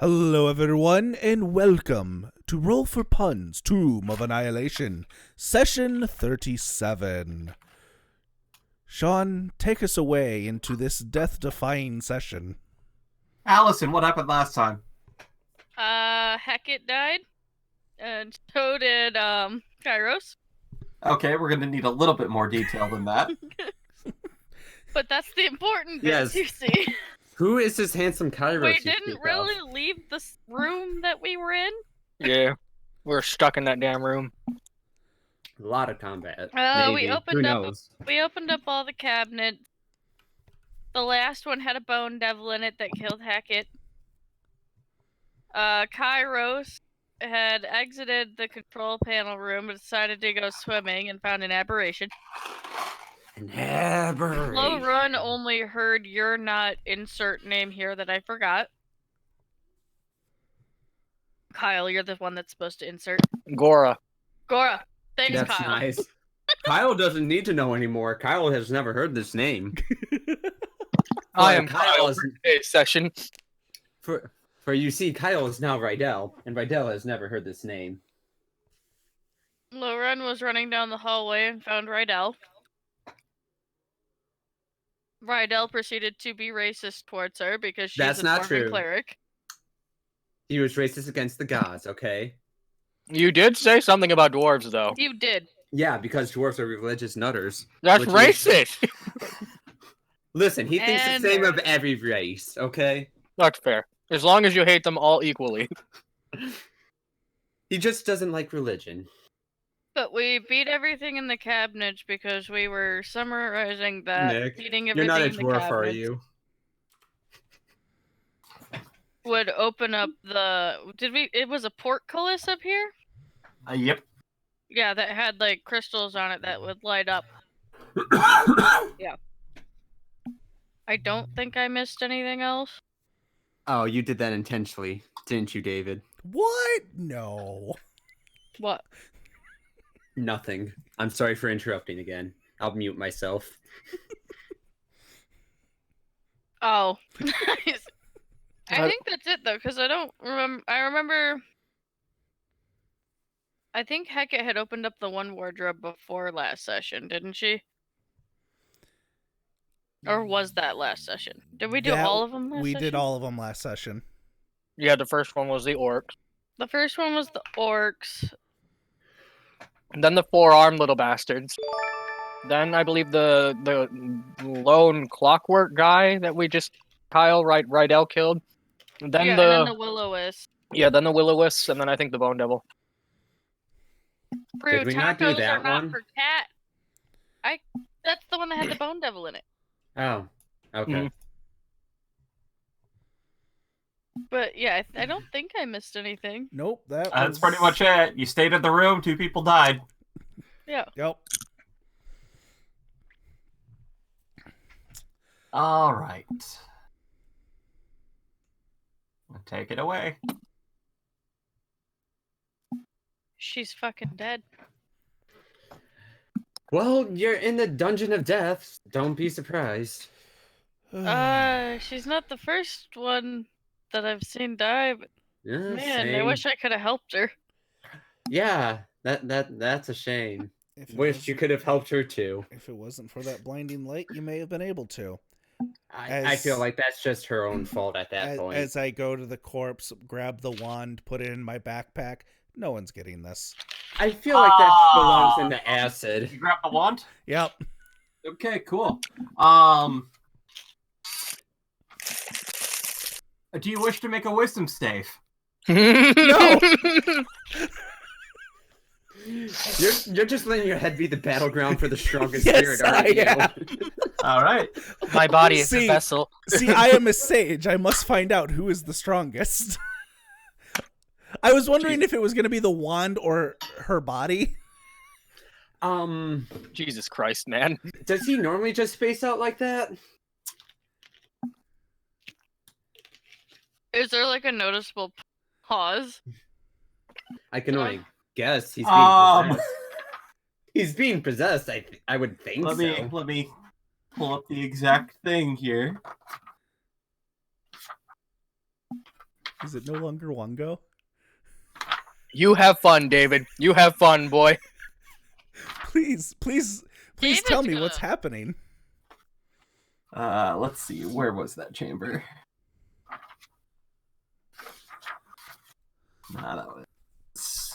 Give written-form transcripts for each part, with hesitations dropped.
Hello everyone, and welcome to Role4Puns, Tomb of Annihilation, Session 37. Sean, take us away into this death-defying session. Allison, what happened last time? Hackett died, and so did, Kairos. Okay, we're gonna need a little bit more detail than that. But that's the important bit, Yes. you see. Who is this handsome Kairos? We you didn't speak really of? leave this room that we were in. Yeah, we're stuck in that damn room. A lot of combat. We Maybe. opened Who up. knows? We opened up all the cabinets. The last one had a bone devil in it that killed Hackett. Kairos had exited the control panel room and decided to go swimming and found an aberration. An aberration. Low Run only heard your not insert name here that I forgot. Kyle, you're the one that's supposed to insert. Gora. Gora. Thanks, That's Kyle. nice. Kyle doesn't need to know anymore. Kyle has never heard this name. I am Kyle Kyle is- for today's session. For you see, Kyle is now Rydell, and Rydell has never heard this name. Low Run was running down the hallway and found Rydell. Rydell proceeded to be racist towards her because she's That's a not dwarven true. cleric. He was racist against the gods, okay? You did say something about dwarves, though. You did. Yeah, because dwarves are religious nutters. That's which is- racist. Listen, he thinks And the same of every race, okay? That's fair. As long as you hate them all equally. He just doesn't like religion. But we beat everything in the cabinets because we were summarizing that Nick, beating You're everything not a in the dwarf, cabinets are you? would open up the. It was a portcullis up here? Yep. Yeah, that had like crystals on it that would light up. I don't think I missed anything else. Oh, you did that intentionally, didn't you, David? What? No. What? Nothing. I'm sorry for interrupting again. I'll mute myself. Oh. Nice. I think that's it though, because I don't remember. I remember. I think Hecate had opened up the one wardrobe before last session, didn't she? Or was that last session? Did we do That- all of them last We session? did all of them last session. Yeah, the first one was the orcs. The first one was the orcs. And then the four-armed little bastards. Then I believe the lone clockwork guy that we just Rydell killed. And then yeah, the and then the will-o-wisp. then the will-o-wisp, and then I think the bone devil. Brew, Did we not do tacos that are not one? for cat. That's the one that had the bone devil in it. Oh, okay. Mhm. But yeah, I don't think I missed anything. Nope, that That's was... pretty much it. You stayed in the room, 2 people died. Yeah. Yep. Alright. Take it away. She's fucking dead. Well, you're in the Dungeon of Death. Don't be surprised. She's not the first one that I've seen die, but Yeah, man, I same. wish I could have helped her. Yeah, that's a shame. If it Wish you could have helped her too. If it wasn't for that blinding light, you may have been able to. I feel like that's just her own fault at that point. As I go to the corpse, grab the wand, put it in my backpack, no one's getting this. I feel like that belongs in the acid. You grab the wand? Yep. Okay, cool. Do you wish to make a wisdom save? No! You're just letting your head be the battleground for the strongest Yes, spirit, aren't you? I Alright. My body is See- a vessel. See, I am a sage. I must find out who is the strongest. I was wondering if it was going to be the wand or her body. Jesus Christ, man. Does he normally just space out like that? Is there like a noticeable pause? I can only guess he's being possessed. He's being possessed. I would think Let me pull up the exact thing here. Is it no longer Wongo? You have fun, David. You have fun, boy. Please David's tell me gonna- what's happening. Let's see. Where was that chamber? Nah, that was.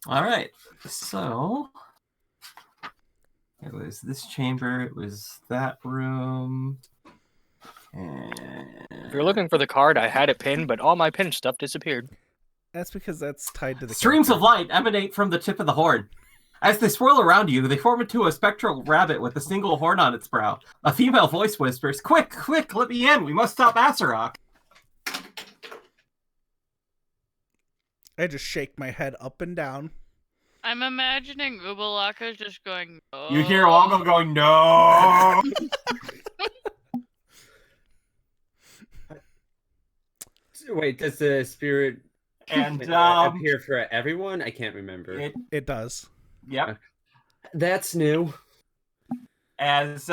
All right. So it was this chamber. It was that room. And If you're looking for the card, I had it pinned, but all my pinned stuff disappeared. That's because that's tied to the streams character. of light emanate from the tip of the horn. As they swirl around you, they form into a spectral rabbit with a single horn on its brow. A female voice whispers, "Quick, quick, let me in. We must stop Asarock." I just shake my head up and down. I'm imagining Ubalaka just going, no. You hear Wongo going, "No." Wait, does the spirit And appear for everyone? I can't remember. It does. Yep. That's new. As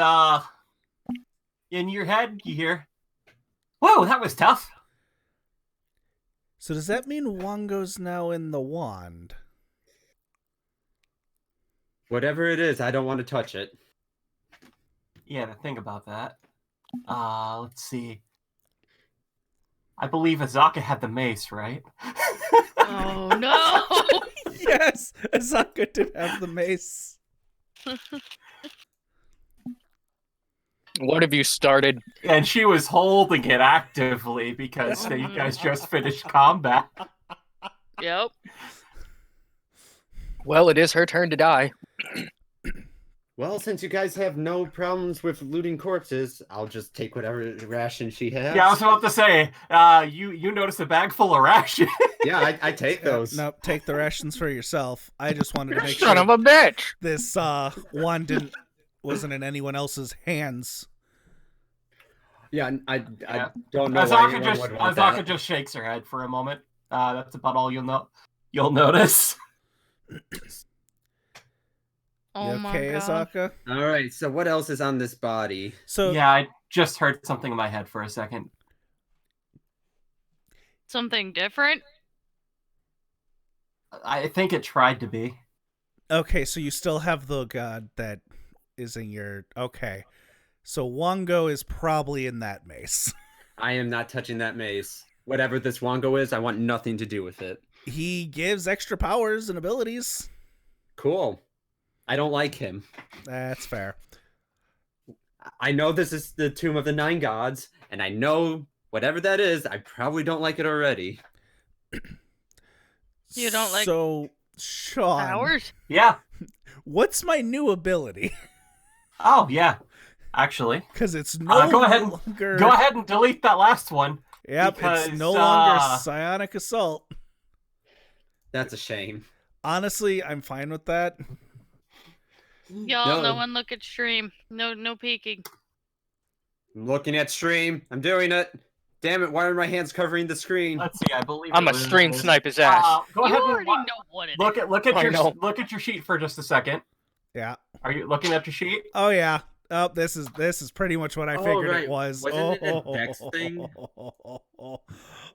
in your head, you hear, "Whoa, that was tough." So does that mean Wongo's now in the wand? Whatever it is, I don't want to touch it. Yeah, to think about that. Let's see. I believe Azaka had the mace, right? Oh no! Yes, Azaka did have the mace. What have you started? And she was holding it actively because you guys just finished combat. Yep. Well, it is her turn to die. Well, since you guys have no problems with looting corpses, I'll just take whatever ration she has. Yeah, I was about to say, you notice a bag full of rations. Yeah, I take those. No, take the rations for yourself. I just wanted to make Son sure of a bitch! this wand wasn't in anyone else's hands. Yeah, I Yeah. don't know why Azaka anyone just would want that. just shakes her head for a moment. That's about all you'll notice. Oh You my okay, god. Azaka? All right, so what else is on this body? So Yeah, I just heard something in my head for a second. Something different? I think it tried to be. okay, so you still have the god that is in your okay. So Wongo is probably in that mace. I am not touching that mace. Whatever this Wongo is, I want nothing to do with it. He gives extra powers and abilities. Cool. I don't like him. That's fair. I know this is the Tomb of the Nine Gods, and I know whatever that is, I probably don't like it already. You don't like So, Sean, Powers? Yeah. what's my new ability? Oh, yeah. Actually, Because it's no go ahead and- longer. go ahead and delete that last one. Yep, because, it's no longer uh, psionic assault. That's a shame. Honestly, I'm fine with that. Y'all, no one look at stream. No peeking. I'm looking at stream. I'm doing it. Damn it, why are my hands covering the screen? Let's see. I believe I'm it a stream was- snipe his ass. Go You ahead already and know what it is. look at I know. your sheet for just a second. Yeah. Are you looking at your sheet? Oh yeah. Oh, this is pretty much what I Oh, figured right. it was. Wasn't it a Dex thing?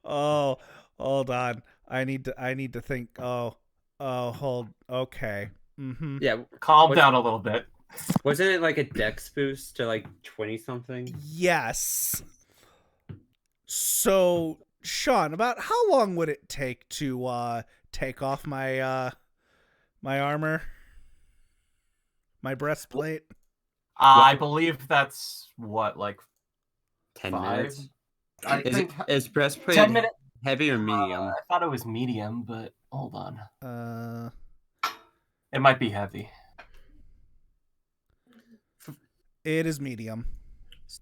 Oh, hold on. I need to think. Hold. Okay. Mm-hmm. Yeah, Calm What's- down a little bit. wasn't it like a dex boost to like 20 something? Yes. So, Sean, about how long would it take to take off my my armor, my breastplate? I believe that's what, like 10 5? minutes. I Is, think is breastplate 10 minutes. heavy or medium? I thought it was medium, but hold on. Uh, It might be heavy. it is medium.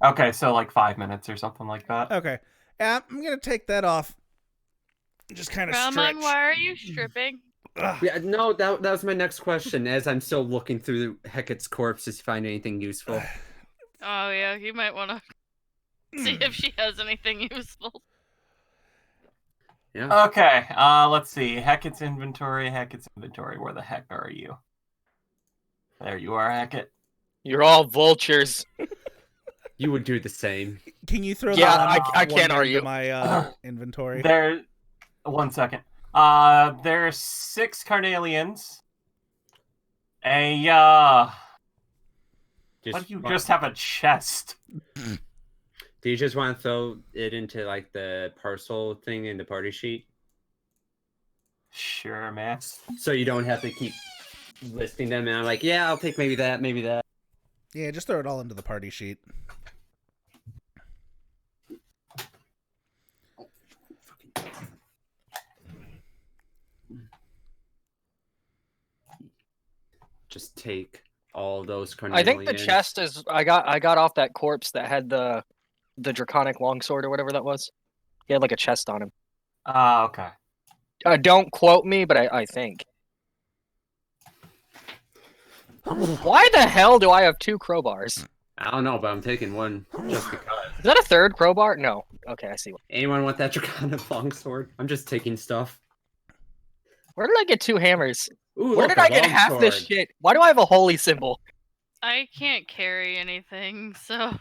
Okay, so like 5 minutes or something like that. Okay. I'm gonna take that off. Just kind of stretch. Ramon, why are you stripping? Ugh. Yeah, no, that was my next question. As I'm still looking through Hecate's corpse to find anything useful. Oh yeah, you might want to see if she has anything useful. Yeah. Okay, let's see. Hecate's inventory. Where the heck are you? There you are, Hecate. You're all vultures. You would do the same. Can you throw Yeah, that I one can't into argue. my inventory? There. 1 second. There's 6 carnelians. Why do you just have a chest? Do you just want to throw it into like the parcel thing in the party sheet? Sure, man. So you don't have to keep listing them and I'm like, yeah, I'll take maybe that, maybe that. Yeah, just throw it all into the party sheet. Just take all those I carnelians. think the chest is. I got off that corpse that had the draconic longsword or whatever that was. He had like a chest on him. Okay. Don't quote me, but I think. Why the hell do I have 2 crowbars? I don't know, but I'm taking one just because. Is that a 3rd crowbar? No. Okay, I see. Anyone want that draconic longsword? I'm just taking stuff. Where did I get 2 hammers? Ooh, Where look, did I a get half this longsword. shit? Why do I have a holy symbol? I can't carry anything, so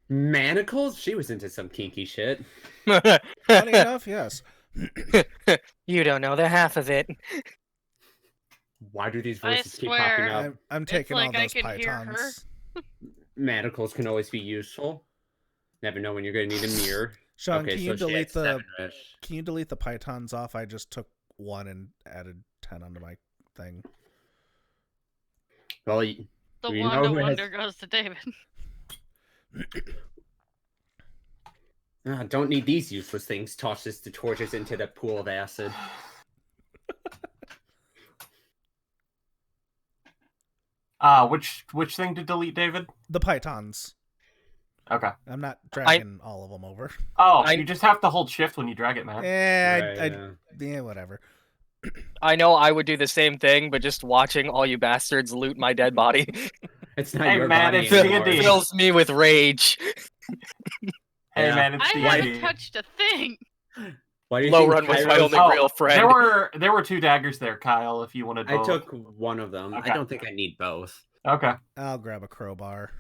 Manacles? She was into some kinky shit. Funny enough, yes. You don't know the half of it. Why do these I voices keep popping swear. up? I'm taking like all I those can hear her. pythons. Manacles can always be useful. Never know when you're gonna need a mirror. Sean, Okay, can you so she delete had the 7-ish. Can you delete the pythons off? I just took 1 and added 10 onto my thing. Well, The You wand know of who has- wonder goes to David. don't need these useless things. Tosses the torches into the pool of acid. Which thing to delete, David? The pythons. Okay. I'm not dragging all of them over. Oh, I- you just have to hold shift when you drag it, man. Yeah, whatever. I know I would do the same thing, but just watching all you bastards loot my dead body It's not Hey, your man, body it's anymore. D&D. fills me with rage. Hey, Yeah. man, it's I D&D. haven't touched a thing. Why do you Low think Run was my Kairos- only real friend. There were 2 daggers there, Kyle. If you wanted I both. took one of them. Okay. I don't think I need both. Okay. I'll grab a crowbar.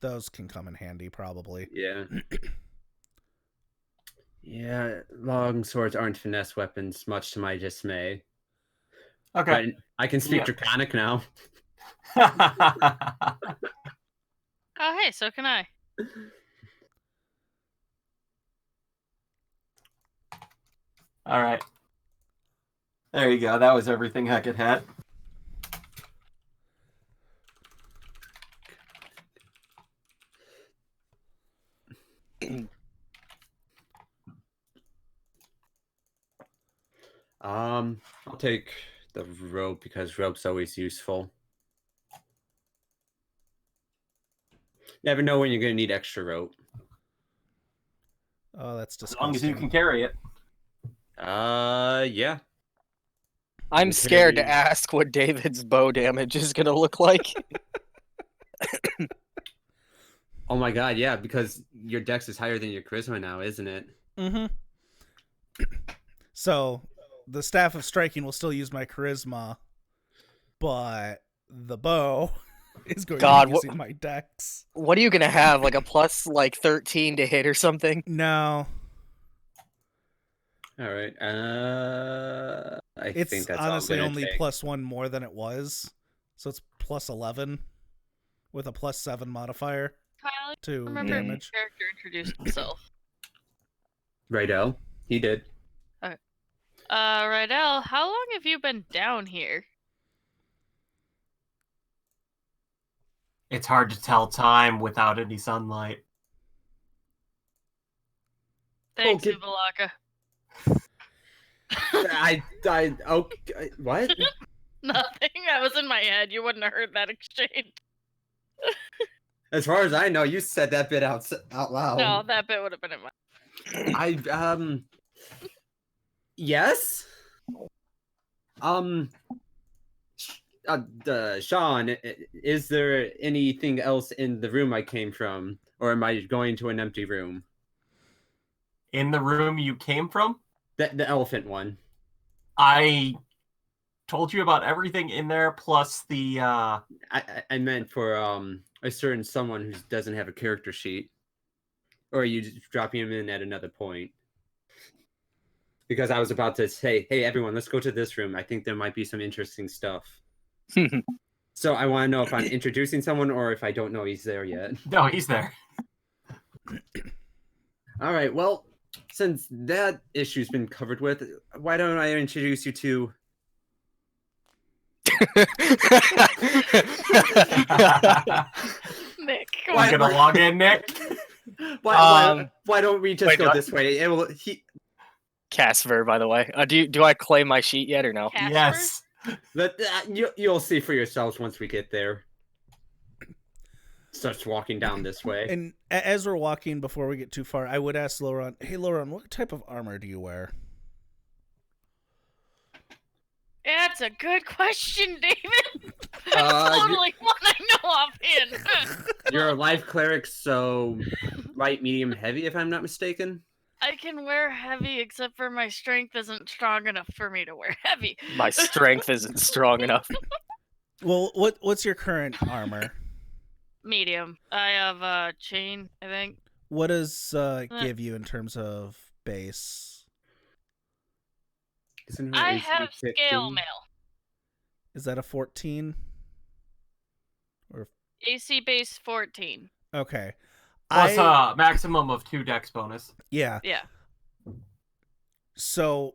Those can come in handy, probably. Yeah. Yeah, long swords aren't finesse weapons, much to my dismay. Okay. But I can speak Yeah. Draconic now. Oh, hey, so can I. All right. There you go. That was everything I could have. I'll take the rope because rope's always useful. Never know when you're gonna need extra rope. Oh, that's As long as you disgusting. can carry it. Yeah. I'm Okay. scared to ask what David's bow damage is gonna look like. Oh my god, yeah, because your dex is higher than your charisma now, isn't it? Mm-hmm. So, the Staff of Striking will still use my charisma, but the bow is going God, to be using my dex. What are you gonna have? Like a plus 13 to hit or something? No, All right. I it's think that's all I'm honestly gonna only take. +1 more than it was. So it's +11 with a +7 modifier Kyle, to remember damage. your character introduced himself. Righto, he did. Rydell, how long have you been down here? It's hard to tell time without any sunlight. Thanks, give- Ibalaka. Okay, what? Nothing. That was in my head. You wouldn't have heard that exchange. As far as I know, you said that bit out loud. No, that bit would have been in my. Yes. Sean, is there anything else in the room I came from, or am I going to an empty room? In the room you came from, The elephant one. I told you about everything in there, plus the I meant for a certain someone who doesn't have a character sheet. Or are you just dropping him in at another point? Because I was about to say, hey, everyone, let's go to this room. I think there might be some interesting stuff. So I want to know if I'm introducing someone or if I don't know he's there yet. No, he's there. All right, well, since that issue's been covered with, why don't I introduce you to... Nick, come We're on. gonna log in, Nick. Why don't we just wait, go this way? It will, Casper, by the way. Do I claim my sheet yet or no? Casper? Yes. you'll see for yourselves once we get there. Starts walking down this way. And as we're walking, before we get too far, I would ask Loran, hey, Loran, what type of armor do you wear? That's a good question, David. That's totally one I know offhand. You're a life cleric, so light, medium, heavy, if I'm not mistaken. I can wear heavy, except for my strength isn't strong enough for me to wear heavy. My strength isn't strong enough. Well, what's your current armor? Medium. I have a chain, I think. What does give you in terms of base? Isn't her I AC have 15? scale mail. Is that a 14? AC base 14. Okay. Plus a maximum of 2 dex bonus. Yeah. Yeah. So,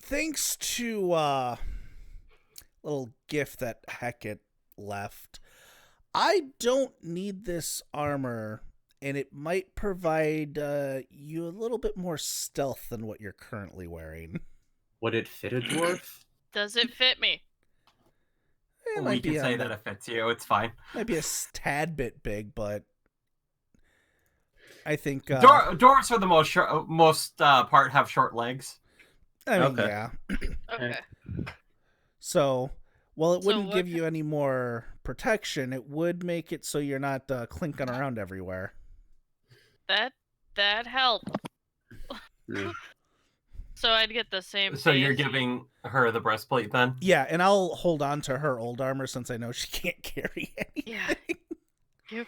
thanks to a little gift that Hecate left, I don't need this armor, and it might provide you a little bit more stealth than what you're currently wearing. Would it fit a dwarf? Does it fit me? It We might can be say that it fits you. It's fine. might be a tad bit big, but I think Dwarves for the most part have short legs. I mean, Okay. yeah. Okay. So, while it So wouldn't what give you any more protection, it would make it so you're not clinking around everywhere. That helped. Yeah. So I'd get the same. So you're base. giving her the breastplate then? Yeah, and I'll hold on to her old armor since I know she can't carry anything. Yeah.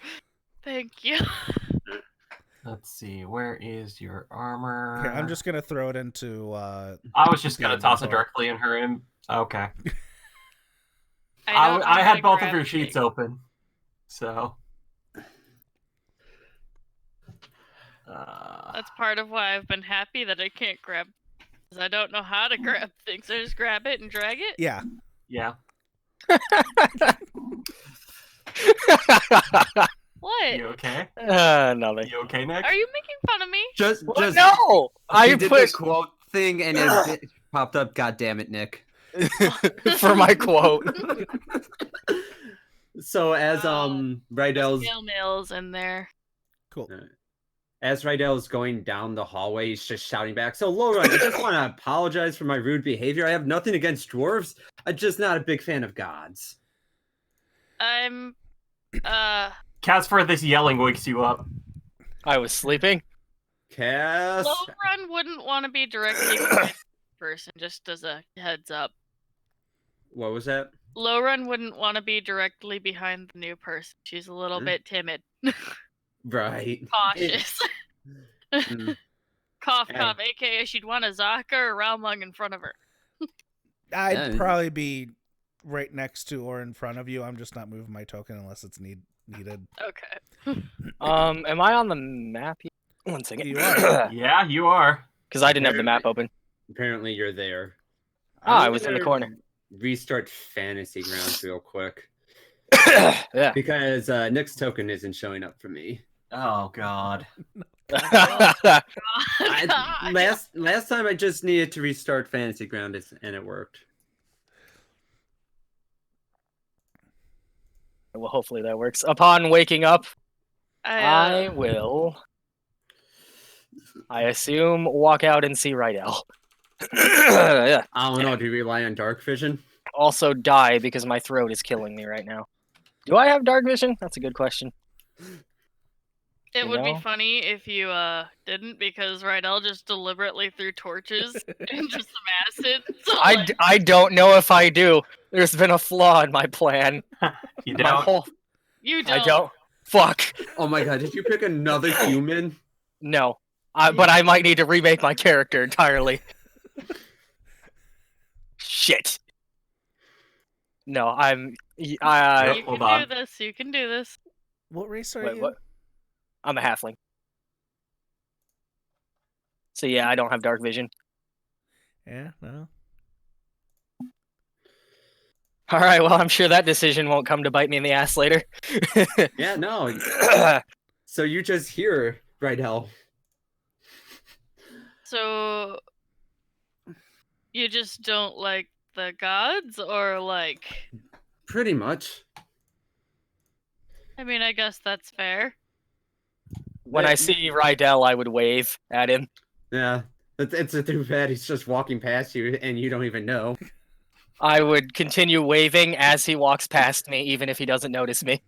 Thank you. Let's see. Where is your armor? Here, I'm just gonna throw it into. I was just gonna Yeah, toss it before. directly in her. Okay. don't know I how had to both of grab your sheets things. open, so. That's part of why I've been happy that I can't grab. Because I don't know how to grab things. I just grab it and drag it. Yeah. Yeah. What? You okay? Nothing. You okay, Nick? Are you making fun of me? Just No! I I did pushed the quote thing and it popped up. God damn it, Nick. for my quote. So as Rydell's Scale mail's in there. Cool. As Rydell's going down the hallway, he's just shouting back. So, Laura, I just want to apologize for my rude behavior. I have nothing against dwarves. I'm just not a big fan of gods. I'm Casper, this yelling wakes you up. I was sleeping. Cass. Low run wouldn't want to be directly behind the person, just as a heads up. What was that? Low run wouldn't want to be directly behind the new person. She's a little bit timid. Right. Cautious. Mm. Cough, Hey. cough, aka she'd want a Zaka or Ralmung in front of her. I'd Yeah. probably be right next to or in front of you. I'm just not moving my token unless it's needed. Okay. Am I on the map yet? One second. You are. Yeah, you are. Because I didn't have the map open. Apparently, you're there. Ah, I I'm was in the gonna corner. Restart Fantasy Grounds real quick. Yeah. Because Nick's token isn't showing up for me. Oh, God. God. Last time I just needed to restart Fantasy Grounds and it worked. Well, hopefully that works. Upon waking up, I I will, I assume, walk out and see Rydell. Yeah. I don't know. Do you rely on dark vision? Also die because my throat is killing me right now. Do I have dark vision? That's a good question. It You would know? be funny if you didn't, because Rydell just deliberately threw torches and just some acid. So, like, I don't know if I do. There's been a flaw in my plan. You My don't? whole, you don't. I don't. Fuck. Oh my god, did you pick another human? No. But I might need to remake my character entirely. Shit. No, I'm. You Hold can on. do this. You can do this. What race are Wait, you? what? I'm a halfling. So yeah, I don't have dark vision. Yeah, no. All right, well, I'm sure that decision won't come to bite me in the ass later. Yeah, no. So you just hear Rydell. So you just don't like the gods, or like? Pretty much. I mean, I guess that's fair. When I see Rydell, I would wave at him. Yeah. It's a too bad he's just walking past you and you don't even know. I would continue waving as he walks past me, even if he doesn't notice me.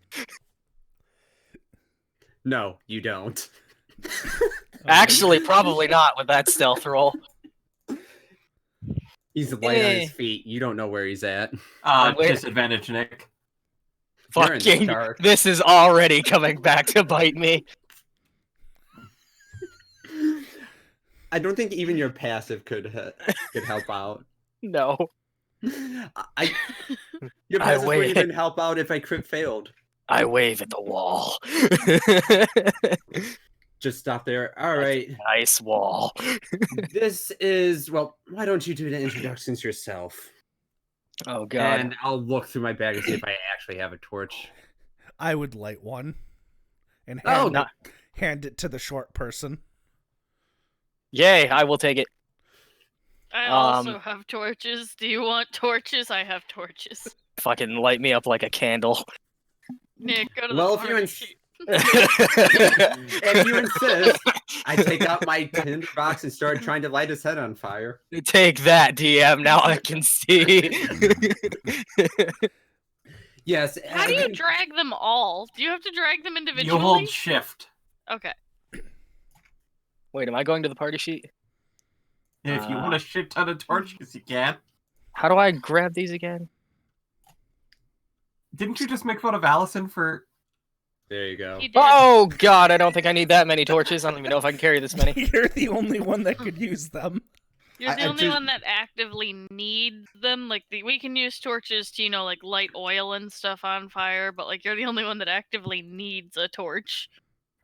No, you don't. Actually, probably not with that stealth roll. He's light on his feet. You don't know where he's at. Wait. Disadvantage, Nick. You're in the Fucking, dark. this is already coming back to bite me. I don't think even your passive could help out. No. Your I passive wait. wouldn't even help out if I crit failed. I wave at the wall. Just stop there. All right. Nice wall. This is, well, why don't you do the introductions yourself? Oh, God. And I'll look through my bag and see if I actually have a torch. I would light one and Oh, hand it to the short person. Yay, I will take it. I also have torches. Do you want torches? I have torches. Fucking light me up like a candle. Nick, go to Well, the if you party ins- sheet. If you insist, I take out my tinder box and start trying to light his head on fire. Take that, DM. Now I can see. Yes. How do you drag them all? Do you have to drag them individually? You hold shift. Okay. Wait, am I going to the party sheet? And if you want a shit ton of torches, you can. How do I grab these again? Didn't you just make fun of Allison for... There you go. He did. Oh, God, I don't think I need that many torches. I don't even know if I can carry this many. You're the only one that could use them. You're the I only just- one that actively needs them. Like, we can use torches to, like, light oil and stuff on fire, but, like, you're the only one that actively needs a torch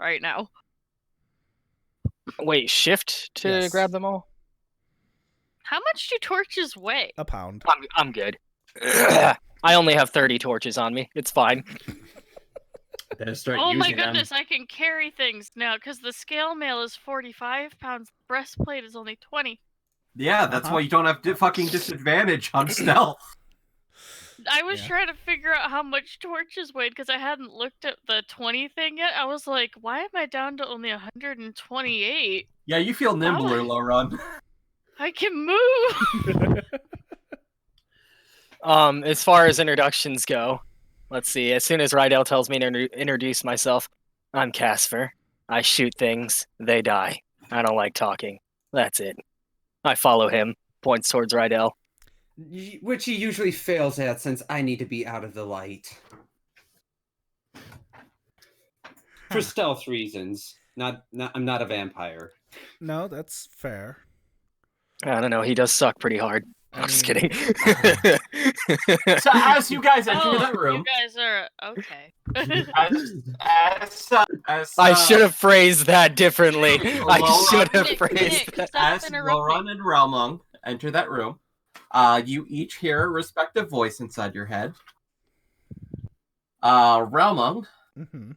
right now. Wait, shift to Yes. grab them all? How much do torches weigh? A pound. I'm good. I only have 30 torches on me. It's fine. Better start Oh my using them. goodness, I can carry things now, because the scale mail is 45 pounds, the breastplate is only 20. Yeah, that's why you don't have fucking disadvantage on stealth. I was Yeah. trying to figure out how much torches weighed, because I hadn't looked at the 20 thing yet. I was like, why am I down to only 128? Yeah, you feel nimbler, Lauren. I can move! As far as introductions go, let's see. As soon as Rydell tells me to introduce myself, I'm Casper. I shoot things. They die. I don't like talking. That's it. I follow him. Points towards Rydell. Which he usually fails at since I need to be out of the light. For stealth reasons. I'm not a vampire. No, that's fair. I don't know. He does suck pretty hard. I'm just kidding. So as you guys enter Oh, that you room, guys are... okay. I should have phrased that differently. I Laura- should have Nick, phrased Nick, that. stop as interrupting. Lauren and Realmung enter that room, you each hear a respective voice inside your head. Realmung, Mm-hmm.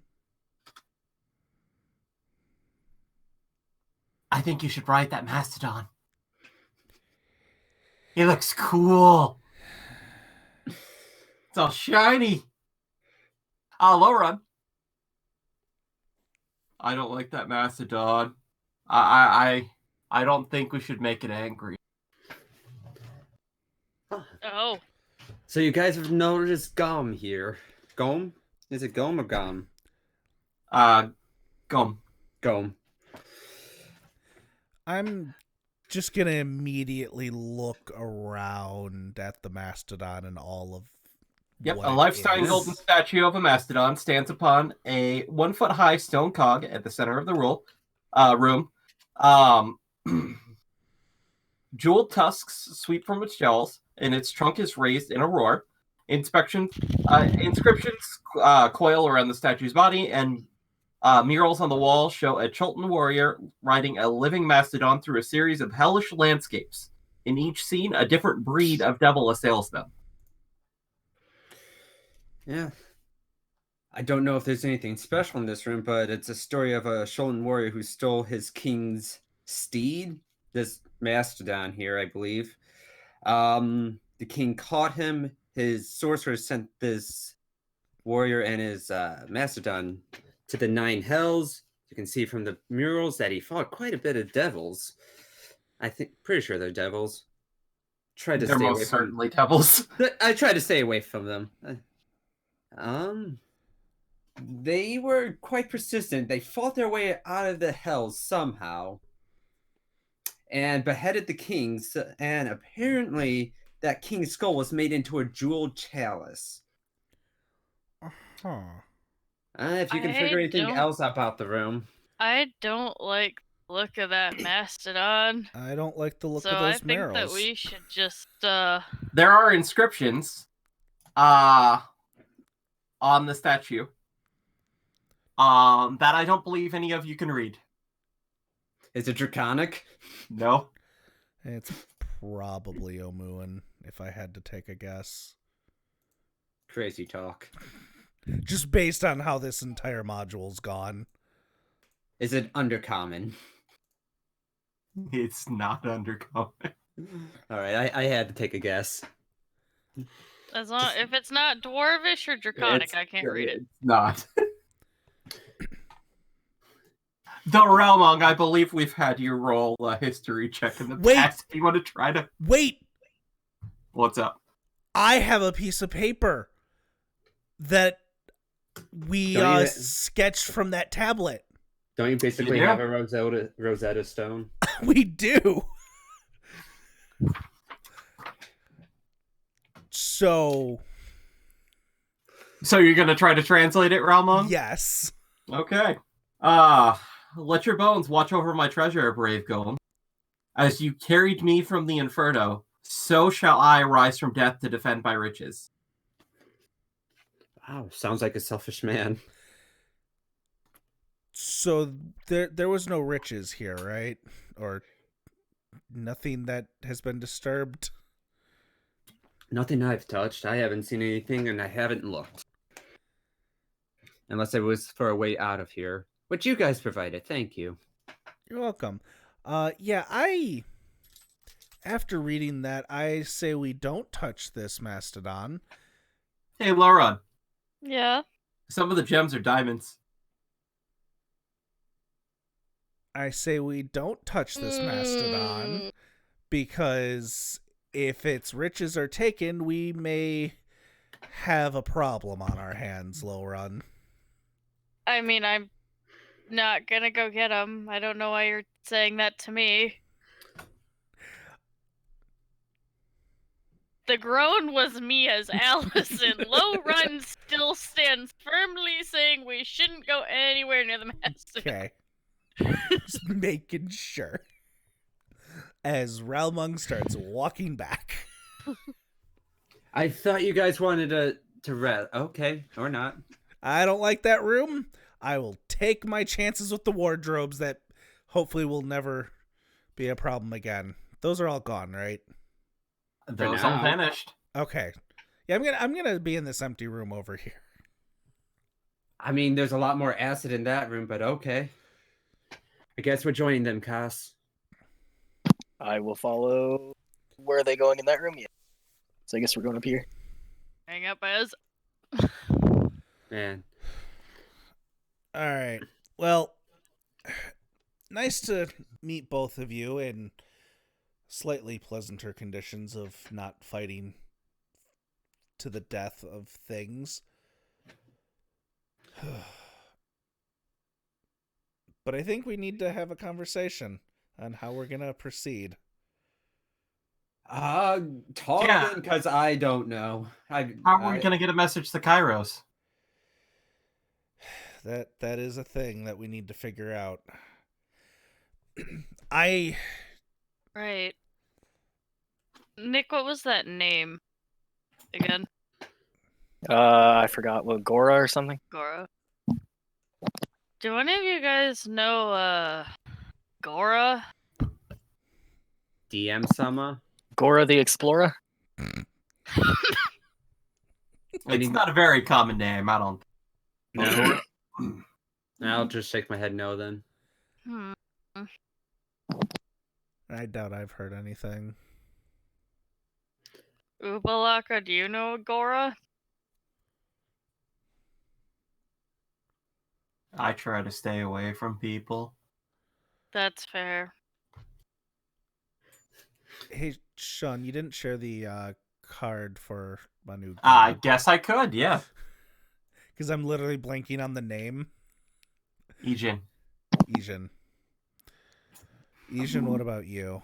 I think you should ride that mastodon. He looks cool. It's all shiny. Lauren, I don't like that mastodon. I don't think we should make it angry. Oh, So you guys have noticed Gum here. Gum? Is it Gum or Gum? Gum. Gum. I'm just gonna immediately look around at the mastodon and all of Yep, what a it life-size is. golden statue of a mastodon stands upon a 1-foot-high stone cog at the center of the room. Jeweled tusks sweep from its jaws, and its trunk is raised in a roar. Inscriptions coil around the statue's body, and murals on the wall show a Chultan warrior riding a living mastodon through a series of hellish landscapes. In each scene, a different breed of devil assails them. Yeah. I don't know if there's anything special in this room, but it's a story of a Chultan warrior who stole his king's steed. This mastodon here, I believe. The king caught him. His sorcerer sent this warrior and his mastodon to the 9 hells. You can see from the murals that he fought quite a bit of devils. Pretty sure they're devils. Tried to They're stay away most from. certainly devils. I tried to stay away from them. They were quite persistent. They fought their way out of the hells somehow and beheaded the kings. And apparently, that king's skull was made into a jeweled chalice. Huh. If you can figure anything else about the room. I don't like the look of that mastodon. I don't like the look So of I those think that murals. we should just There are inscriptions on the statue that I don't believe any of you can read. Is it draconic? No. It's probably Omuan, if I had to take a guess. Crazy talk. Just based on how this entire module's gone. Is it undercommon? It's not undercommon. All right, I had to take a guess. as long if it's not dwarvish or draconic, I can't read it. It's not. The Realmong, I believe we've had you roll a history check in the past. If you want to try to... Wait! What's up? I have a piece of paper that we sketched from that tablet. Don't you basically have a Rosetta Stone? We do. So you're going to try to translate it, Realmong? yes. Okay. Let your bones watch over my treasure, brave Golem. As you carried me from the Inferno, so shall I rise from death to defend my riches. Wow, sounds like a selfish man. So there was no riches here, right? Or nothing that has been disturbed? Nothing I've touched. I haven't seen anything, and I haven't looked. Unless it was for a way out of here. Which you guys provided. Thank you. You're welcome. After reading that, I say we don't touch this mastodon. Hey, Lauren. Yeah. Some of the gems are diamonds. I say we don't touch this mastodon because if its riches are taken, we may have a problem on our hands, Lowrun. I mean, I'm not gonna go get them. I don't know why you're saying that to me. The groan was me as Allison. Lowrun still stands firmly saying we shouldn't go anywhere near the mastodon. Okay. Just making sure. As Ralmung starts walking back. I thought you guys wanted to rest. Okay, or not. I don't like that room. I will take my chances with the wardrobes that hopefully will never be a problem again. Those are all gone, right? Those all vanished. Okay. Yeah, I'm gonna be in this empty room over here. I mean, there's a lot more acid in that room, but okay. I guess we're joining them, Cass. I will follow. Where are they going in that room? Yeah. So I guess we're going up here. Hang up as. Man. All right. Well, nice to meet both of you in slightly pleasanter conditions of not fighting to the death of things. But I think we need to have a conversation on how we're going to proceed. Talk Yeah. then, because I don't know. How are we going to get a message to Kairos? That is a thing that we need to figure out. I Right. Nick, what was that name again? I forgot what Gora or something. Gora. Do any of you guys know Gora? DM Sama. Gora the Explorer. It's not a very common name. I don't. No. I'll just shake my head no then. Hmm. I doubt I've heard anything. Ubalaka, do you know Gora? I try to stay away from people. That's fair. Hey, Sean, you didn't share the card for my new I guess I could, yeah. because I'm literally blanking on the name. Ejin. Ejin, what about you?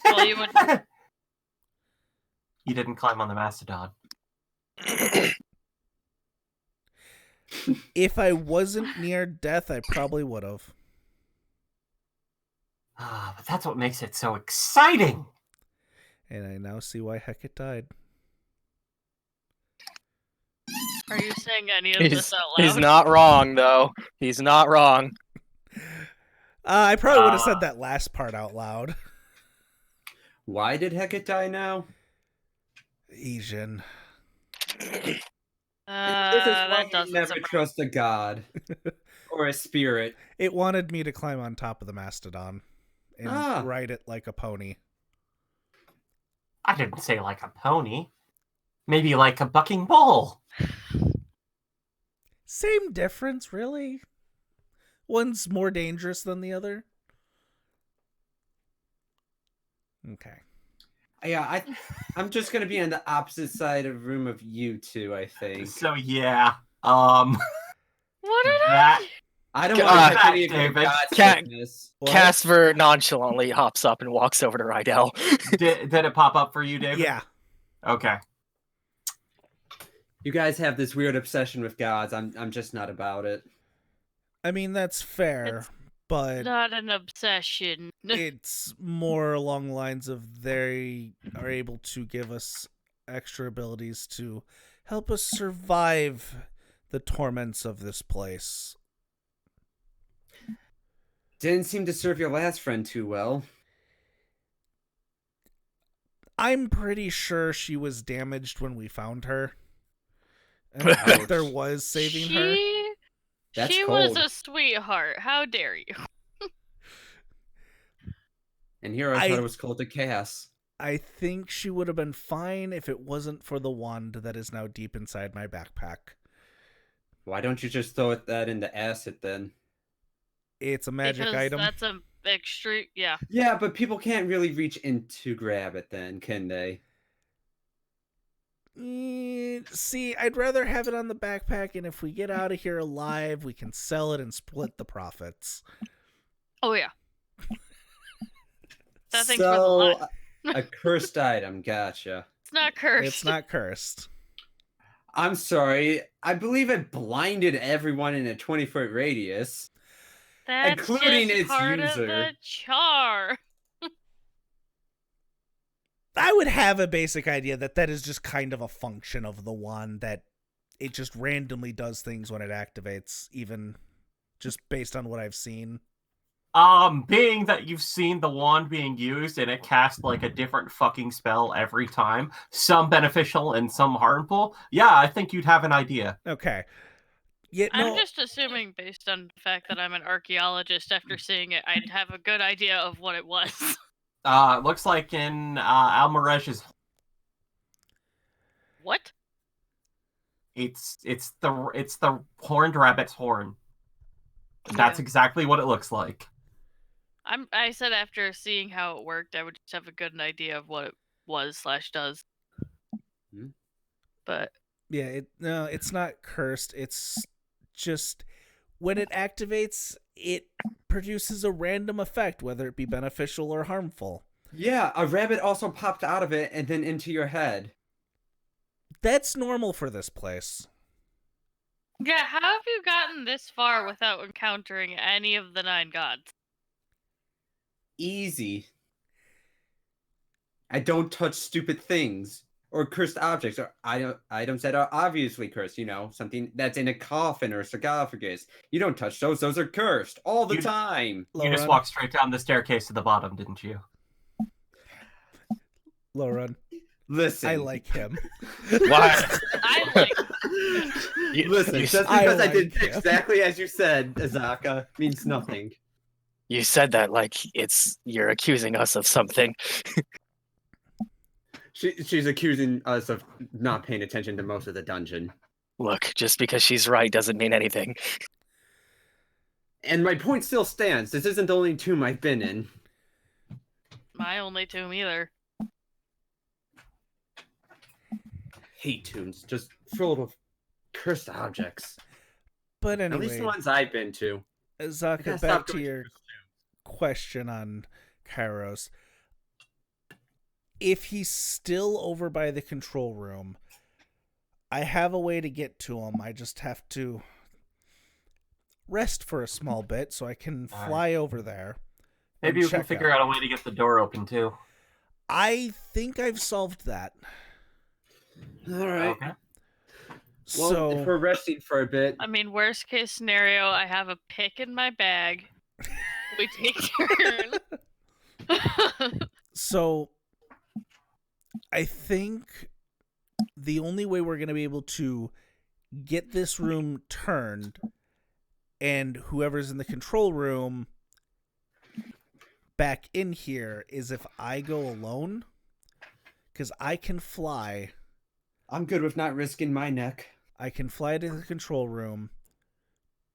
Well, you would. You didn't climb on the mastodon. If I wasn't near death, I probably would have. But that's what makes it so exciting. And I now see why Hecate died. Are you saying any of this out loud? He's not wrong, though. He's not wrong. I probably would have said that last part out loud. Why did Hecate die now? Ejin. This is why That you doesn't never surprise. trust a god or a spirit. It wanted me to climb on top of the mastodon and ride it like a pony. I didn't say like a pony. Maybe like a bucking bull. Same difference, really. One's more dangerous than the other. Okay. Yeah, I'm just gonna be on the opposite side of room of you two, I think. So yeah. What did that I don't God, want to touch any of David. your god Can't- sickness. Casper nonchalantly hops up and walks over to Rydell. did it pop up for you, David? Yeah. Okay. You guys have this weird obsession with gods. I'm just not about it. I mean, that's fair, It's but not an obsession. it's more along the lines of they are able to give us extra abilities to help us survive the torments of this place. Didn't seem to serve your last friend too well. I'm pretty sure she was damaged when we found her. And Ouch. there was saving her. That's She cold. was a sweetheart. How dare you? And here I thought it was called a Cass. I think she would have been fine if it wasn't for the wand that is now deep inside my backpack. Why don't you just throw that into acid then? It's a magic Because item. that's a extreme. Yeah. Yeah, but people can't really reach in to grab it then, can they? See, I'd rather have it on the backpack, and if we get out of here alive, we can sell it and split the profits. Oh yeah. That thing's worth a lot. A cursed item, gotcha. It's not cursed. It's not cursed. I'm sorry. I believe it blinded everyone in a 20-foot radius. That's including just its part user. of the char. I would have a basic idea that is just kind of a function of the wand, that it just randomly does things when it activates, even just based on what I've seen. Being that you've seen the wand being used and it casts like a different fucking spell every time, some beneficial and some harmful, yeah, I think you'd have an idea. Okay. Yeah, no, I'm just assuming, based on the fact that I'm an archaeologist, after seeing it, I'd have a good idea of what it was. It looks like in Almarej's. What? It's the horned rabbit's horn. That's Okay. exactly what it looks like. I said after seeing how it worked, I would just have a good idea of what it was / does. Hmm. But yeah, it's not cursed. It's just when it activates, it produces a random effect, whether it be beneficial or harmful. Yeah, a rabbit also popped out of it and then into your head. That's normal for this place. Yeah, how have you gotten this far without encountering any of the 9 gods? Easy. I don't touch stupid things or cursed objects or items that are obviously cursed. You know, something that's in a coffin or a sarcophagus. You don't touch those. Those are cursed all the time. You just Lauren, walked straight down the staircase to the bottom, didn't you? Lauren, Listen. I like him. Why? I like. Listen, just because I did exactly as you said, Azaka, means nothing. You said that like you're accusing us of something. She's accusing us of not paying attention to most of the dungeon. Look, just because she's right doesn't mean anything. And my point still stands. This isn't the only tomb I've been in. My only tomb either. Hate tombs, just filled with cursed objects. But At least the anyway, ones I've been to. Zaka, back to your question on Kairos. If he's still over by the control room, I have a way to get to him. I just have to rest for a small bit so I can fly over there. Maybe you can figure out a way to get the door open too. I think I've solved that. All right. Okay. Well, So if we're resting for a bit. I mean, worst case scenario, I have a pick in my bag. We take turn. So I think the only way we're going to be able to get this room turned and whoever's in the control room back in here is if I go alone, because I can fly. I'm good with not risking my neck. I can fly to the control room,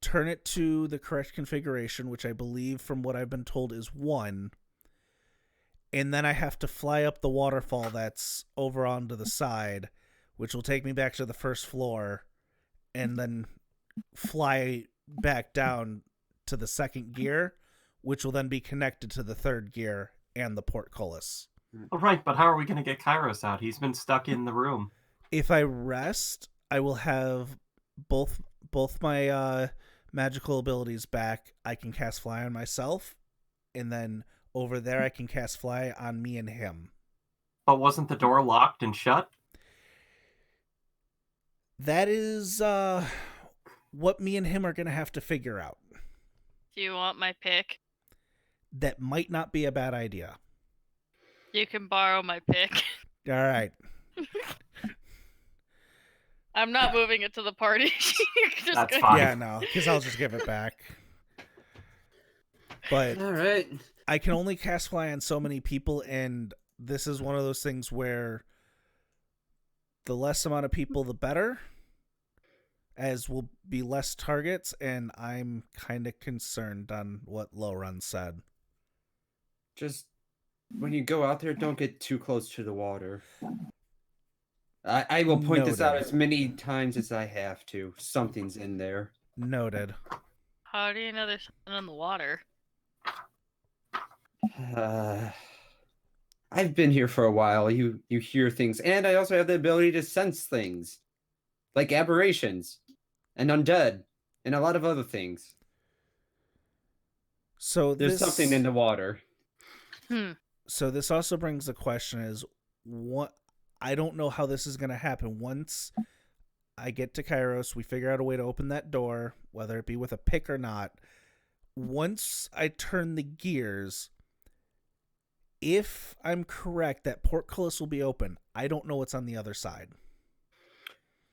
turn it to the correct configuration, which I believe from what I've been told is 1, and then I have to fly up the waterfall that's over onto the side, which will take me back to the first floor, and then fly back down to the second gear, which will then be connected to the third gear and the portcullis. All right, but how are we going to get Kairos out? He's been stuck in the room. If I rest, I will have both my magical abilities back. I can cast fly on myself, and then over there I can cast fly on me and him. But wasn't the door locked and shut? That is what me and him are going to have to figure out. Do you want my pick? That might not be a bad idea. You can borrow my pick. All right. I'm not moving it to the party. That's fine. Yeah, no, because I'll just give it back. But All right. I can only cast fly on so many people, and this is one of those things where the less amount of people, the better, as will be less targets, and I'm kind of concerned on what Lowrun said. Just when you go out there, don't get too close to the water. I will point this out Noted. as many times as I have to. Something's in there. Noted. How do you know there's something in the water? I've been here for a while. You hear things, and I also have the ability to sense things, like aberrations, and undead, and a lot of other things. So There's something in the water. So this also brings the question is, what? I don't know how this is going to happen. Once I get to Kairos, we figure out a way to open that door, whether it be with a pick or not. Once I turn the gears, if I'm correct, that portcullis will be open. I don't know what's on the other side.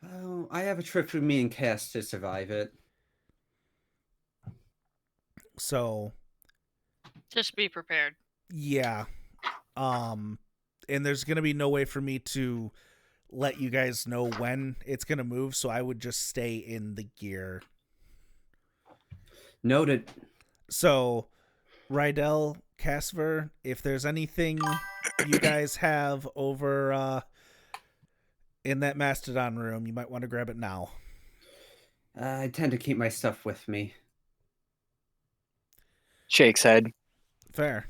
Oh, I have a trick for me and Cass to survive it. So, Just be prepared. yeah. And there's going to be no way for me to let you guys know when it's going to move, so I would just stay in the gear. Noted. So, Rydell, Casper, if there's anything you guys have over in that Mastodon room, you might want to grab it now. I tend to keep my stuff with me. Shakes head. Fair.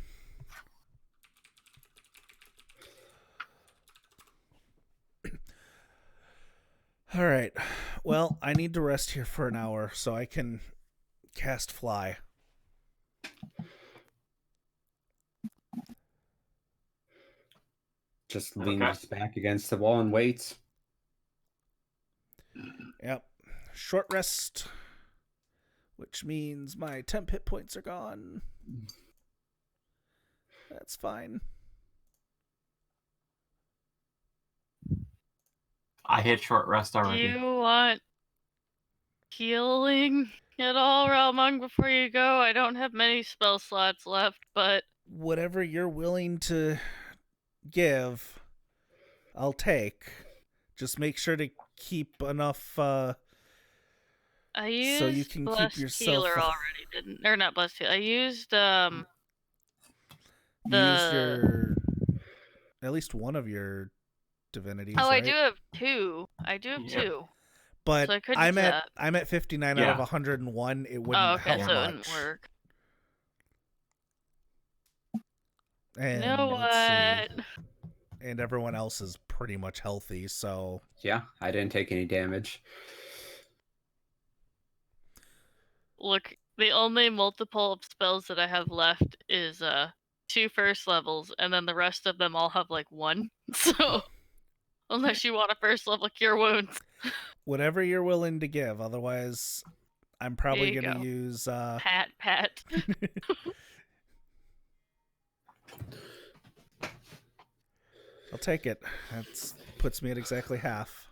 All right. Well, I need to rest here for an hour so I can cast fly. Just leans back against the wall and waits. Yep. Short rest, which means my temp hit points are gone. That's fine. I hit short rest Do already. you want healing at all, Realmung, before you go? I don't have many spell slots left, but Whatever you're willing to give, I'll take. Just make sure to keep enough I used so you can Blessed keep yourself. Healer already, didn't? Or not Blessed Healer. I used You used the- your at least one of your divinities. Oh, right? I do have two. I do have Yeah. two. But So I couldn't I'm do at that. I'm at 59 out Yeah. of 101. It wouldn't Oh, okay, help so it much. wouldn't work. And You know let's what? see. And everyone else is pretty much healthy, so Yeah, I didn't take any damage. Look, the only multiple of spells that I have left is 2 first levels, and then the rest of them all have like 1. So unless you want a first level cure wounds. whatever you're willing to give. Otherwise, I'm probably you gonna go. use Pat. I'll take it. That puts me at exactly half.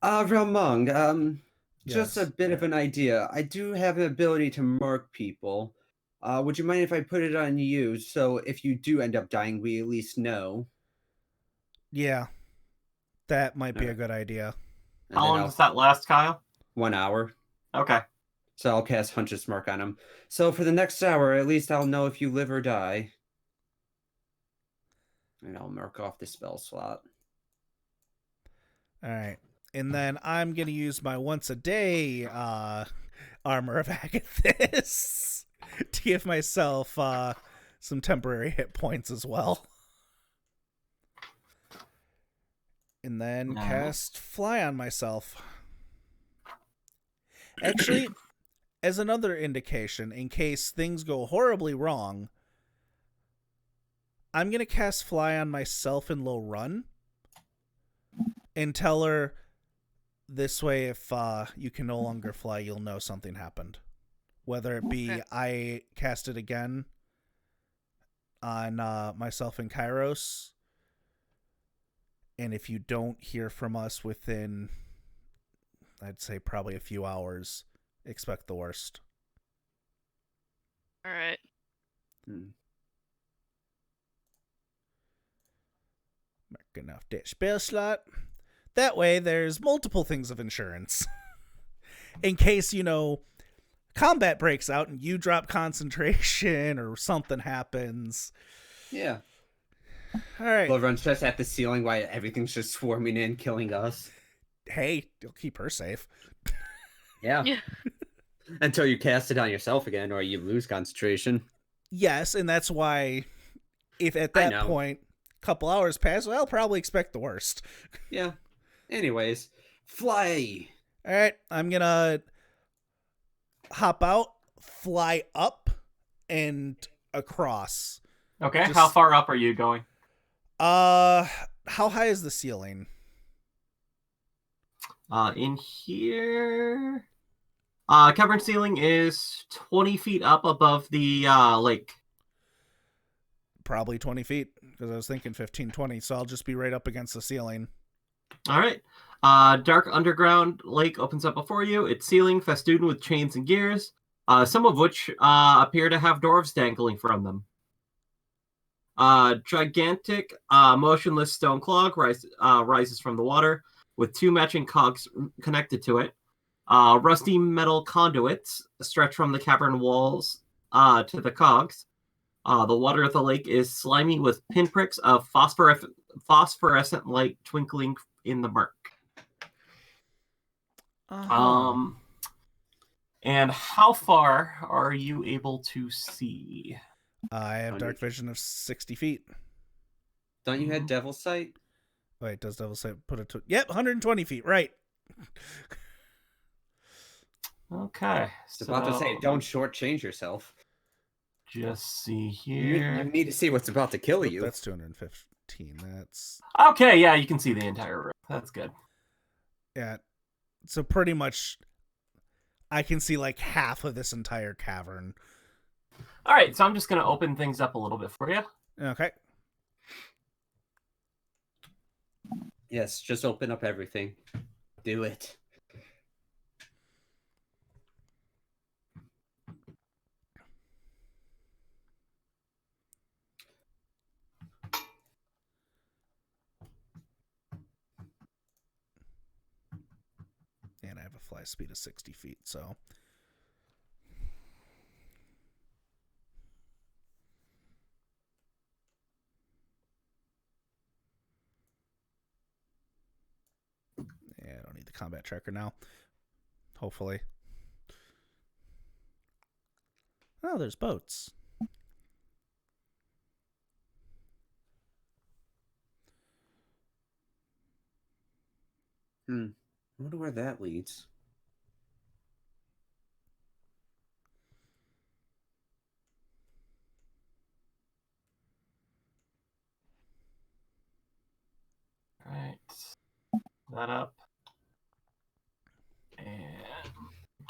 Ramung, just Yes. a bit of an idea. I do have an ability to mark people. Would you mind if I put it on you, so if you do end up dying, we at least know? Yeah. That might be a Alright. good idea. And How then long does that last, Kyle? 1 hour. Okay. So I'll cast Huntress Mark on him. So for the next hour, at least I'll know if you live or die. And I'll mark off the spell slot. All right. And then I'm going to use my once a day Armor of Agathis to give myself some temporary hit points as well. And then Nice. cast Fly on myself. Actually, as another indication, in case things go horribly wrong, I'm going to cast Fly on myself in low run and tell her this way if you can no longer fly, you'll know something happened. Whether it be Okay. I cast it again on myself in Kairos, and if you don't hear from us within, I'd say probably a few hours, expect the worst. Alright. Marking off that spell slot. That way, there's multiple things of insurance. In case, combat breaks out and you drop concentration or something happens. Yeah. All right. Blood runs just at the ceiling while everything's just swarming in, killing us. Hey, you'll keep her safe. Yeah. Yeah. Until you cast it on yourself again or you lose concentration. Yes, and that's why if at I that know. point, a couple hours pass, well, I'll probably expect the worst. Yeah. Anyways, fly. All right, I'm going to hop out, fly up, and across. Okay. Just- How far up are you going? How high is the ceiling? In here, cavern ceiling is 20 feet up above the lake. Probably 20 feet, because I was thinking 15, 20, so I'll just be right up against the ceiling. All right. Dark underground lake opens up before you. Its ceiling festooned with chains and gears, some of which appear to have dwarves dangling from them. Gigantic, motionless stone clog rises from the water, with 2 matching cogs connected to it. Rusty metal conduits stretch from the cavern walls to the cogs. The water of the lake is slimy with pinpricks of phosphorescent light twinkling in the murk. And how far are you able to see? I have dark vision of 60 feet. Don't you have Devil's Sight? Wait, does Devil say put it to? Yep, 120 feet. Right. Okay. I was about to say, so don't shortchange yourself. just see You here. need to see what's about to kill Oop, you. that's 215. That's Okay, yeah, you can see the entire room. That's good. yeah. So pretty much, I can see like half of this entire cavern. All right, so I'm just going to open things up a little bit for you. Okay. Yes, just open up everything. Do it. And I have a fly speed of 60 feet, so. Yeah, I don't need the combat tracker now. Hopefully. Oh, there's boats. I wonder where that leads. All right. That up. And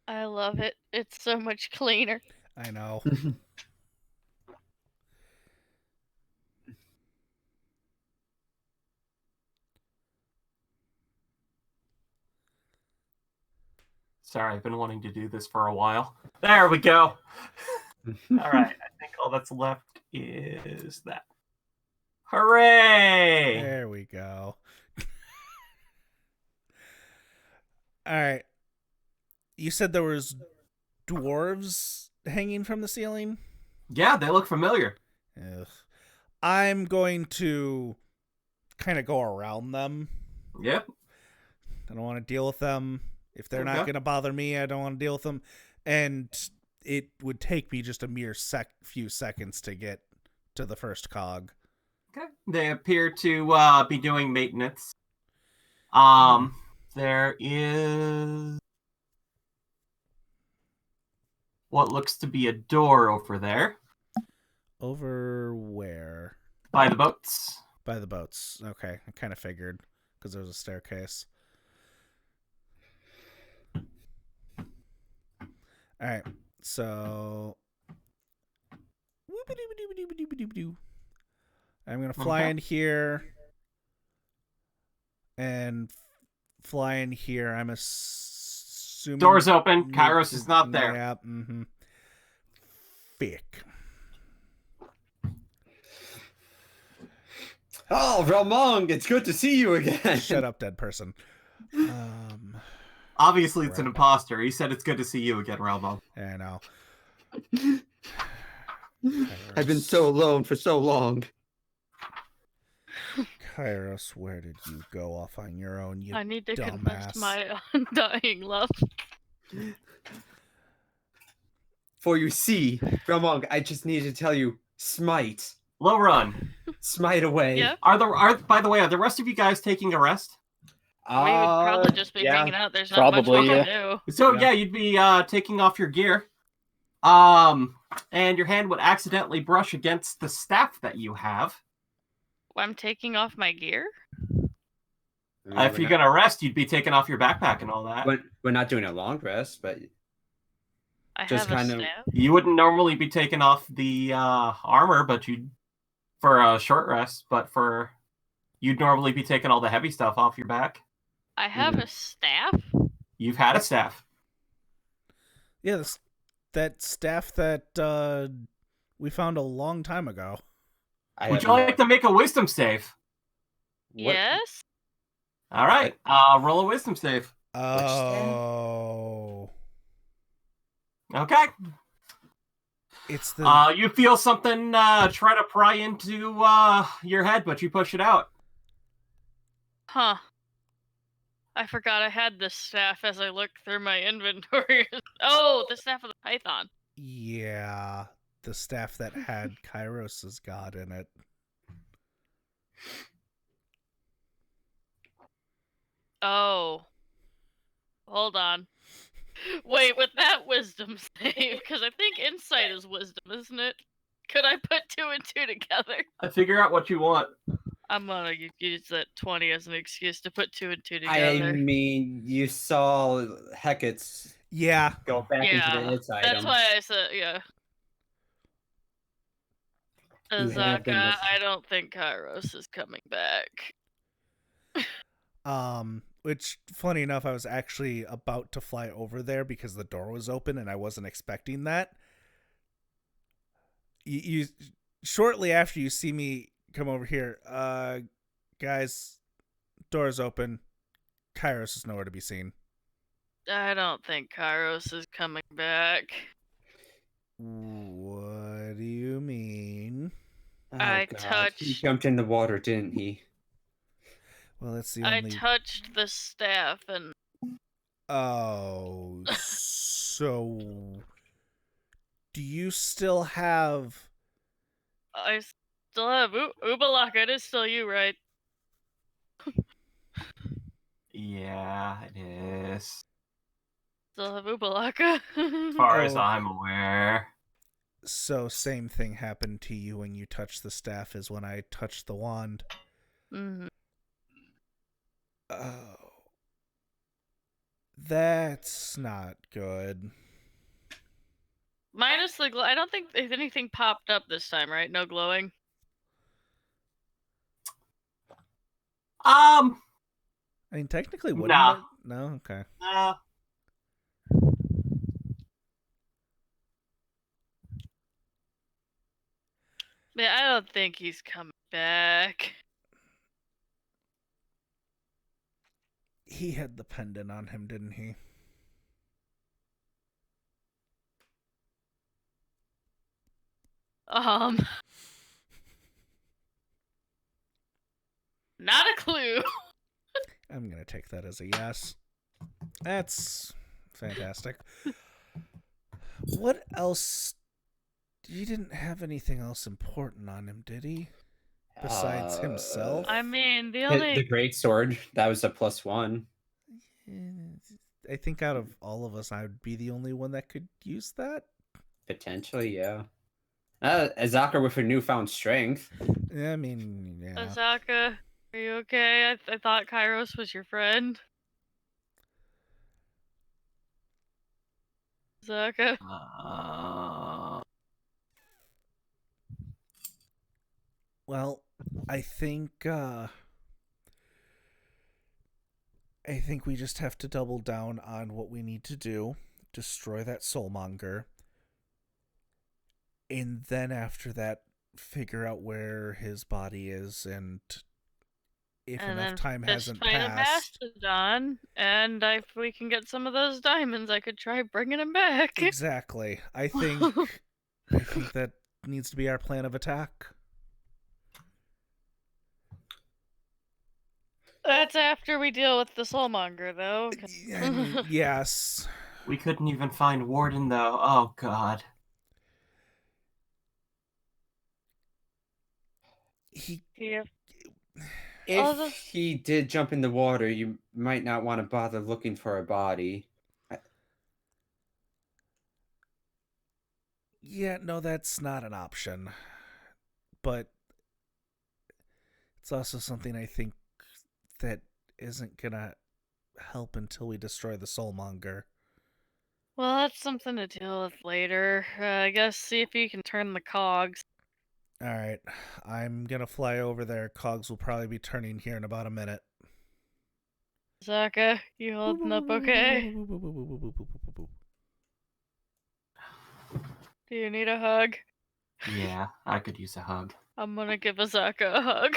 I love it. It's so much cleaner. I know. sorry, I've been wanting to do this for a while. There we go. All right, I think all that's left is that. Hooray! There we go. All right. You said there was dwarves hanging from the ceiling? Yeah, they look familiar. Ugh. I'm going to kind of go around them. Yep. I don't want to deal with them. If they're not Okay. going to bother me, I don't want to deal with them. And it would take me just a mere few seconds to get to the first cog. Okay. They appear to be doing maintenance. There is what looks to be a door over there Over where? by the boats. By the boats. Okay, I kind of figured because there was a staircase. All right, so I'm gonna fly Okay. in here and fly in here. I'm assuming Doors open. Kairos is not there. Yeah. Mm-hmm. Fick. Oh, Ramong, it's good to see you again. Shut up, dead person. Obviously, it's an Right. imposter. He said it's good to see you again, Relmo. I know. I've been so alone for so long. Kairos, where did you go off on your own, you I need to confess dumbass? my undying love. For you see, Ramong, I just need to tell you, smite. Low run. Smite away. Yeah. By the way, are the rest of you guys taking a rest? We would probably just be hanging out. There's not Probably, much we yeah. can do. So Yeah. yeah, you'd be taking off your gear. And your hand would accidentally brush against the staff that you have. I'm taking off my gear. If you're gonna rest, you'd be taking off your backpack and all that. We're not doing a long rest, but I Just have a kind of- staff. You wouldn't normally be taking off the armor, but you'd for a short rest. But you'd normally be taking all the heavy stuff off your back. I have a staff. You've had a staff. Yeah, that staff that we found a long time ago. Would you like to make a wisdom save? Yes. All right, roll a wisdom save. Oh, Okay. it's the You feel something try to pry into your head, but you push it out. Huh. I forgot I had this staff as I looked through my inventory. Oh, the staff of the python. yeah, the staff that had Kairos's god in it. Oh. Hold on. Wait, with that wisdom save, because I think insight is wisdom, isn't it? Could I put 2 and 2 together? I figure out what you want. I'm gonna use that 20 as an excuse to put 2 and 2 I together. mean, you saw Hecat's Yeah. go back into the its That's item. why I said, yeah. You have been Azaka, listening. I don't think Kairos is coming back. Which, funny enough, I was actually about to fly over there because the door was open and I wasn't expecting that. You shortly after you see me come over here, guys, door's open. Kairos is nowhere to be seen. I don't think Kairos is coming back. What do you mean? Oh, I God. He touched- jumped in the water, didn't he? Well, that's the I only. touched the staff and Oh, so do you still have? I still have Ubalaka. It is still you, right? Yeah, it is. Still have Ubalaka. As far as Oh. I'm aware. So same thing happened to you when you touched the staff as when I touched the wand. Mhm. Oh, that's not good. Minus the glow. I don't think if anything popped up this time, right? No glowing. I mean, technically, wouldn't Nah. it? No, okay. Yeah, I don't think he's coming back. He had the pendant on him, didn't he? Not a clue. I'm gonna take that as a yes. That's fantastic. What else? He didn't have anything else important on him, did he? Besides himself? I mean, the The only great sword, that was a +1. I think out of all of us, I would be the only one that could use that. Potentially, yeah. Azaka with her newfound strength. I mean, yeah. Azaka, are you okay? I thought Kairos was your friend. Azaka. Well, I think we just have to double down on what we need to do. Destroy that soulmonger. And then after that, figure out where his body is, and if And enough then time fist hasn't fight a passed. Mastodon, and if we can get some of those diamonds, I could try bringing him back. Exactly. I think that needs to be our plan of attack. That's after we deal with the soulmonger, though. I mean, yes. We couldn't even find Warden, though. Oh, God. Yeah. If he did jump in the water, you might not want to bother looking for a body. Yeah, no, that's not an option. But it's also something I think that isn't gonna help until we destroy the soulmonger. Well, that's something to deal with later. I guess see if you can turn the cogs. Alright, I'm gonna fly over there. Cogs will probably be turning here in about a minute. Zaka, you holding up okay? Do you need a hug? Yeah, I could use a hug. I'm gonna give Azaka a hug.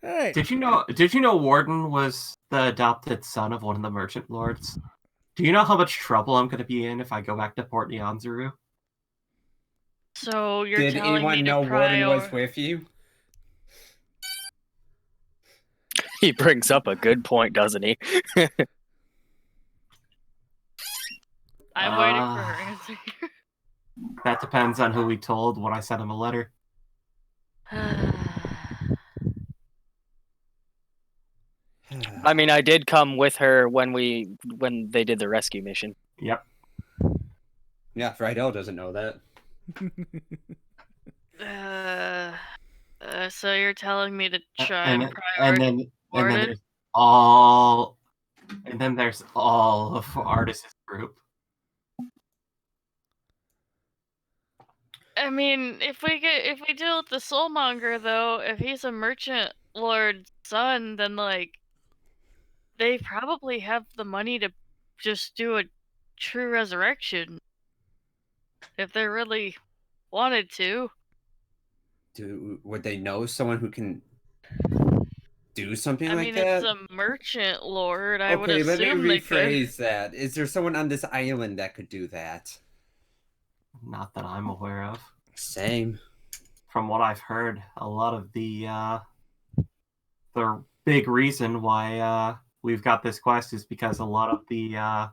Alright. Did you know Warden was the adopted son of one of the merchant lords? Do you know how much trouble I'm going to be in if I go back to Port Nyanzaru? So you're Did telling anyone me to know Warden was with you? He brings up a good point, doesn't he? I'm waiting for her answer. That depends on who we told when I sent him a letter. I mean, I did come with her when they did the rescue mission. Yep. Yeah, Friedel doesn't know that. So you're telling me to try And and and prioritize then Warden? there's all of Artis's group. I mean, if we deal with the Soulmonger though, if he's a merchant lord's son, then like they probably have the money to just do a true resurrection if they really wanted to. Would they know someone who can do something I like mean, that? it's a merchant lord. I would Okay, let me assume they could. rephrase that. Is there someone on this island that could do that? Not that I'm aware of. Same. From what I've heard, a lot of the big reason why we've got this quest is because a lot of the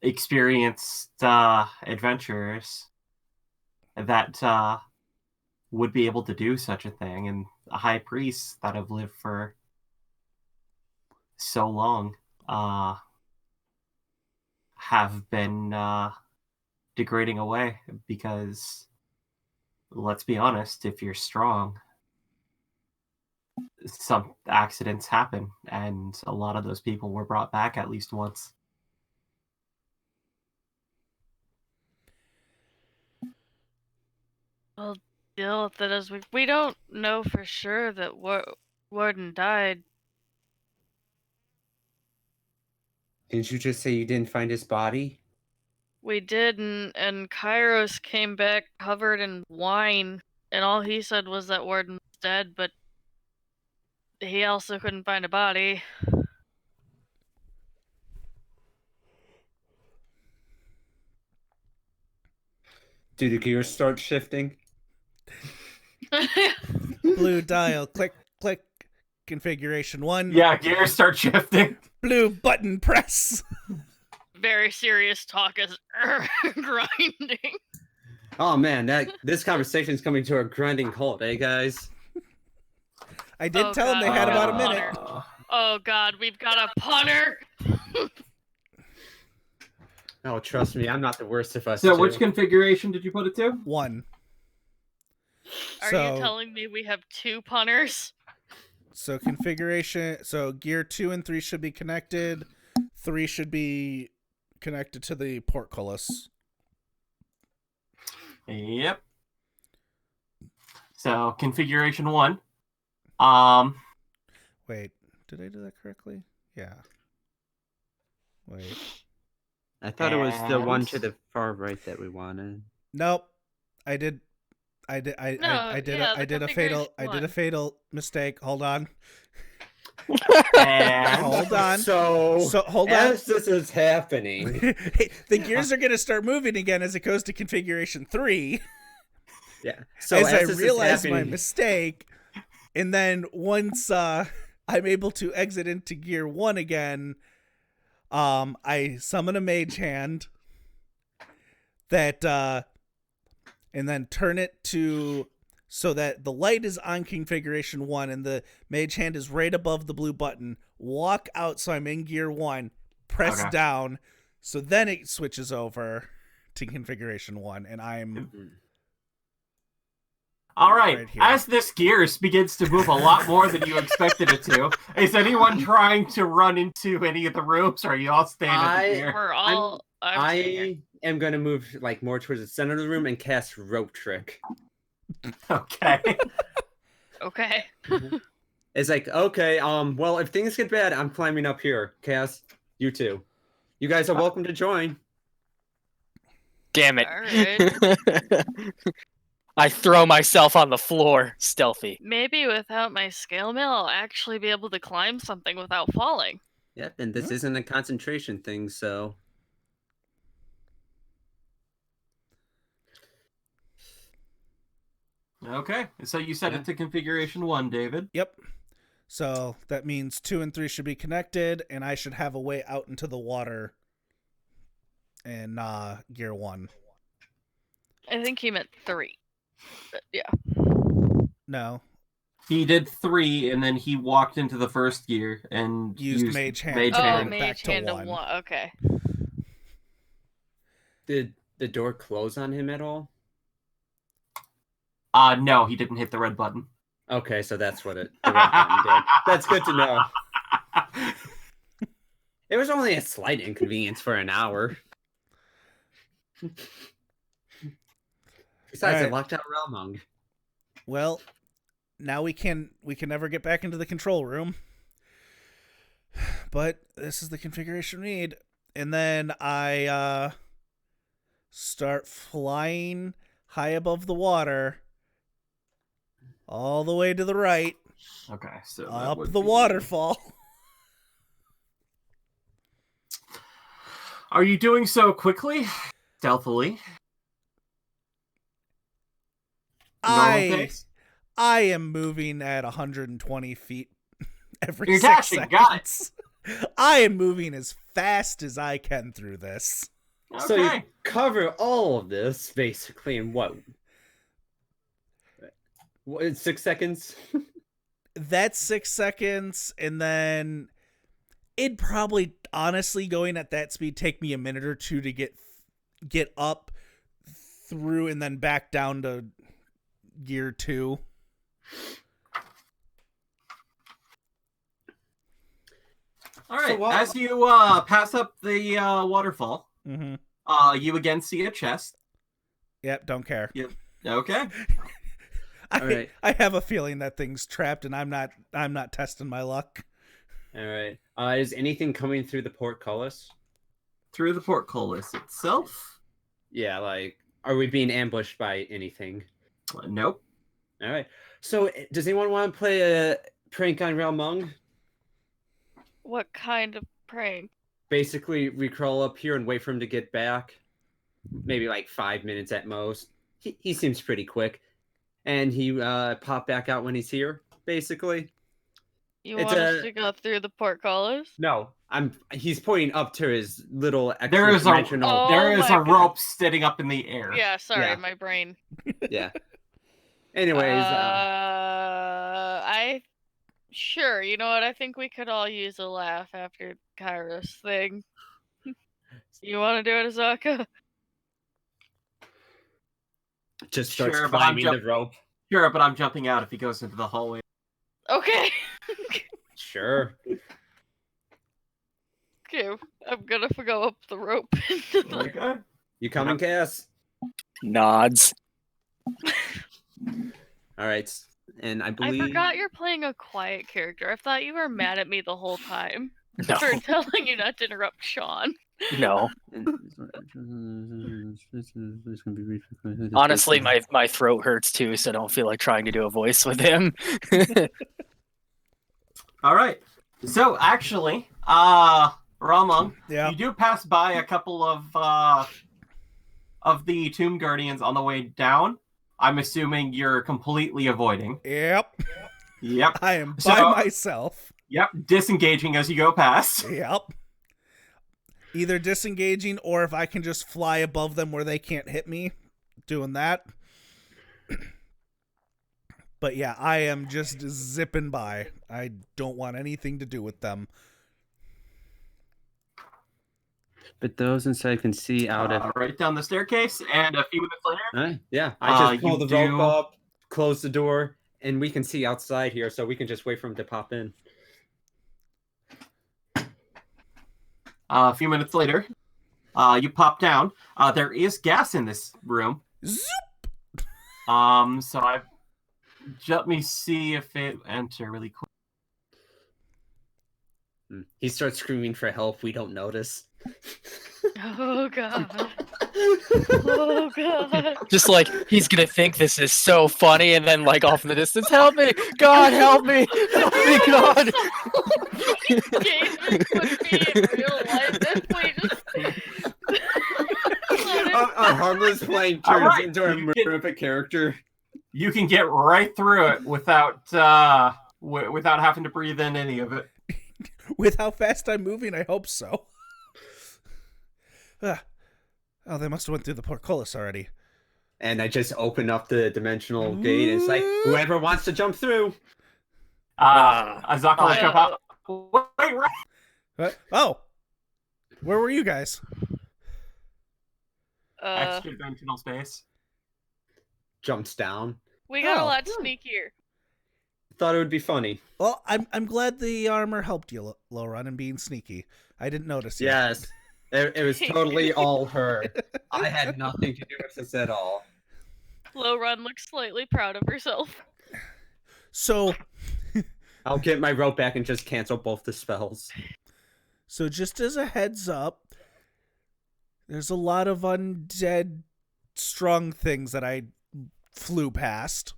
experienced adventurers that would be able to do such a thing, and high priests that have lived for so long have been degrading away because, let's be honest, if you're strong, some accidents happen, and a lot of those people were brought back at least once. We'll deal with it as we don't know for sure that Warden died. Didn't you just say you didn't find his body? We did, and Kairos came back covered in wine, and all he said was that Warden was dead, but he also couldn't find a body. Do the gears start shifting? Blue dial, click, click. Configuration 1. Yeah, gears start shifting. Blue button press. Very serious talk is grinding. Oh man, this conversation is coming to a grinding halt, eh, guys? I did Oh, tell them God, they had we about got a a minute. punter. Oh god, we've got a punter! Oh, trust me, I'm not the worst of us. So two. which configuration did you put it to? 1. Are So- you telling me we have 2 punters? So configuration, so gear 2 and 3 should be connected. 3 should be connected to the portcullis. Yep. So configuration 1. Wait, did I do that correctly? Yeah. Wait. I thought it was the one And- to the far right that we wanted. Nope. I did No, a the fatal mistake. Hold on. And Hold on. So Hold on. as this is happening, The gears are going to start moving again as it goes to configuration 3. yeah. So as I this is realize my happening- mistake, and then once I'm able to exit into gear 1 again, I summon a mage hand that and then turn it to so that the light is on configuration 1 and the mage hand is right above the blue button. Walk out so I'm in gear 1, press Okay. down, so then it switches over to configuration 1 and I'm all right. Right here. As this gears begins to move a lot more than you expected it to, is anyone trying to run into any of the rooms? Or are you all staying in the gear? We're all. I'm staying here. I am gonna move like more towards the center of the room and cast rope trick. Okay. Okay. It's like, okay, well, if things get bad, I'm climbing up here. Cass, you too. You guys are welcome to join. Damn it. Alright. I throw myself on the floor, stealthy. Maybe without my scale mail, I'll actually be able to climb something without falling. Yep, and this isn't a concentration thing, so. Okay. So you set it to configuration 1, David. Yep. So that means 2 and 3 should be connected, and I should have a way out into the water in gear 1. I think he meant 3. But yeah. No. He did 3, and then he walked into the first gear and Used Mage Hand. Mage Oh, Hand. Back mage to hand to 1. 1. Okay. Did the door close on him at all? No, he didn't hit the red button. Okay, so that's what the red button did. That's good to know. It was only a slight inconvenience for an hour. Besides, Alright. I locked out Realmung. Well, now we can never get back into the control room. But this is the configuration we need. And then I start flying high above the water all the way to the right, Okay, so that up would the be- waterfall. Are you doing so quickly? Stealthily? Normal I pace? I am moving at 120 feet every You're 6 dashing, seconds. got it. I am moving as fast as I can through this. Okay. So you cover all of this basically in what 6 seconds? That's 6 seconds, and then it'd probably, honestly, going at that speed, take me a minute or two to get up through and then back down to gear 2. All right. So while- As you pass up the waterfall, Mm-hmm. you again see a chest. Yep, don't care. Okay. I have a feeling that thing's trapped, and I'm not testing my luck. All right. Is anything coming through the portcullis? Through the portcullis itself? Yeah, like, are we being ambushed by anything? Nope. All right. So, does anyone want to play a prank on Realmung? What kind of prank? Basically, we crawl up here and wait for him to get back. Maybe like 5 minutes at most. He seems pretty quick. And he pop back out when he's here, basically. You It's want us to go through the portcullis? No, he's pointing up to his little There is a- dimensional. Oh There is my a God. rope sitting up in the air. Yeah, sorry, Yeah. my brain. Yeah. Anyways, Sure, you know what? I think we could all use a laugh after Kairos thing. You want to do it, Azaka? just starts Sure, but I'm climbing the rope. Sure, but I'm jumping out if he goes into the hallway. Okay. Sure. Okay, I'm gonna go up the rope. into the- Okay. You coming, Cass? Nods. All right. And I I believe forgot you're playing a quiet character. I thought you were mad at me the whole time No, for telling you not to interrupt Sean. no. Honestly, my throat hurts too, so I don't feel like trying to do a voice with him. All right. So actually, Ramon, Yeah. you do pass by a couple of the Tomb Guardians on the way down. I'm assuming you're completely avoiding. Yep. Yep. I am by So- myself. Yep. Disengaging as you go past. Yep. Either disengaging, or if I can just fly above them where they can't hit me, doing that. But yeah, I am just zipping by. I don't want anything to do with them. But those inside can see out of. Right down the staircase, and a few minutes later, Yeah, I just pull you the rope do- up, close the door, and we can see outside here, so we can just wait for him to pop in. you pop down. There is gas in this room. Zoop! So let me see if it enter really quick. He starts screaming for help. We don't notice. Oh god. Oh god. Just like he's gonna think this is so funny, and then like off in the distance, help me, God, help me, God. James would be in real life if we just A harmless plane All turns right, into a you get- horrific character. You can get right through it without without having to breathe in any of it. With how fast I'm moving, I hope so. Oh, they must have went through the portcullis already. And I just open up the dimensional gate, and it's like, whoever wants to jump through. Azaka will jump out. Wait, right. Oh, where were you guys? Extra dimensional space. Jumps down. We got a Oh. lot sneakier. Thought it would be funny. Well, I'm glad the armor helped you, Lowrun, and being sneaky. I didn't notice you. Yes. It was totally all her. I had nothing to do with this at all. Lowrun looks slightly proud of herself. So I'll get my rope back and just cancel both the spells. So just as a heads up, there's a lot of undead strong things that I flew past.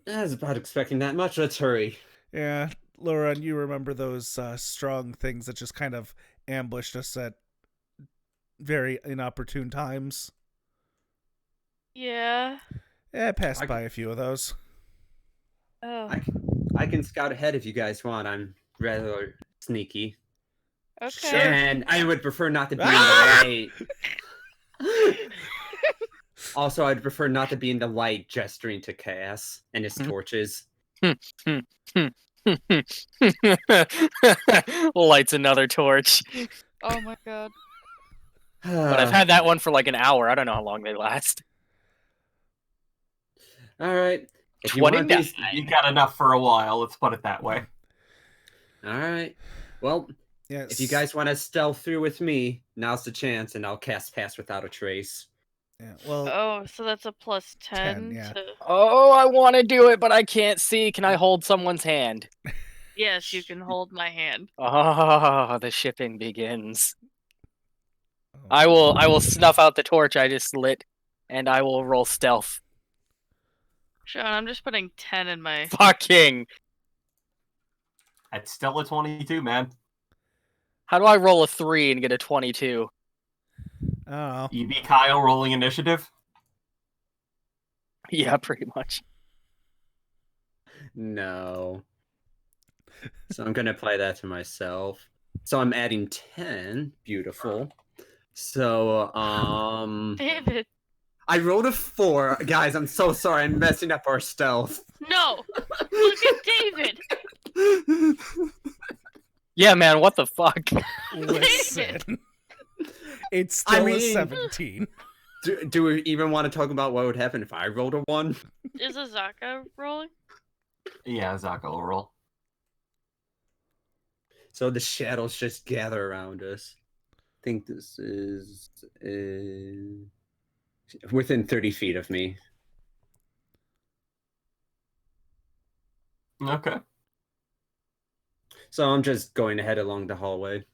I was about expecting that much. Let's hurry. Yeah, Lauren, you remember those strong things that just kind of ambushed us at very inopportune times? Yeah. Yeah, I passed by a few of those. Oh. I can scout ahead if you guys want. I'm rather sneaky. Okay. And I would prefer not to be in the light. Also, I'd prefer not to be in the light gesturing to Cass and his torches. Lights another torch. Oh my god. But I've had that one for like an hour. I don't know how long they last. All right. If you want 29. these, You got enough for a while, let's put it that way. all right. Well, Yes. if you guys want to stealth through with me, now's the chance, and I'll cast Pass Without a Trace. Yeah, well, Oh, so that's a plus 10. 10, yeah. Oh, I want to do it, but I can't see. Can I hold someone's hand? Yes, you can hold my hand. Oh, the shipping begins. I will snuff out the torch I just lit, and I will roll stealth. Sean, I'm just putting 10 in my... Fucking. That's still a 22, man. How do I roll a 3 and get a 22? Oh, You beat Kyle rolling initiative? Yeah, pretty much. No. So I'm going to apply that to myself. So I'm adding 10. Beautiful. So, David. I rolled a 4. Guys, I'm so sorry. I'm messing up our stealth. No! Look at David! Yeah, man, what the fuck? listen. It's still a 17. Do we even want to talk about what would happen if I rolled a 1? Is Azaka rolling? Yeah, Zaka will roll. So the shadows just gather around us. I think this is within 30 feet of me. Okay. So I'm just going ahead along the hallway.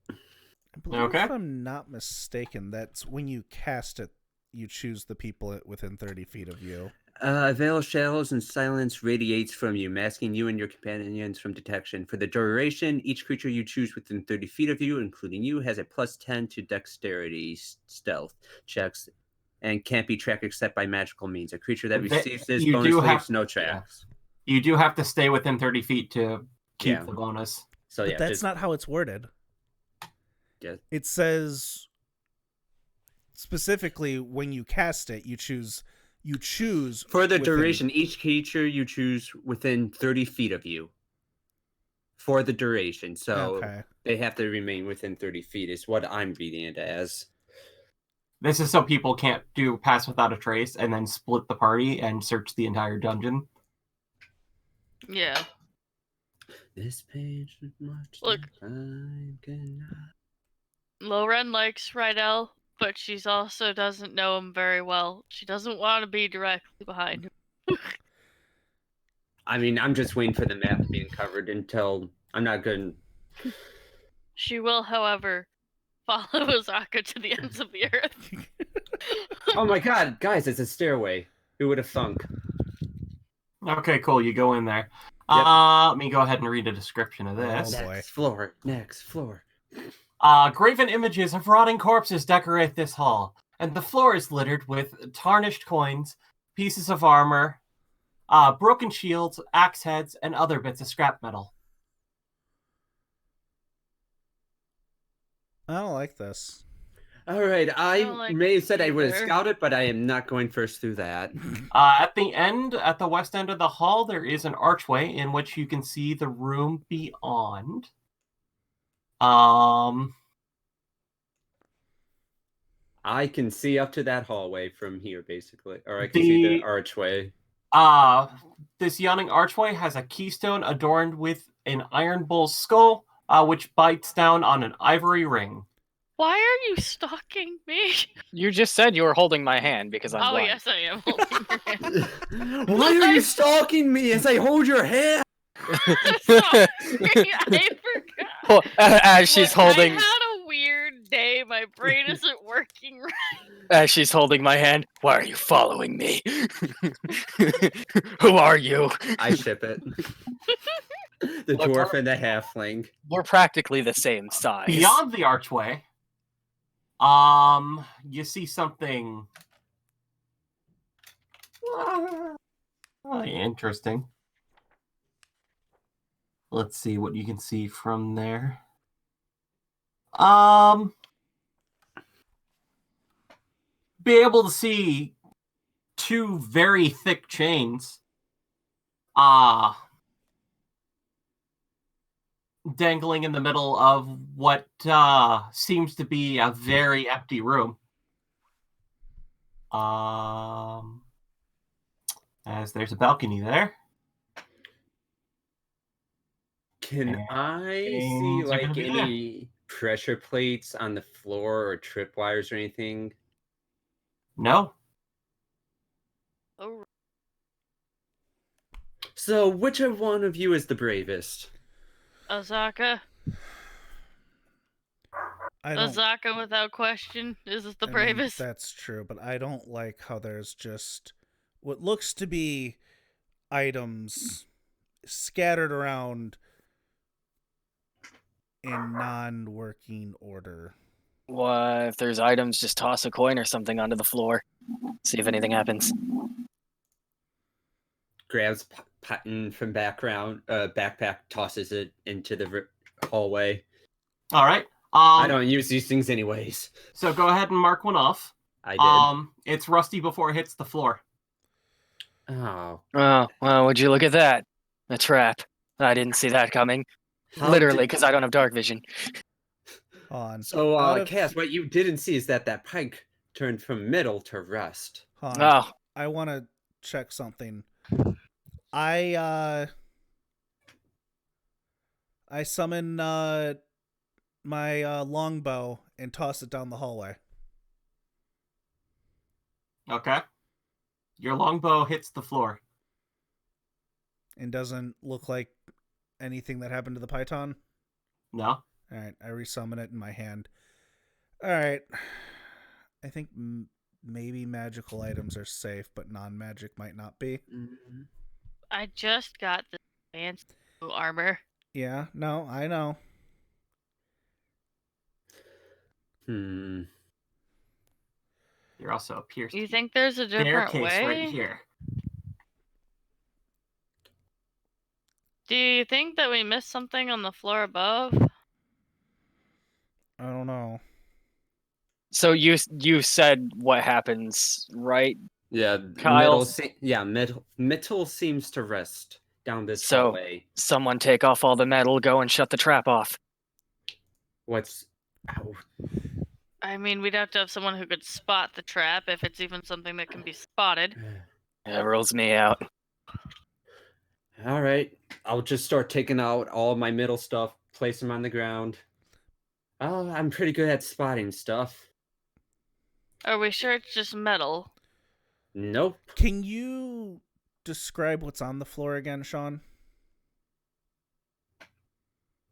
I believe Okay. if I'm not mistaken, that's when you cast it, you choose the people within 30 feet of you. A veil of shadows and silence radiates from you, masking you and your companions from detection. For the duration, each creature you choose within 30 feet of you, including you, has a plus 10 to dexterity stealth checks and can't be tracked except by magical means. A creature that receives this you bonus do leaves have- no tracks. You do have to stay within 30 feet to keep Yeah. the bonus. So But yeah, that's just, not how it's worded. Yeah. It says specifically when you cast it, you choose for the within- duration, each creature you choose within 30 feet of you. For the duration, so Okay. they have to remain within 30 feet is what I'm reading it as. This is so people can't do Pass Without a Trace and then split the party and search the entire dungeon. Yeah. This page is much Look. I cannot. Loren likes Rydell, but she's also doesn't know him very well. She doesn't want to be directly behind him. I mean, I'm just waiting for the map being covered until I'm not good. She will, however, follow Azaka to the ends of the earth. Oh my god, guys, it's a stairway. Who would have thunk? Okay, cool. You go in there. Yep. Let me go ahead and read a description of this. Oh, boy. Next floor. Next floor. Graven images of rotting corpses decorate this hall, and the floor is littered with tarnished coins, pieces of armor, broken shields, axe heads, and other bits of scrap metal. I don't like this. All right, I don't like may it have said I would have either. scouted, but I am not going first through that. At the west end of the hall, there is an archway in which you can see the room beyond. I can see up to that hallway from here, basically, or I can see the archway. This yawning archway has a keystone adorned with an iron bull's skull, which bites down on an ivory ring. Why are you stalking me? You just said you were holding my hand because I'm Oh blind. yes, I am holding your hand. Why are you stalking me as I hold your hand? Sorry, I forgot. Well, as she's holding, I had a weird day. My brain isn't working right. as she's holding my hand. Why are you following me? Who are you? I ship it. The Look, dwarf and the halfling. We're practically the same size. Beyond the archway, you see something interesting. Let's see what you can see from there. Be able to see two very thick chains. Dangling in the middle of what seems to be a very empty room. As there's a balcony there. Can And I see things are like gonna be any pressure plates on the floor or tripwires or anything? No. Oh, So which of one of you is the bravest? Azaka. Azaka, without question, is the bravest. That's true, but I don't like how there's just what looks to be items scattered around in non-working order. What if there's items? Just toss a coin or something onto the floor. See if anything happens. Grabs Patton from backpack, tosses it into the hallway. All right. I don't use these things anyways. So go ahead and mark one off. I did. It's rusty before it hits the floor. Oh. Oh, well, would you look at that? A trap. I didn't see that coming. Literally, because I don't have dark vision. On. So, Cass, what you didn't see is that pike turned from metal to rust. Oh. I want to check something. I summon my longbow and toss it down the hallway. Okay. Your longbow hits the floor. And doesn't look like anything that happened to the python? No. Alright, I resummon it in my hand. Alright. I think maybe magical items are safe, but non-magic might not be. Mm-hmm. I just got the fancy armor. Yeah, no, I know. There also appears You think there's a different staircase way? right here. Do you think that we missed something on the floor above? I don't know. So you said what happens, right? Yeah, Kyle? metal seems to rest down this So- hallway. Someone take off all the metal, go and shut the trap off. What's... Ow. I mean, we'd have to have someone who could spot the trap, if it's even something that can be spotted. That rules me out. All right, I'll just start taking out all my middle stuff, place them on the ground. Oh, I'm pretty good at spotting stuff. Are we sure it's just metal? Nope. Can you describe what's on the floor again, Sean?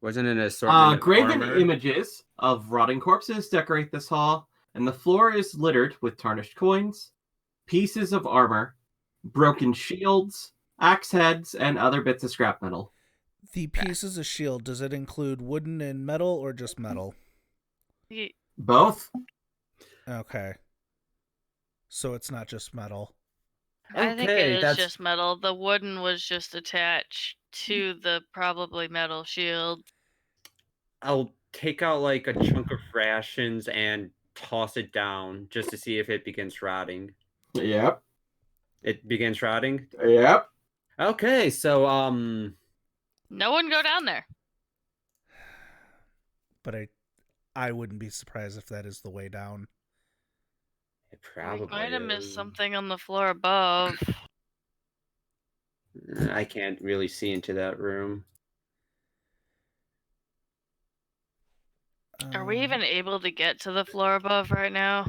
Wasn't it an assortment of Graven armor? images of rotting corpses decorate this hall, and the floor is littered with tarnished coins, pieces of armor, broken shields, axe heads, and other bits of scrap metal. The pieces of shield, does it include wooden and metal or just metal? Both? Okay. So it's not just metal. I think Okay, it is that's- just metal. The wooden was just attached to the probably metal shield. I'll take out like a chunk of rations and toss it down just to see if it begins rotting. Yep. It begins rotting? Yep. Okay, so No one go down there. But I wouldn't be surprised if that is the way down. it probably We might have missed is. something on the floor above. I can't really see into that room. Are we even able to get to the floor above right now?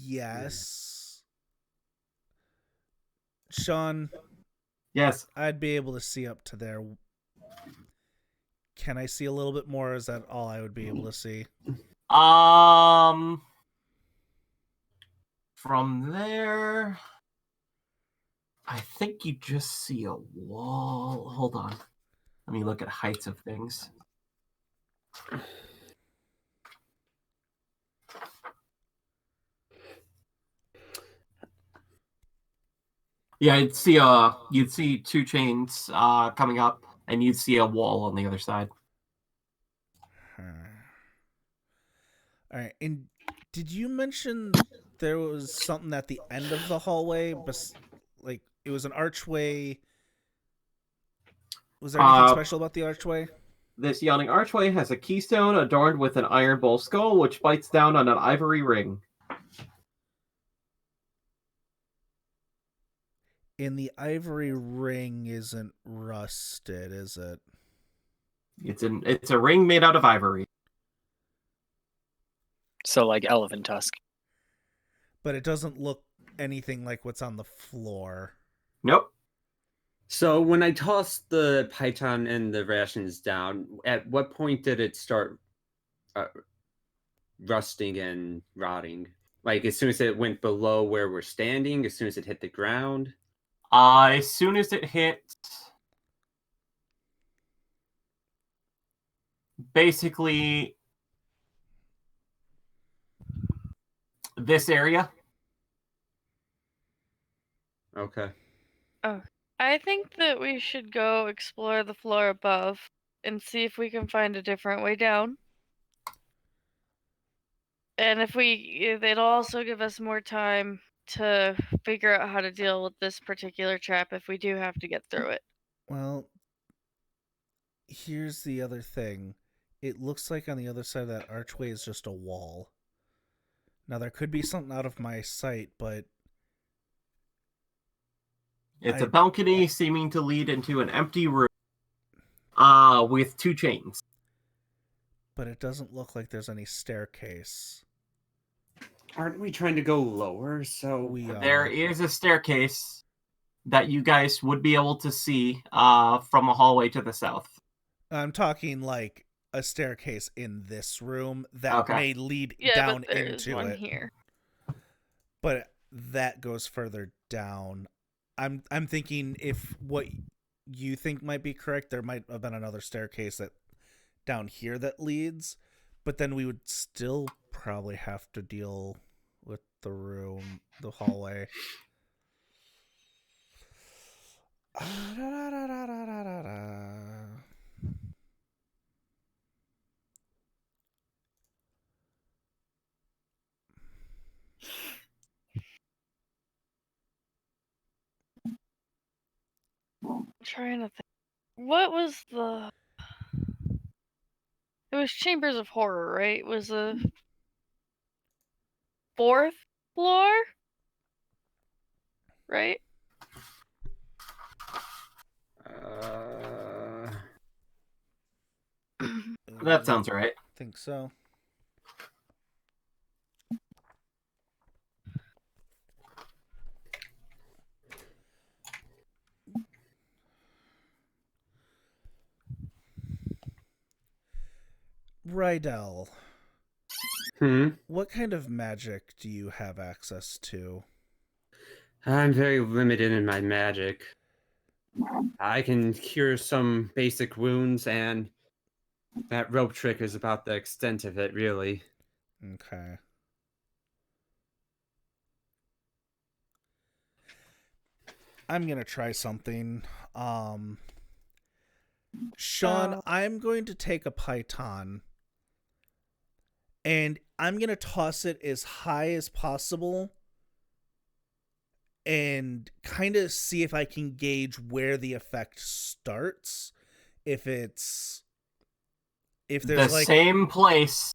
Yes. Sean, Yes. I'd be able to see up to there. Can I see a little bit more? Or is that all I would be able to see? From there, I think you just see a wall. Hold on. Let me look at heights of things. Yeah, you'd see two chains coming up, and you'd see a wall on the other side. All right. And did you mention there was something at the end of the hallway? Like it was an archway. Was there anything special about the archway? This yawning archway has a keystone adorned with an iron bowl skull, which bites down on an ivory ring. And the ivory ring isn't rusted, is it? It's a ring made out of ivory. So like elephant tusk. But it doesn't look anything like what's on the floor. Nope. So when I tossed the python and the rations down, at what point did it start rusting and rotting? Like as soon as it went below where we're standing, as soon as it hit the ground? As soon as it hit basically this area. Okay. I think that we should go explore the floor above and see if we can find a different way down. And it'll also give us more time to figure out how to deal with this particular trap if we do have to get through it. Well, here's the other thing. It looks like on the other side of that archway is just a wall. Now, there could be something out of my sight, but... It's a balcony seeming to lead into an empty room with two chains. But it doesn't look like there's any staircase. Aren't we trying to go lower? So There is a staircase that you guys would be able to see from a hallway to the south. I'm talking like a staircase in this room that may lead Yeah, down but there's into one it. here. But that goes further down. I'm thinking if what you think might be correct, there might have been another staircase that down here that leads, but then we would still probably have to deal with the hallway. I'm trying to think. What was the... It was Chambers of Horror, right? It was the 4th floor? Right? That sounds right. I think so. Rydell, what kind of magic do you have access to? I'm very limited in my magic. I can cure some basic wounds, and that rope trick is about the extent of it, really. Okay. I'm gonna try something. Sean, I'm going to take a python And I'm going to toss it as high as possible and kind of see if I can gauge where the effect starts. If there's The like same place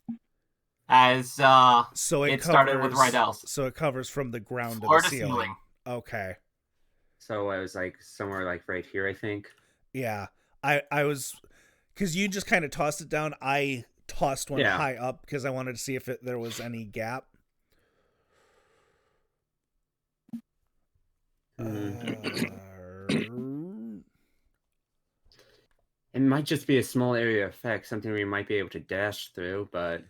as so it started with Rydell's. So it covers from the ground Floor to the to ceiling. ceiling. Okay. So I was like somewhere like right here, I think. Yeah. I was, because you just kind of tossed it down. I tossed one high up because I wanted to see if there was any gap. It might just be a small area effect, something we might be able to dash through, but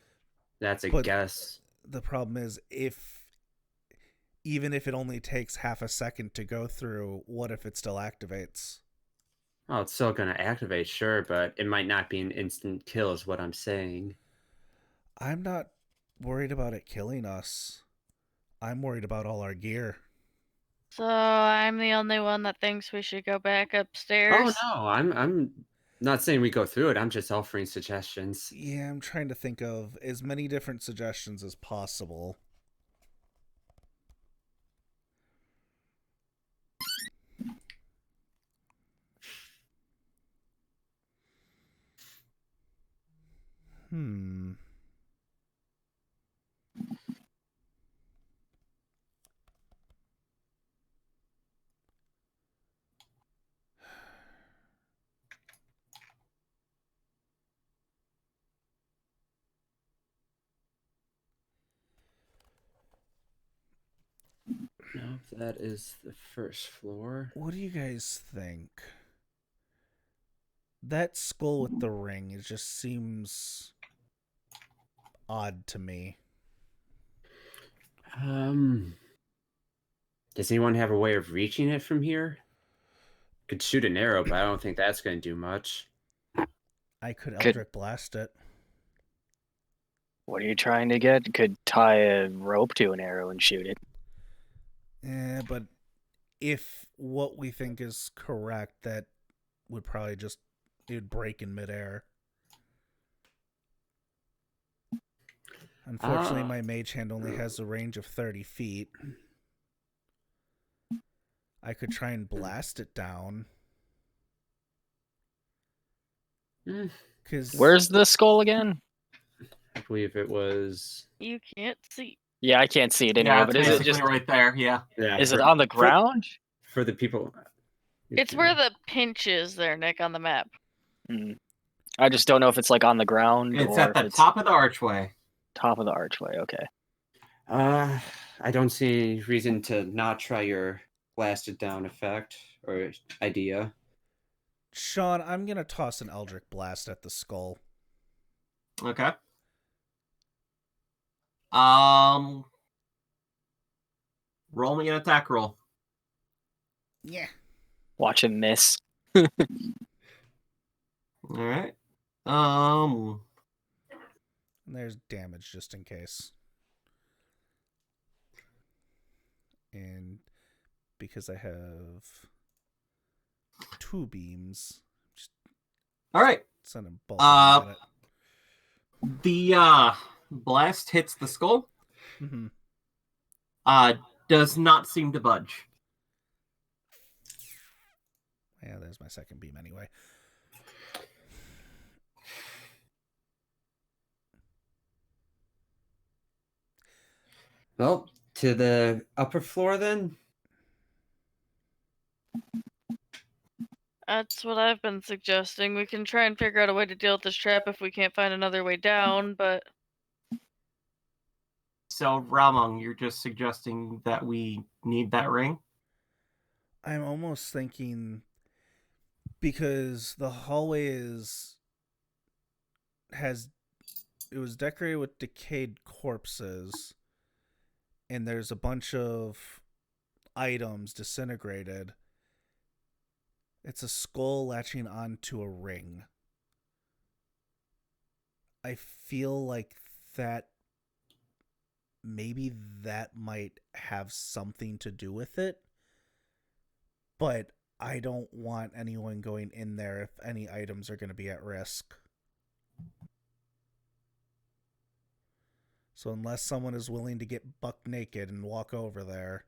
that's a guess. The problem is, even if it only takes half a second to go through, what if it still activates? Oh, it's still going to activate, sure, but it might not be an instant kill is what I'm saying. I'm not worried about it killing us. I'm worried about all our gear. So I'm the only one that thinks we should go back upstairs. Oh no, I'm not saying we go through it. I'm just offering suggestions. Yeah, I'm trying to think of as many different suggestions as possible. No, that is the first floor. What do you guys think? That skull with the ring, it just seems odd to me. Does anyone have a way of reaching it from here? Could shoot an arrow, but I don't think that's going to do much. I could Eldritch Blast it. What are you trying to get? Could tie a rope to an arrow and shoot it. Yeah, but if what we think is correct, that would probably it would break in midair. Unfortunately, my mage hand only has a range of 30 feet. I could try and blast it down. Where's the skull again? I believe it was... You can't see. Yeah, I can't see it anywhere, but is it just right there? Yeah. Is it on the ground? For the people... It's where the pinch is there, Nick, on the map. I just don't know if it's like on the ground It's or at the top of the archway. Top of the archway, okay. I don't see any reason to not try your blasted down effect or idea. Sean, I'm going to toss an Eldritch Blast at the skull. Okay. Roll me an attack roll. Yeah. Watch him miss. All right. And there's damage just in case. And because I have 2 beams, just all right. send a bolt at it. The blast hits the skull. Mm-hmm. Does not seem to budge. Yeah, there's my second beam anyway. Well, to the upper floor then? That's what I've been suggesting. We can try and figure out a way to deal with this trap if we can't find another way down, but... So, Ramon, you're just suggesting that we need that ring? I'm almost thinking, because the hallway it was decorated with decayed corpses, and there's a bunch of items disintegrated. It's a skull latching onto a ring. I feel like maybe that might have something to do with it, but I don't want anyone going in there if any items are going to be at risk. So unless someone is willing to get buck naked and walk over there.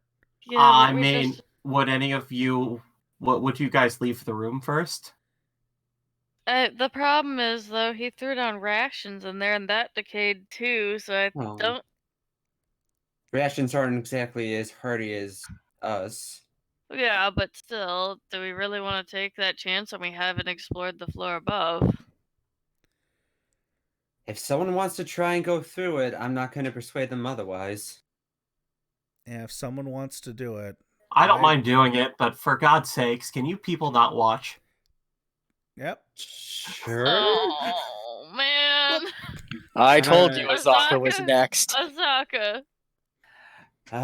Yeah, I but we mean, just- would any of you... would you guys leave the room first? the problem is though he threw down rations in there and that decayed too, so I Oh. don't. Rations aren't exactly as hardy as us. Yeah, but still, do we really want to take that chance when we haven't explored the floor above? If someone wants to try and go through it, I'm not going to persuade them otherwise. And if someone wants to do it, I don't mind doing it, but for God's sakes, can you people not watch? yep. Sure. Oh man, I told you Azaka. Azaka was next. Azaka,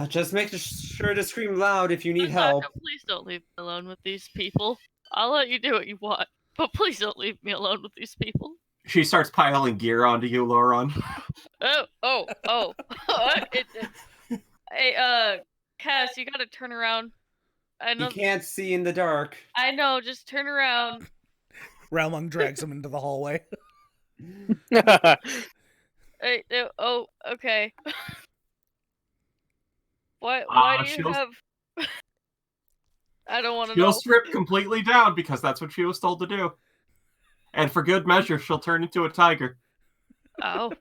Just make sure to scream loud if you need Azaka, help. please don't leave me alone with these people. I'll let you do what you want, but please don't leave me alone with these people. She starts piling gear onto you, Lauren. Oh. Hey, Cass, you gotta turn around. I know. You can't see in the dark. I know. Just turn around. Ralmung drags him into the hallway. Hey, oh, okay. Why do you she'll- have? I don't want to She'll know. strip completely down because that's what she was told to do. And for good measure, she'll turn into a tiger. Oh.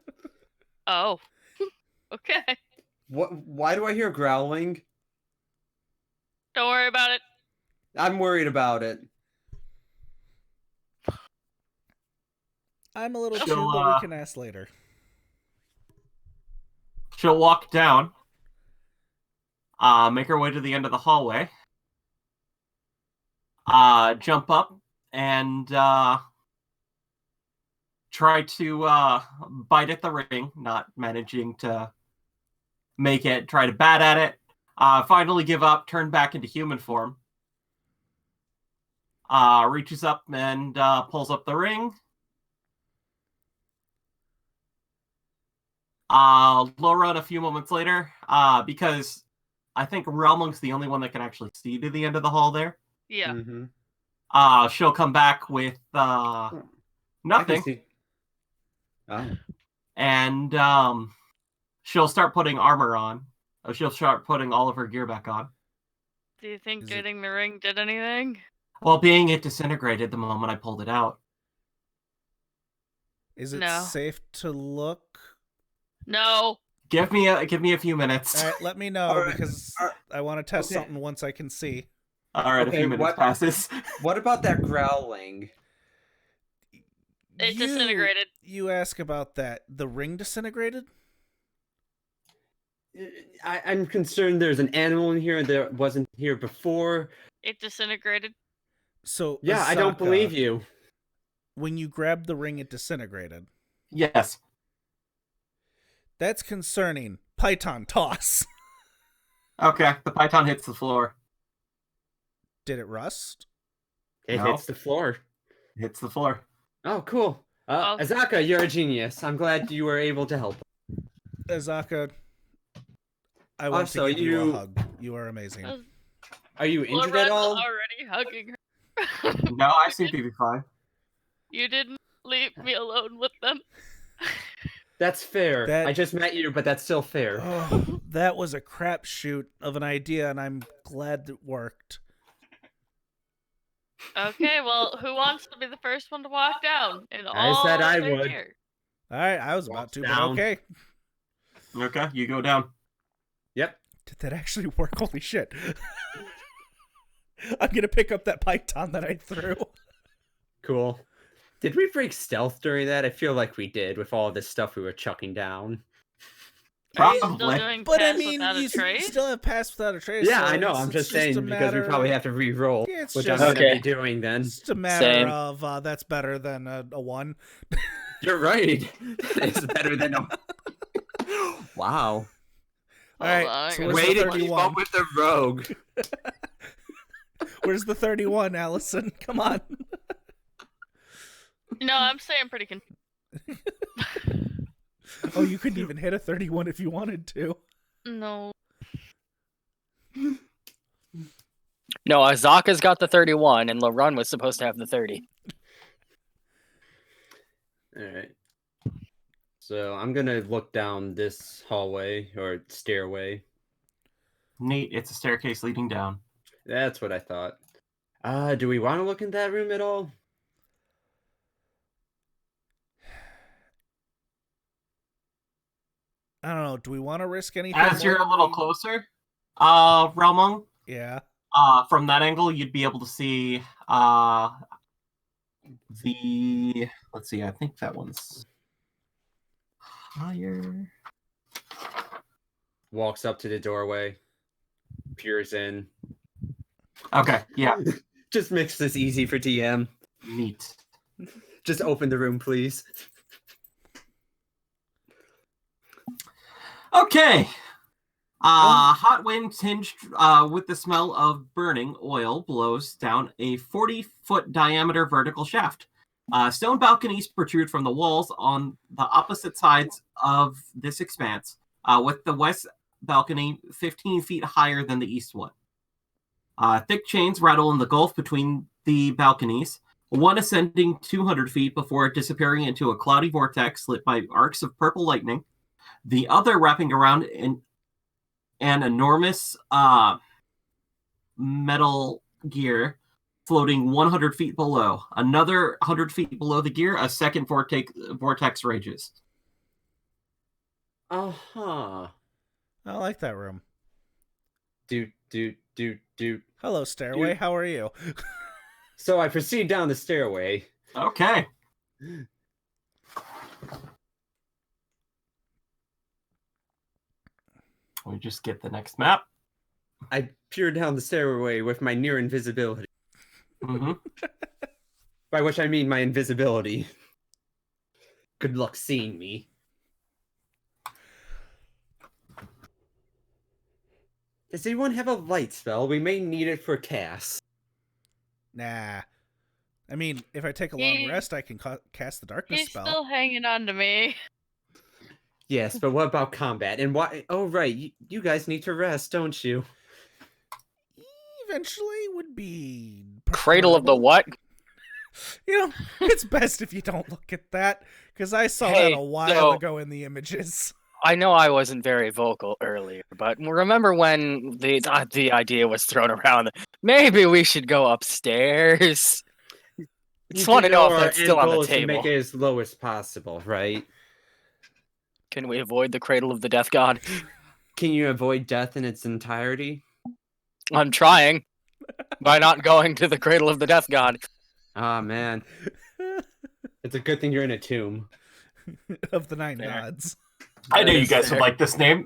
Okay. What? Why do I hear growling? Don't worry about it. I'm worried about it. I'm a little She'll, too, but we can ask later. She'll walk down, make her way to the end of the hallway, jump up, and try to bite at the ring, not managing to make it, try to bat at it, finally give up, turn back into human form, reaches up and pulls up the ring. Laura, a few moments later, because I think Realmung's the only one that can actually see to the end of the hall there. Yeah. Mm-hmm. She'll come back with nothing, Oh. and she'll start putting armor on. She'll start putting all of her gear back on. Do you think Is it- getting the ring did anything? Well, being it disintegrated the moment I pulled it out. Is it No. safe to look? No. Give me a few minutes. All right, let me know All right, because all right, I want to test okay. something once I can see. All right, Okay, a few minutes what- passes. What about that growling? It disintegrated. You ask about that. The ring disintegrated? I'm concerned there's an animal in here that wasn't here before. It disintegrated. So Yeah, I don't Azaka, believe you. When you grabbed the ring, it disintegrated. Yes. That's concerning. Python toss. Okay, the python hits the floor. Did it rust? It No. hits the floor. Hits the floor. Oh, cool. Oh. Azaka, you're a genius. I'm glad you were able to help. Azaka, I want Also, to give you a you- hug. You are amazing. Uh, Are you injured Loren's at all? already hugging her. No, I seem to be fine. You didn't leave me alone with them. That's fair. That- I just met you, but that's still fair. Oh, that was a crapshoot of an idea, and I'm glad it worked. Okay, well, who wants to be the first one to walk down? And I all said I their would. gear? All right, I was Walks about to, but down. okay. Okay, you go down. Yep. Did that actually work? Holy shit. I'm going to pick up that python that I threw. Cool. Did we break stealth during that? I feel like we did with all this stuff we were chucking down. Still Probably. doing But I pass mean, without a you trace? still have pass without a trace. Yeah, so I know. it's- I'm it's just saying a because we matter- probably have to re-roll, Yeah, it's which just- I'm going to Okay. be doing then. It's just a matter Same. of that's better than a 1. You're right. It's better than a... Wow. All right, Hold on, I so gotta where's Way the to keep 31? up with the rogue. Where's the 31, Allison? Come on. No, I'm staying pretty Oh, you couldn't even hit a 31 if you wanted to. No. No, Azaka's got the 31, and Larun was supposed to have the 30. All right. So I'm gonna look down this hallway or stairway. Neat. It's a staircase leading down. That's what I thought. Do we want to look in that room at all? I don't know. Do we want to risk anything? As more you're a than little we- closer, Realmung, Yeah. from that angle, you'd be able to see the. Let's see. I think that one's higher. Walks up to the doorway, peers in. Okay. Yeah. Just makes this easy for DM. Neat. Just open the room, please. Okay. Hot wind tinged with the smell of burning oil blows down a 40-foot diameter vertical shaft. Stone balconies protrude from the walls on the opposite sides of this expanse, with the west balcony 15 feet higher than the east one. Thick chains rattle in the gulf between the balconies, one ascending 200 feet before disappearing into a cloudy vortex lit by arcs of purple lightning, the other wrapping around in an enormous metal gear floating 100 feet below. Another 100 feet below the gear, a second vortex rages. Uh-huh. I like that room. Doot. Hello, stairway. How are you? So I proceed down the stairway. Okay. We just get the next map. I peer down the stairway with my near invisibility. Mm-hmm. By which I mean my invisibility. Good luck seeing me. Does anyone have a light spell? We may need it for cast. Nah. I mean, if I take a long rest, I can cast the darkness He's spell. still hanging on to me. Yes, but what about combat? And why? Oh, right. You guys need to rest, don't you? Eventually would be Cradle of the preferable. what? You know, it's best if you don't look at that, because I saw Hey, that a while so- ago in the images. I know I wasn't very vocal earlier, but remember when the idea was thrown around? Maybe we should go upstairs. Just want to know if that's still on the To make table. it as low as possible, right? Can we avoid the cradle of the death god? Can you avoid death in its entirety? I'm trying by not going to the cradle of the death god. Ah, man. It's a good thing you're in a tomb. Of the nine Fair. gods. I knew That you is guys fair. would like this name.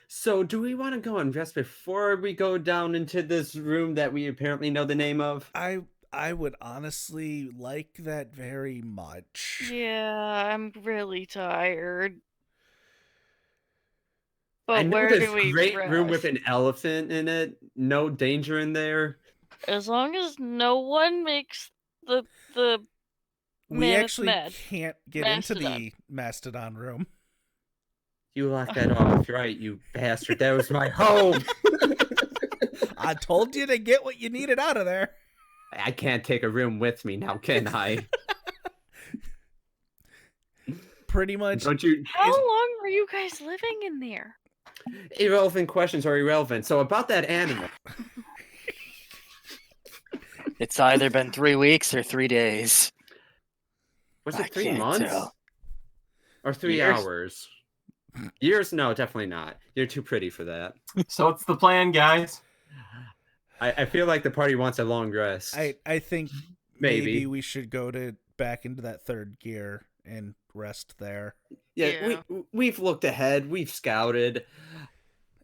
So, do we want to go and rest before we go down into this room that we apparently know the name of? I would honestly like that very much. Yeah, I'm really tired. I But know where this do we great rest? room with an elephant in it. No danger in there. As long as no one makes the We mammoth actually mad. can't get into Mastodon. the Mastodon room. You locked that off, right, you bastard. That was my home. I told you to get what you needed out of there. I can't take a room with me now, can I? Pretty much. Don't you? How long were you guys living in there? Irrelevant questions are irrelevant. So about that animal. It's either been 3 weeks or 3 days. Was I it 3 can't months? tell. Or 3 Years? hours? Years? No, definitely not. You're too pretty for that. So what's the plan, guys? I feel like the party wants a long rest. I think Maybe. maybe we should go back into that third gear and rest there. Yeah, we've looked ahead. We've scouted.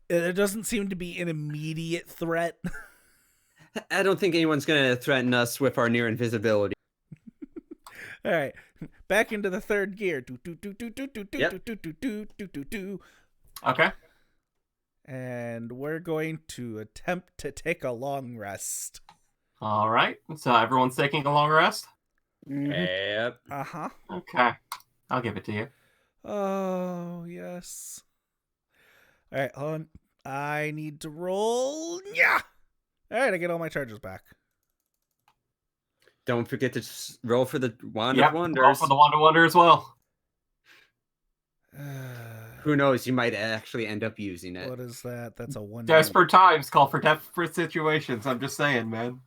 There doesn't seem to be an immediate threat. I don't think anyone's going to threaten us with our near invisibility. All right, back into the third gear. Okay. And we're going to attempt to take a long rest. All right. So everyone's taking a long rest? Yep. Uh-huh. Okay. I'll give it to you. Oh, yes. All right, hold on. I need to roll. Yeah. All right, I get all my charges back. Don't forget to roll for the Wand Yep, of roll Wonders. for the Wand of Wonder as well. Who knows? You might actually end up using it. What is that? That's a 1. Desperate times call for desperate situations. I'm just saying, man.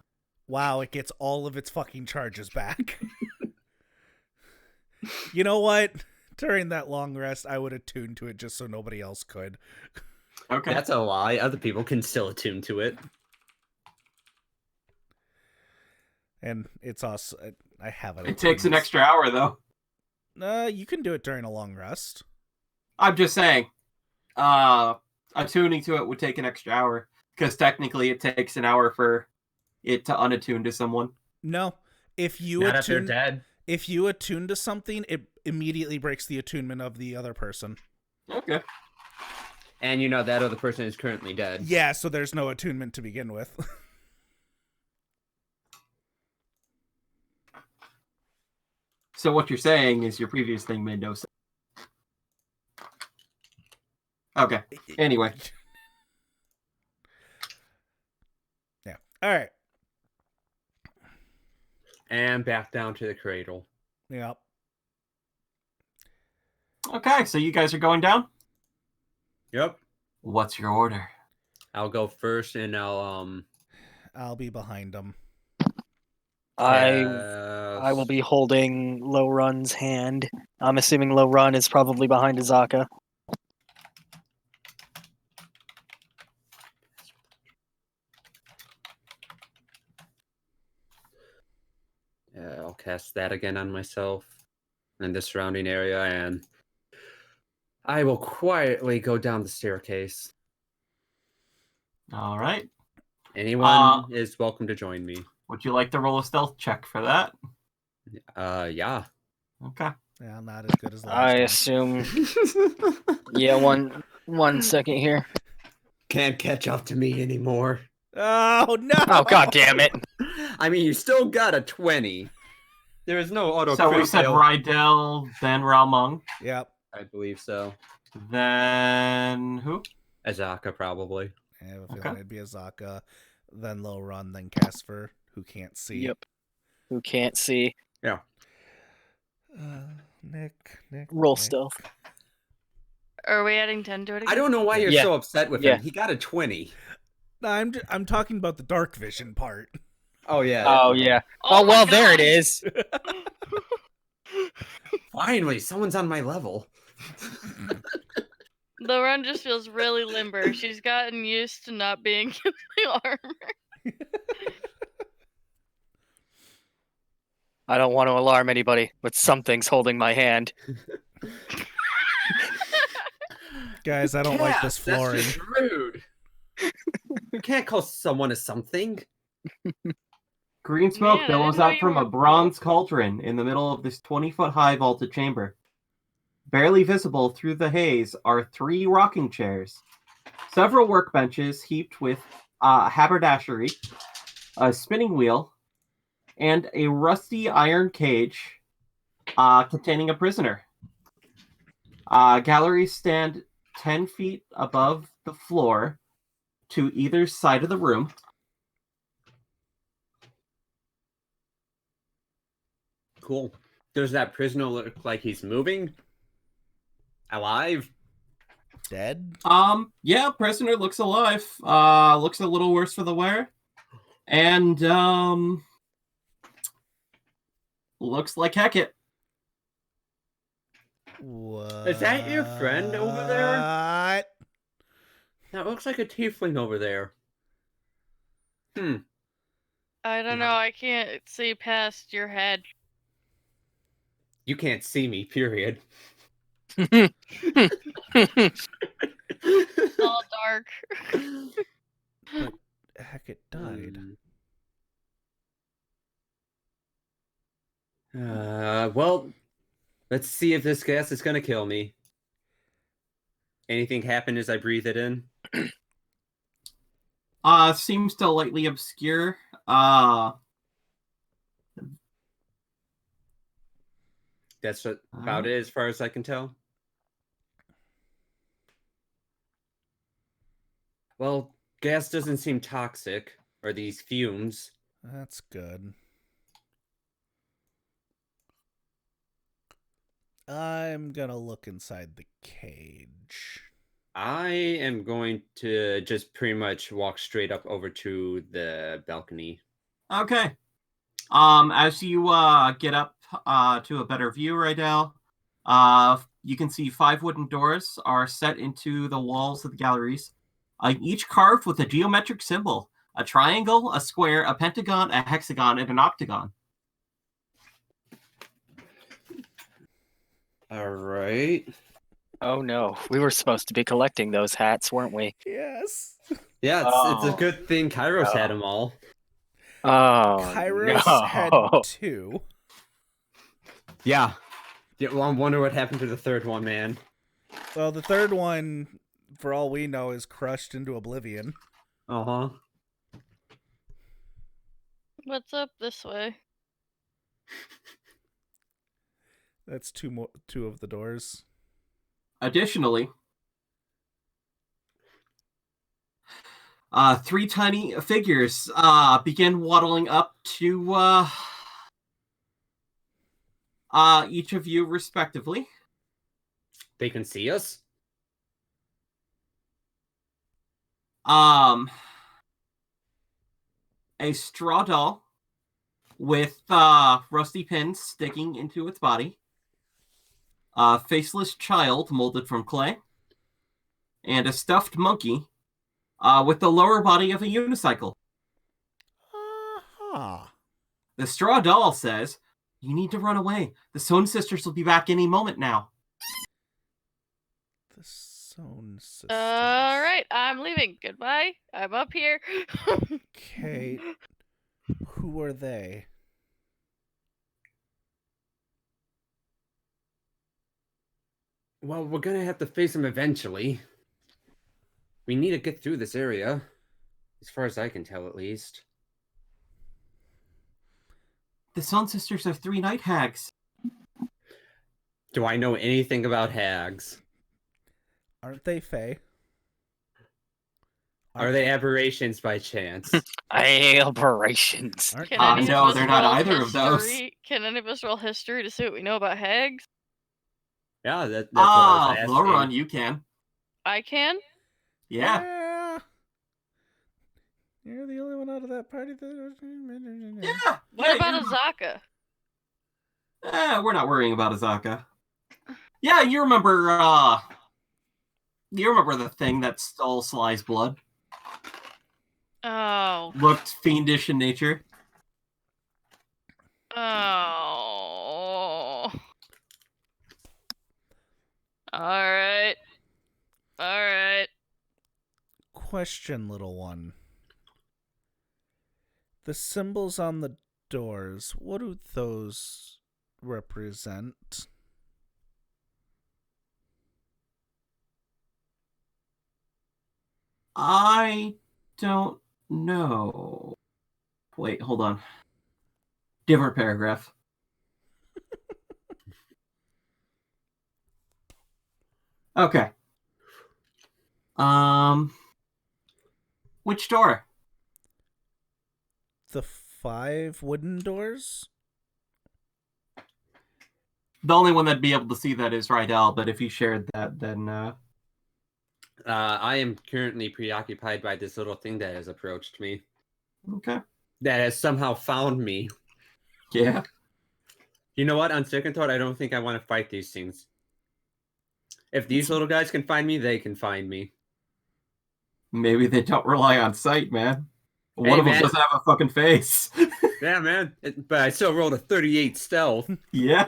Wow, it gets all of its fucking charges back. You know what? During that long rest, I would attune to it just so nobody else could. Okay. That's a lie. Other people can still attune to it. And it's also... I have it. It takes an extra hour, though. You can do it during a long rest. I'm just saying. Attuning to it would take an extra hour. Because technically it takes an hour for it to unattune to someone. No. If you Not if they're attune... dead. If you attune to something, it immediately breaks the attunement of the other person. Okay. And you know that other person is currently dead. Yeah, so there's no attunement to begin with. So what you're saying is your previous thing made no sense. Okay. Anyway. Yeah. All right. And back down to the cradle. Yep. Okay, so you guys are going down? Yep. What's your order? I'll go first, and I'll be behind them. I will be holding Low Run's hand. I'm assuming Low Run is probably behind Azaka. I'll cast that again on myself and the surrounding area, and I will quietly go down the staircase. All right. Anyone is welcome to join me. Would you like to roll a stealth check for that? Yeah. Okay. Yeah, not as good as last I time. assume. Yeah, one second here. Can't catch up to me anymore. Oh, no! Oh, god damn it. I mean, you still got a 20. There is no auto So we said fail. Rydell, then Raomung, Yep. I believe so. then who? Azaka, probably. I have a Okay. feeling it'd be Azaka, then Low Run, then Casper, who can't see. Yep. Who can't see. Yeah. Nick. Roll Nick. stealth. Are we adding 10 to it again? I don't know why you're Yeah. so upset with Yeah. him. He got a 20. No, I'm talking about the dark vision part. Oh, yeah. Oh, yeah. Oh Oh, well, my there it God. is. Finally, someone's on my level. The run just feels really limber. She's gotten used to not being in the armor. I don't want to alarm anybody, but something's holding my hand. Guys, I don't like this flooring. That's just rude. You can't call someone a something. Green smoke Man, I billows didn't know out you from a were- bronze cauldron in the middle of this 20-foot-high vaulted chamber. Barely visible through the haze are 3 rocking chairs, several workbenches heaped with haberdashery, a spinning wheel, and a rusty iron cage containing a prisoner. Galleries stand 10 feet above the floor to either side of the room. Cool. Does that prisoner look like he's moving? Alive? Dead? Yeah, prisoner looks alive. Looks a little worse for the wear. And, looks like Hecate. What? Is that your friend over there? What? That looks like a tiefling over there. I don't know. I can't see past your head. You can't see me, period. It's all dark. Hecate died. Well, let's see if this gas is gonna kill me. Anything happen as I breathe it in? Seems to lightly obscure. That's about it as far as I can tell. Well, gas doesn't seem toxic, or these fumes. That's good. I'm gonna look inside the cage. I am going to just pretty much walk straight up over to the balcony. Okay. As you get up to a better view right now, you can see 5 wooden doors are set into the walls of the galleries, each carved with a geometric symbol: a triangle, a square, a pentagon, a hexagon, and an octagon. All right. Oh no, we were supposed to be collecting those hats, weren't we? Yes. Yeah, it's a Oh. good thing Kairos had No. them all. Oh Kairos no. had 2. Yeah. Well, I wonder what happened to the third one, man. Well, the third one, for all we know, is crushed into oblivion. Uh-huh. What's up this way? That's 2 of the doors. Additionally, 3 tiny figures begin waddling up to each of you respectively. They can see us? A straw doll with rusty pins sticking into its body, a faceless child molded from clay, and a stuffed monkey with the lower body of a unicycle. Aha. The straw doll says, "You need to run away. The Sohn sisters will be back any moment now." The Sohn sisters. All right, I'm leaving. Goodbye. I'm up here. Kate, who are they? Well, we're gonna have to face them eventually. We need to get through this area. As far as I can tell, at least. The Sohn sisters have 3 night hags. Do I know anything about hags? Aren't they Fae? Are they aberrations by chance? Aberrations. Aren't Can they- any no, of us they're not roll either of those. history? Can any of us roll history to see what we know about hags? Yeah, that's what I was asking. Lauren, you can. I can. Yeah. Yeah. You're the only one out of that party that... Yeah. What about Azaka? We're not worrying about Azaka. Yeah, you remember the thing that stole Sly's blood? Oh. Looked fiendish in nature. Oh. Alright. Alright. Question, little one. The symbols on the doors, what do those represent? I don't know. Wait, hold on. Different paragraph. Okay. Which door? The 5 wooden doors? The only one that'd be able to see that is Rydell, but if he shared that, then I am currently preoccupied by this little thing that has approached me. okay. That has somehow found me. Yeah. You know what? On second thought, I don't think I want to fight these things. If these little guys can find me, they can find me. Maybe they don't rely on sight, man. One Hey, of them man. doesn't have a fucking face. Yeah, man. But I still rolled a 38 stealth. Yeah.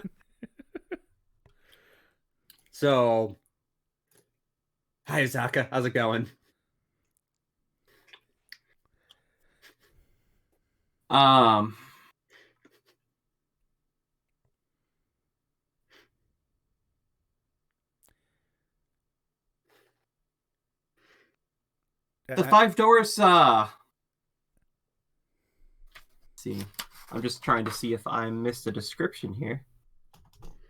So, hi, Zaka. How's it going? The 5 doors, let's see. I'm just trying to see if I missed a description here.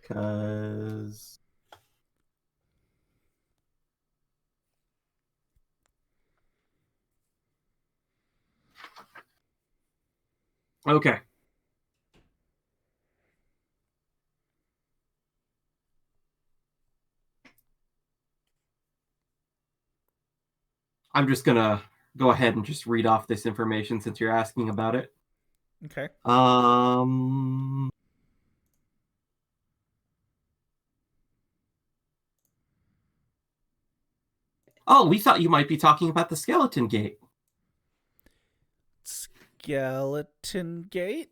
Because... Okay. I'm just gonna go ahead and just read off this information since you're asking about it. Okay. Oh, we thought you might be talking about the skeleton gate. Skeleton gate?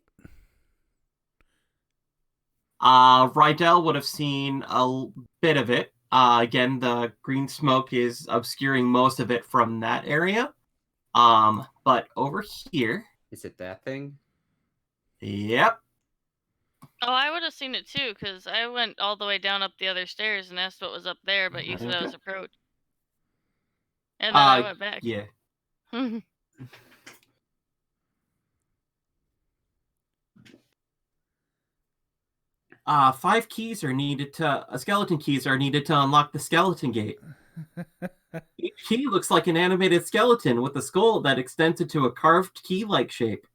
Rydell would have seen a bit of it. Again, the green smoke is obscuring most of it from that area. But over here, Is it that thing? yep. Oh, I would have seen it too, because I went all the way down up the other stairs and asked what was up there, but you said I was approached. And then I went back. Yeah. 5 keys are needed to skeleton keys are needed to unlock the skeleton gate. Each key looks like an animated skeleton with a skull that extends into a carved key-like shape.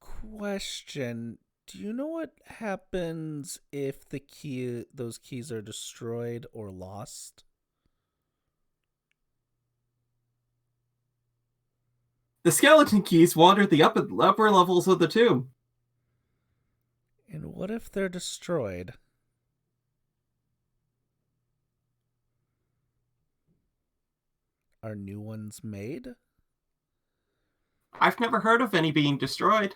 Question. Do you know what happens if those keys are destroyed or lost? The skeleton keys wander the upper levels of the tomb. And what if they're destroyed? Are new ones made? I've never heard of any being destroyed.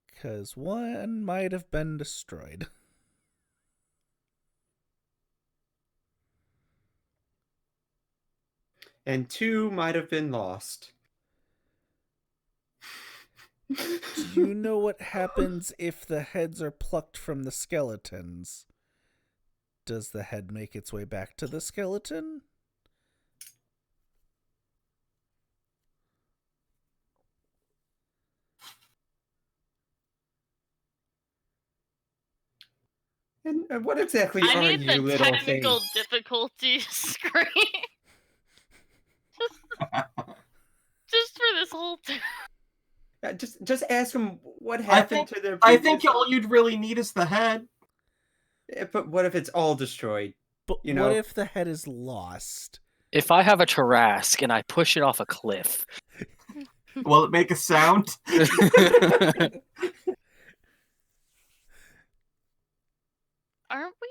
Because one might have been destroyed. And 2 might have been lost. Do you know what happens if the heads are plucked from the skeletons? Does the head make its way back to the skeleton? And what exactly I are need you, the little technical thing? difficulty screen. Just for this whole thing. Just ask them what happened to their. I think all you'd really need is the head. But what if it's all destroyed? But You what know? if the head is lost? If I have a Tarrasque and I push it off a cliff, Will it make a sound? Aren't we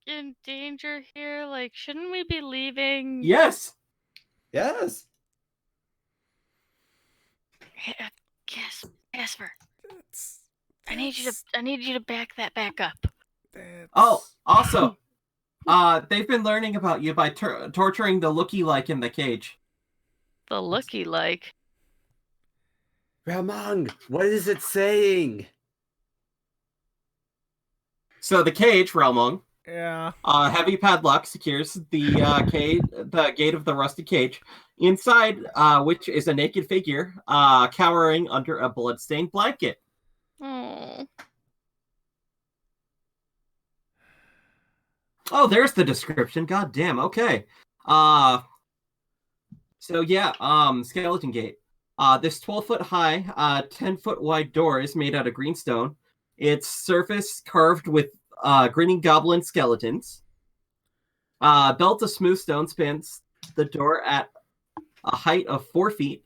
in danger here? Like, shouldn't we be leaving? Yes. Yes. Casper, That's, I need you to back that back up. Oh, also, they've been learning about you by torturing the looky-like in the cage. The looky-like. Ramon, what is it saying? So the cage, Relmung, Yeah. heavy padlock secures the gate of the rusted cage. Inside, which is a naked figure, cowering under a blood-stained blanket. Oh. Oh, there's the description. God damn. Okay. So yeah, skeleton gate. This 12-foot high, 10-foot wide door is made out of greenstone. Its surface carved with grinning goblin skeletons. Belt of smooth stone spans the door at a height of 4 feet,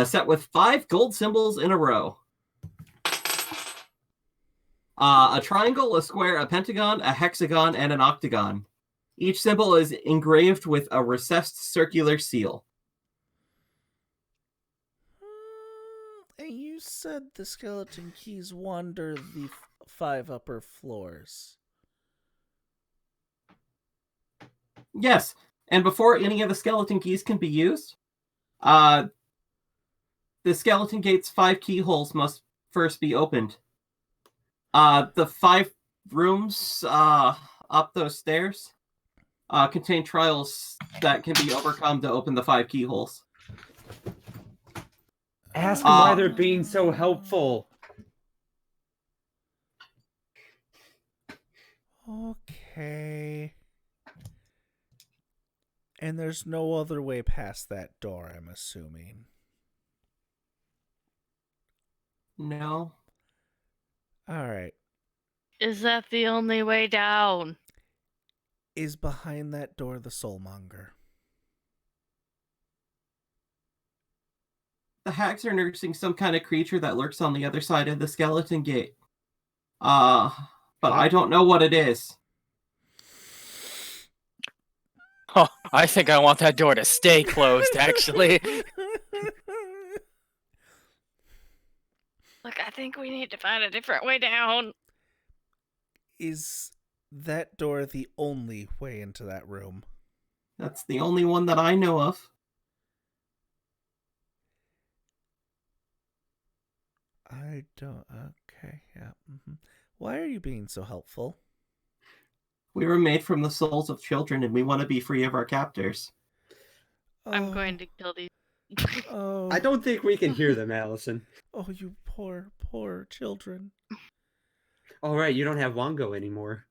set with 5 gold symbols in a row. A triangle, a square, a pentagon, a hexagon, and an octagon. Each symbol is engraved with a recessed circular seal. And you said the skeleton keys wander the 5 upper floors. Yes, and before any of the skeleton keys can be used, the skeleton gate's 5 keyholes must first be opened. The 5 rooms up those stairs contain trials that can be overcome to open the 5 keyholes. Ask them why they're being so helpful. Okay. And there's no other way past that door, I'm assuming. No. All right. Is that the only way down? Is behind that door the soulmonger? The hags are nursing some kind of creature that lurks on the other side of the skeleton gate. But I don't know what it is. Oh, I think I want that door to stay closed, actually. Look, I think we need to find a different way down. Is that door the only way into that room? That's the only one that I know of. I don't... Okay, yeah. Why are you being so helpful? We were made from the souls of children, and we want to be free of our captors. I'm going to kill these. Oh, I don't think we can hear them, Allison. oh, you poor, poor children. All right, you don't have Wongo anymore.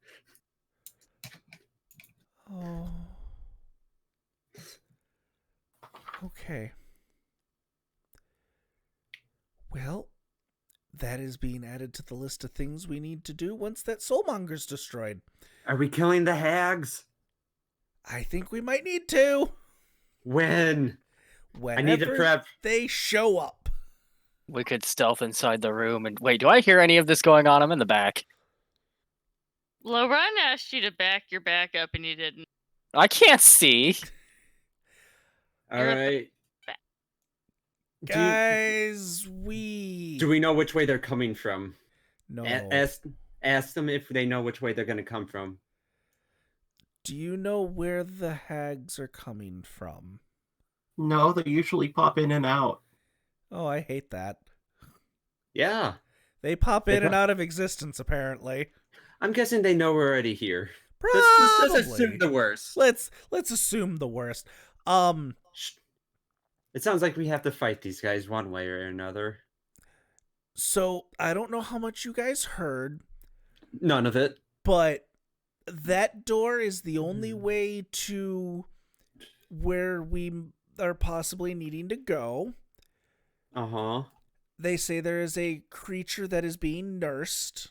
Oh. Okay. Well, that is being added to the list of things we need to do once that soulmonger's destroyed. Are we killing the hags? I think we might need to. When? Whenever I need to prep. they show up. We could stealth inside the room and wait. Do I hear any of this going on? I'm in the back. Lauren asked you to back your back up and you didn't. I can't see. All You're at the right. Guys, Do we know which way they're coming from? No. Ask them if they know which way they're going to come from. Do you know where the hags are coming from? No, they usually pop in and out. Oh, I hate that. Yeah. They pop in and out of existence, apparently. I'm guessing they know we're already here. Probably. Let's just assume the worst. Let's assume the worst. It sounds like we have to fight these guys one way or another. So I don't know how much you guys heard, None of it. but that door is the only way to where we are possibly needing to go. Uh-huh. They say there is a creature that is being nursed.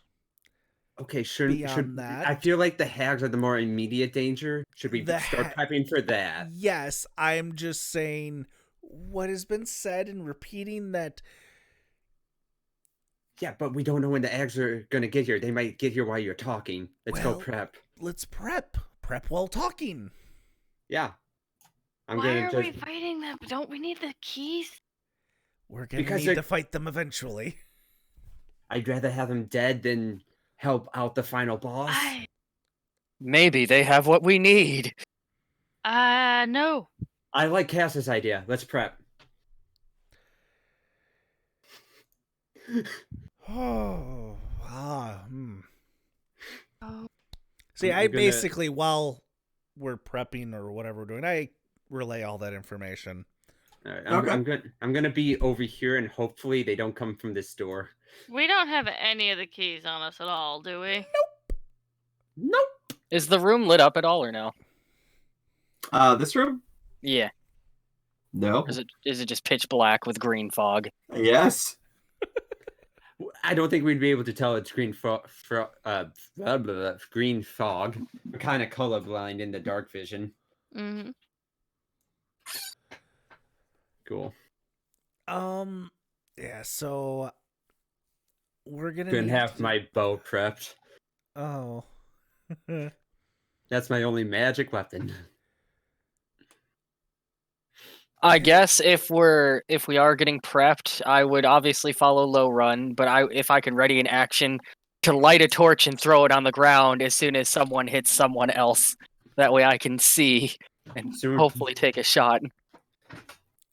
Okay, Beyond that, I feel like the hags are the more immediate danger. Should we The start prepping for that? Yes, I'm just saying what has been said and repeating that. Yeah, but we don't know when the hags are going to get here. They might get here while you're talking. Let's go Well, prep. Let's prep while talking. Yeah. Why are we fighting them? Don't we need the keys? We're gonna Because need they're- to fight them eventually. I'd rather have them dead than help out the final boss. Maybe they have what we need. No. I like Cass's idea. Let's prep. Oh, Oh. See, I'm I gonna- basically, while we're prepping or whatever we're doing, I relay all that information. All right, Okay. I'm gonna be over here, and hopefully they don't come from this door. We don't have any of the keys on us at all, do we? Nope. Is the room lit up at all or no? This room? Yeah. No. Or is it just pitch black with green fog? Yes. I don't think we'd be able to tell it's green green fog. We're kind of colorblind in the dark vision. Mm-hmm. Cool. Yeah. So we're gonna Couldn't need have to- my bow prepped. Oh. That's my only magic weapon. I guess if we are getting prepped, I would obviously follow low run, but if I can ready an action to light a torch and throw it on the ground as soon as someone hits someone else. That way I can see and So- hopefully take a shot.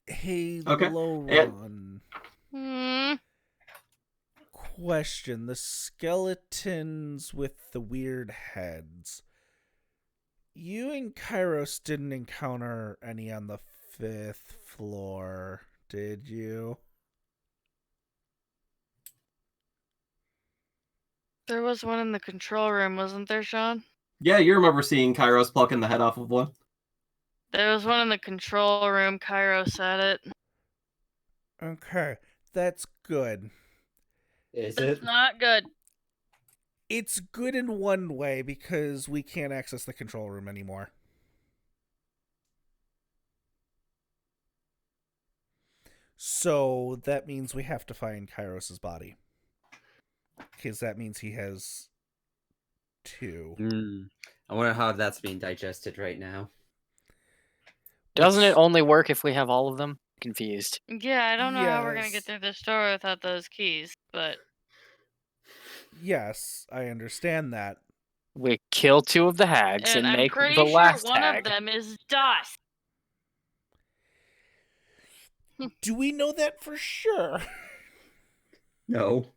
Hey, Okay, low and- run. Question: the skeletons with the weird heads. You and Kairos didn't encounter any on the 5th floor, did you? There was one in the control room, wasn't there, Sean? Yeah, you remember seeing Kairos plucking the head off of one. There was one in the control room. Cairo said it. Okay, that's good. Is It's it? not good. It's good in one way because we can't access the control room anymore. So that means we have to find Kairos' body. Because that means he has 2. I wonder how that's being digested right now. Doesn't it Which- only work if we have all of them? Confused. Yeah, I don't know how we're gonna Yes. get through this door without those keys, but Yes, I understand that. We kill 2 of the hags and and I'm make pretty the sure last one hag. of them is dust. Do we know that for sure? No.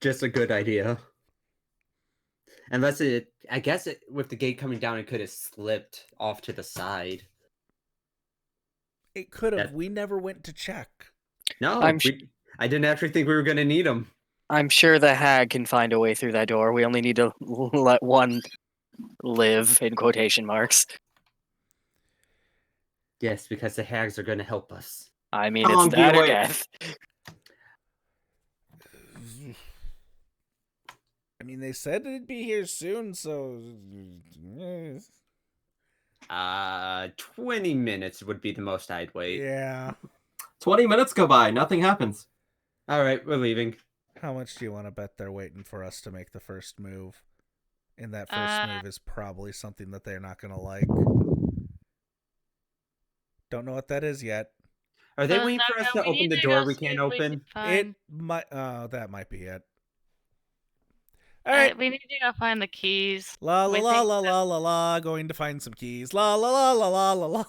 Just a good idea. Unless I guess with the gate coming down, it could have slipped off to the side. It could have. That- We never went to check. No, I'm I didn't actually think we were going to need them. I'm sure the hag can find a way through that door. We only need to let one live, in quotation marks. Yes, because the hags are going to help us. I mean, How it's long do you that or wait? death. I mean, they said it'd be here soon, so... 20 minutes would be the most I'd wait. Yeah. 20 minutes go by, nothing happens. All right, we're leaving. How much do you want to bet they're waiting for us to make the first move? And that first move is probably something that they're not going to like. Don't know what that is yet. Are they So, waiting for us Naka, to we open need the to door go we see can't if we can open? It find- might... Oh, that might be it. All right. we need to go find the keys. La la we la think la la la la. Going to find some keys. La la la la la la la.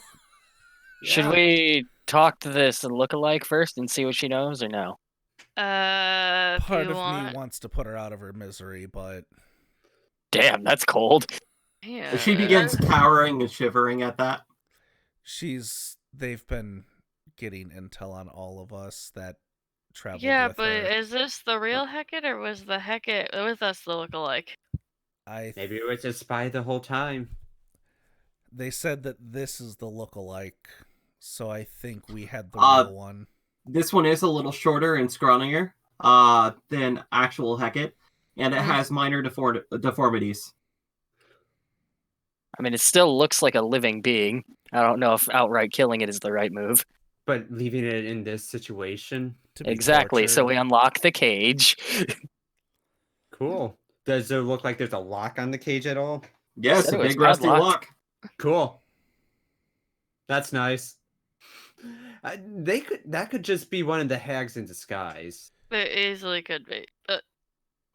Should Yeah. we talk to this lookalike first and see what she knows, or no? If Part you of want. me wants to put her out of her misery, but Damn, that's cold. Yeah, She begins cowering and shivering at that. they've been getting intel on all of us that traveled Yeah, with but her. is this the real Hecate or was the Hecate with us the lookalike? Maybe it was a spy the whole time. They said that this is the lookalike, so I think we had the Uh, real one. This one is a little shorter and scrawnier than actual Hecate, and it has minor deformities. I mean, it still looks like a living being. I don't know if outright killing it is the right move. But leaving it in this situation? To be Exactly. So we tortured. unlock the cage. Cool. Does it look like there's a lock on the cage at all? Yes, Said a it was big rusty padlocked. lock. Cool. That's nice. That could just be one of the hags in disguise. It easily could be. But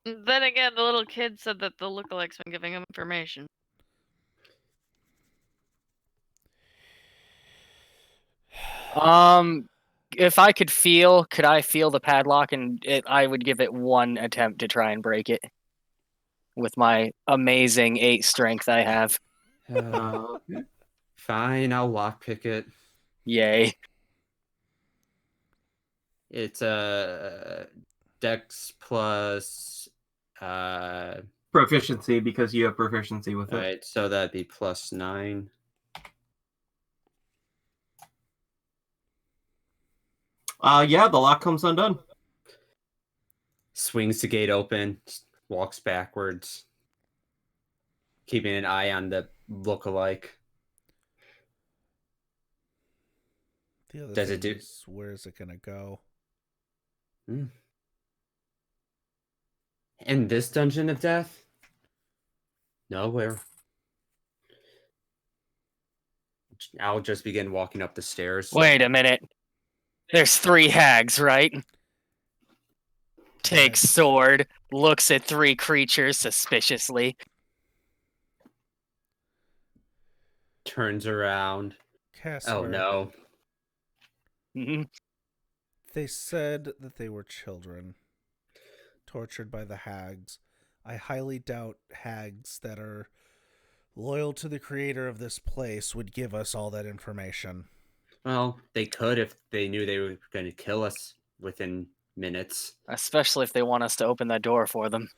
then again, the little kid said that the lookalike's been giving him information. If could I feel the padlock, and I would give it one attempt to try and break it with my amazing 8 strength I have. Fine, I'll lockpick it. Yay. It's a Dex plus. Proficiency, because you have proficiency with it. Alright, so that'd be plus 9. Yeah, the lock comes undone. Swings the gate open, walks backwards, keeping an eye on the lookalike. The other Does it thing do- is, where is it gonna go? In this dungeon of death? Nowhere. I'll just begin walking up the stairs. Wait a minute. There's 3 hags, right? Takes Yes. sword, looks at 3 creatures suspiciously. Turns around. Casper. Oh no. Mhm. They said that they were children, tortured by the hags. I highly doubt hags that are loyal to the creator of this place would give us all that information. Well, they could if they knew they were going to kill us within minutes. Especially if they want us to open that door for them.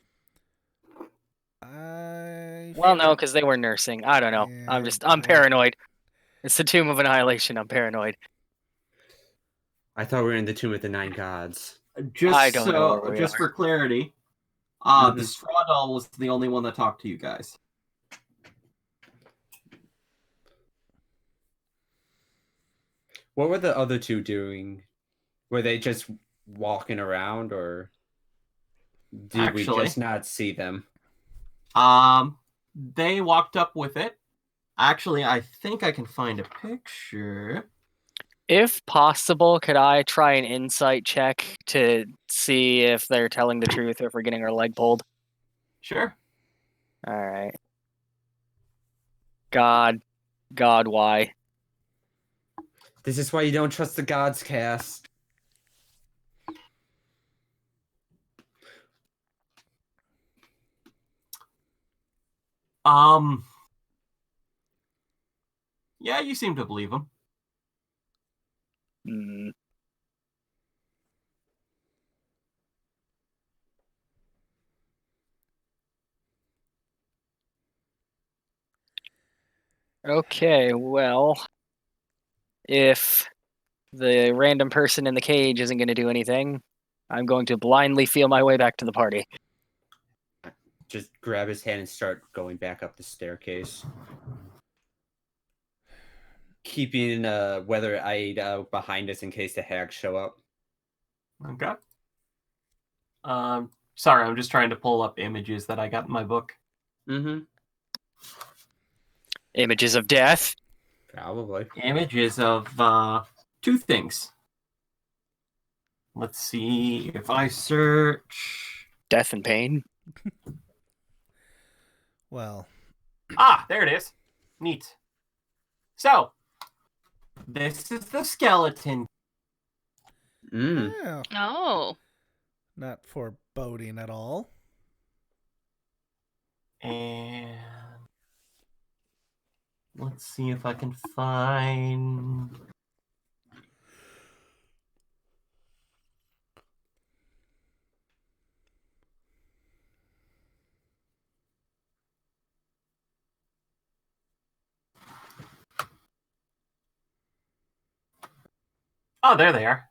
I Well, no, because they were nursing. I don't know. Yeah, I'm paranoid. It's the Tomb of Annihilation. I'm paranoid. I thought we were in the Tomb of the 9 Gods. Just I don't know where we just are. for clarity, The straw doll was the only one that talked to you guys. What were the other two doing? Were they just walking around, or did we Actually. just not see them? They walked up with it. Actually, I think I can find a picture. If possible, could I try an insight check to see if they're telling the truth or if we're getting our leg pulled? Sure. All right. God, why? This is why you don't trust the gods, Cass. Yeah, you seem to believe him. Hmm. Okay, well, if the random person in the cage isn't going to do anything, I'm going to blindly feel my way back to the party. Just grab his hand and start going back up the staircase. Keeping Weather Eyed out behind us in case the hags show up. Okay. Sorry, I'm just trying to pull up images that I got in my book. Mm-hmm. Images of death. Probably. Images of two things. Let's see if I search. Death and pain. Well, There it is. Neat. So, this is the skeleton. yeah, Oh. not foreboding at all. And let's see if I can find. Oh, there they are.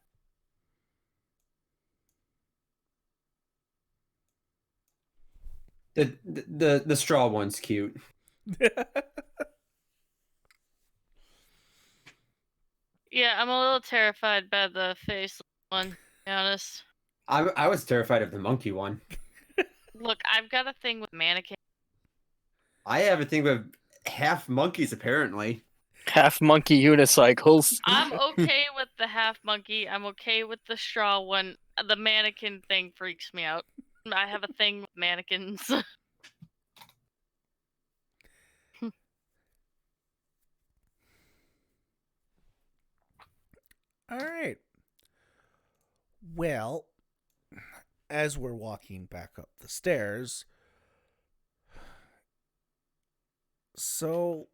The straw one's cute. Yeah, I'm a little terrified by the face one, to be honest. I was terrified of the monkey one. Look, I've got a thing with mannequins. I have a thing with half monkeys, apparently. Half monkey unicycles. I'm okay with the half monkey. I'm okay with the straw one. The mannequin thing freaks me out. I have a thing with mannequins. All right. Well, as we're walking back up the stairs, so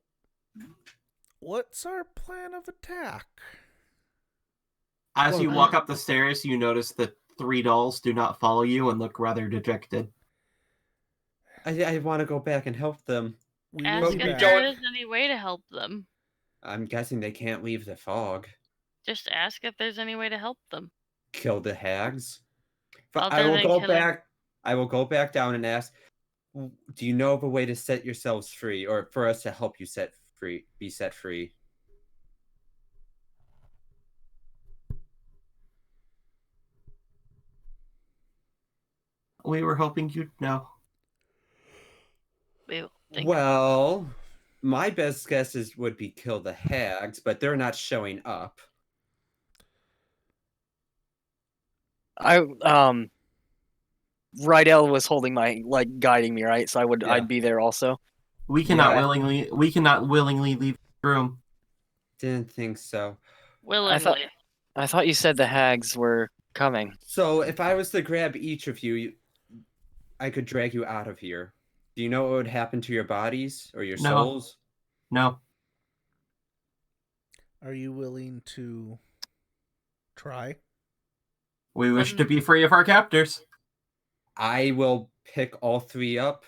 what's our plan of attack? As you walk up the stairs, you notice that 3 dolls do not follow you and look rather dejected. I want to go back and help them. We Ask will if be back. there is any way to help them. I'm guessing they can't leave the fog. Just ask if there's any way to help them. Kill the hags. But Other I will than go killing- back. I will go back down and ask, do you know of a way to set yourselves free, or for us to help you be set free? We were hoping you'd know. We will think. Well, my best guess would be kill the hags, but they're not showing up. Rydell was holding my guiding me, right? So Yeah. I'd be there also. We cannot Yeah. willingly leave the room. Didn't think so. Willingly. I thought you said the hags were coming. So if I was to grab each of you, I could drag you out of here. Do you know what would happen to your bodies or your No. souls? No. Are you willing to try? We wish to be free of our captors. I will pick all 3 up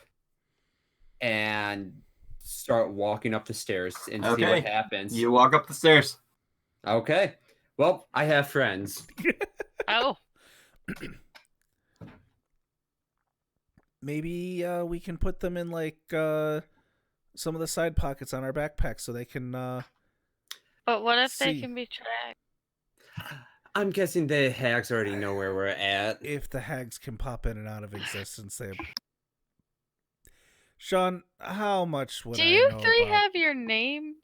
and start walking up the stairs and see Okay. what happens. You walk up the stairs. Okay. Well, I have friends. Oh. maybe we can put them in like some of the side pockets on our backpacks so they can But what if they see. can be tracked? I'm guessing the hags already know where we're at. If the hags can pop in and out of existence, they. Sean, how much would Do I you know three about? have your name?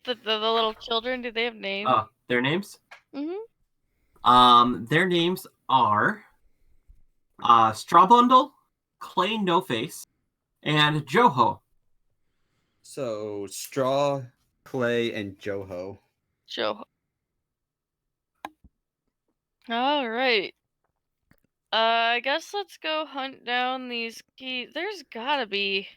The little children, do they have names? Their names? Mm-hmm. Their names are Strawbundle, Clay No Face, and Joho. So Straw, Clay, and Joho. Joe. All right. I guess let's go hunt down these keys. There's gotta be.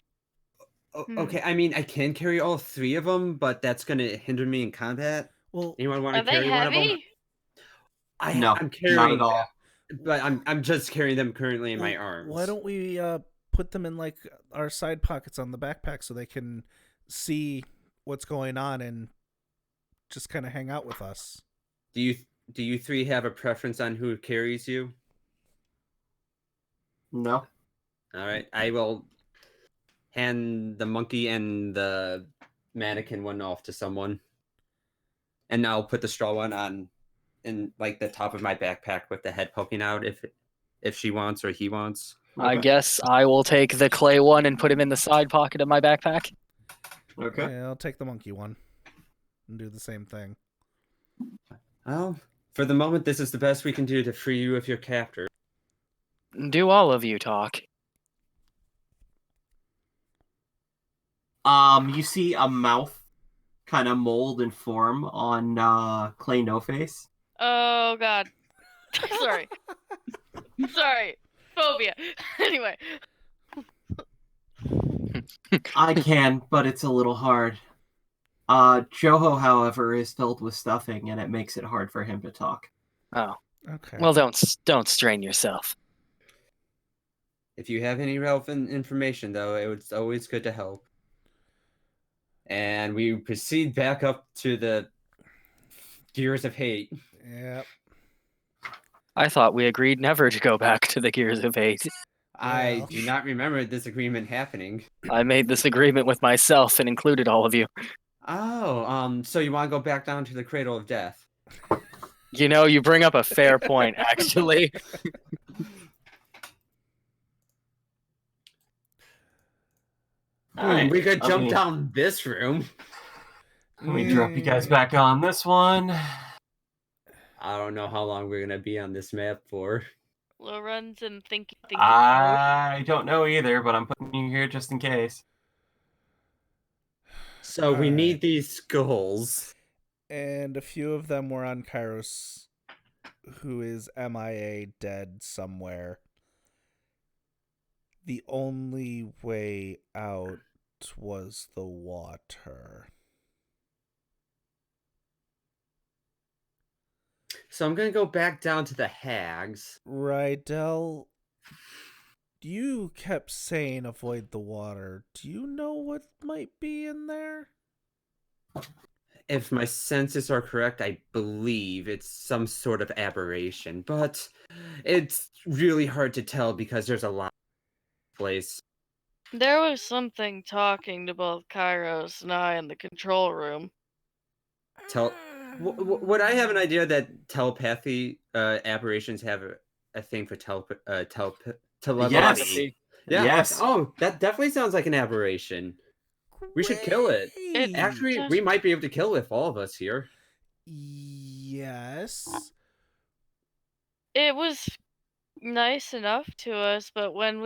Okay, I mean, I can carry all 3 of them, but that's gonna hinder me in combat. Well, Anyone want Are to they carry one of them? heavy? No, I'm not carrying at all. them, but I'm just carrying them currently in my well, arms. why don't we put them in like our side pockets on the backpack so they can see what's going on and just kind of hang out with us? Do you 3 have a preference on who carries you? No. All right, I will hand the monkey and the mannequin one off to someone, and I'll put the straw one on in like the top of my backpack with the head poking out if she wants or he wants. I Okay. guess I will take the clay one and put him in the side pocket of my backpack. Okay. Yeah, I'll take the monkey one and do the same thing. Well, for the moment, this is the best we can do to free you of your captor. Do all of you talk? You see a mouth kind of mold and form on Clay No Face. Oh god. Sorry. Sorry. Phobia. Anyway. I can, but it's a little hard. Joho, however, is filled with stuffing, and it makes it hard for him to talk. Oh, Okay. well, don't strain yourself. If you have any relevant information, though, it's always good to help. And we proceed back up to the Gears of Hate. Yep. I thought we agreed never to go back to the Gears of Hate. I Well. do not remember this agreement happening. I made this agreement with myself and included all of you. Oh, so you want to go back down to the Cradle of Death? You know, you bring up a fair point, actually. Alright, We could jump okay. down this room. Let me drop you guys back on this one. I don't know how long we're gonna be on this map for. Lorenz and thinking. I don't know either, but I'm putting you here just in case. So we Alright. need these skulls. And a few of them were on Kairos, who is MIA, dead somewhere. The only way out was the water. So I'm gonna go back down to the hags. Rydell, you kept saying avoid the water. Do you know what might be in there? If my senses are correct, I believe it's some sort of aberration, but it's really hard to tell because there's a lot of place. There was something talking to both Kairos and I in the control room. Would I have an idea that telepathy aberrations have a thing for telepathy? Yes. Yeah. Yes. Oh, that definitely sounds like an aberration. We should kill it. Great. Actually, we might be able to kill if all of us here. Yes. It was nice enough to us, but when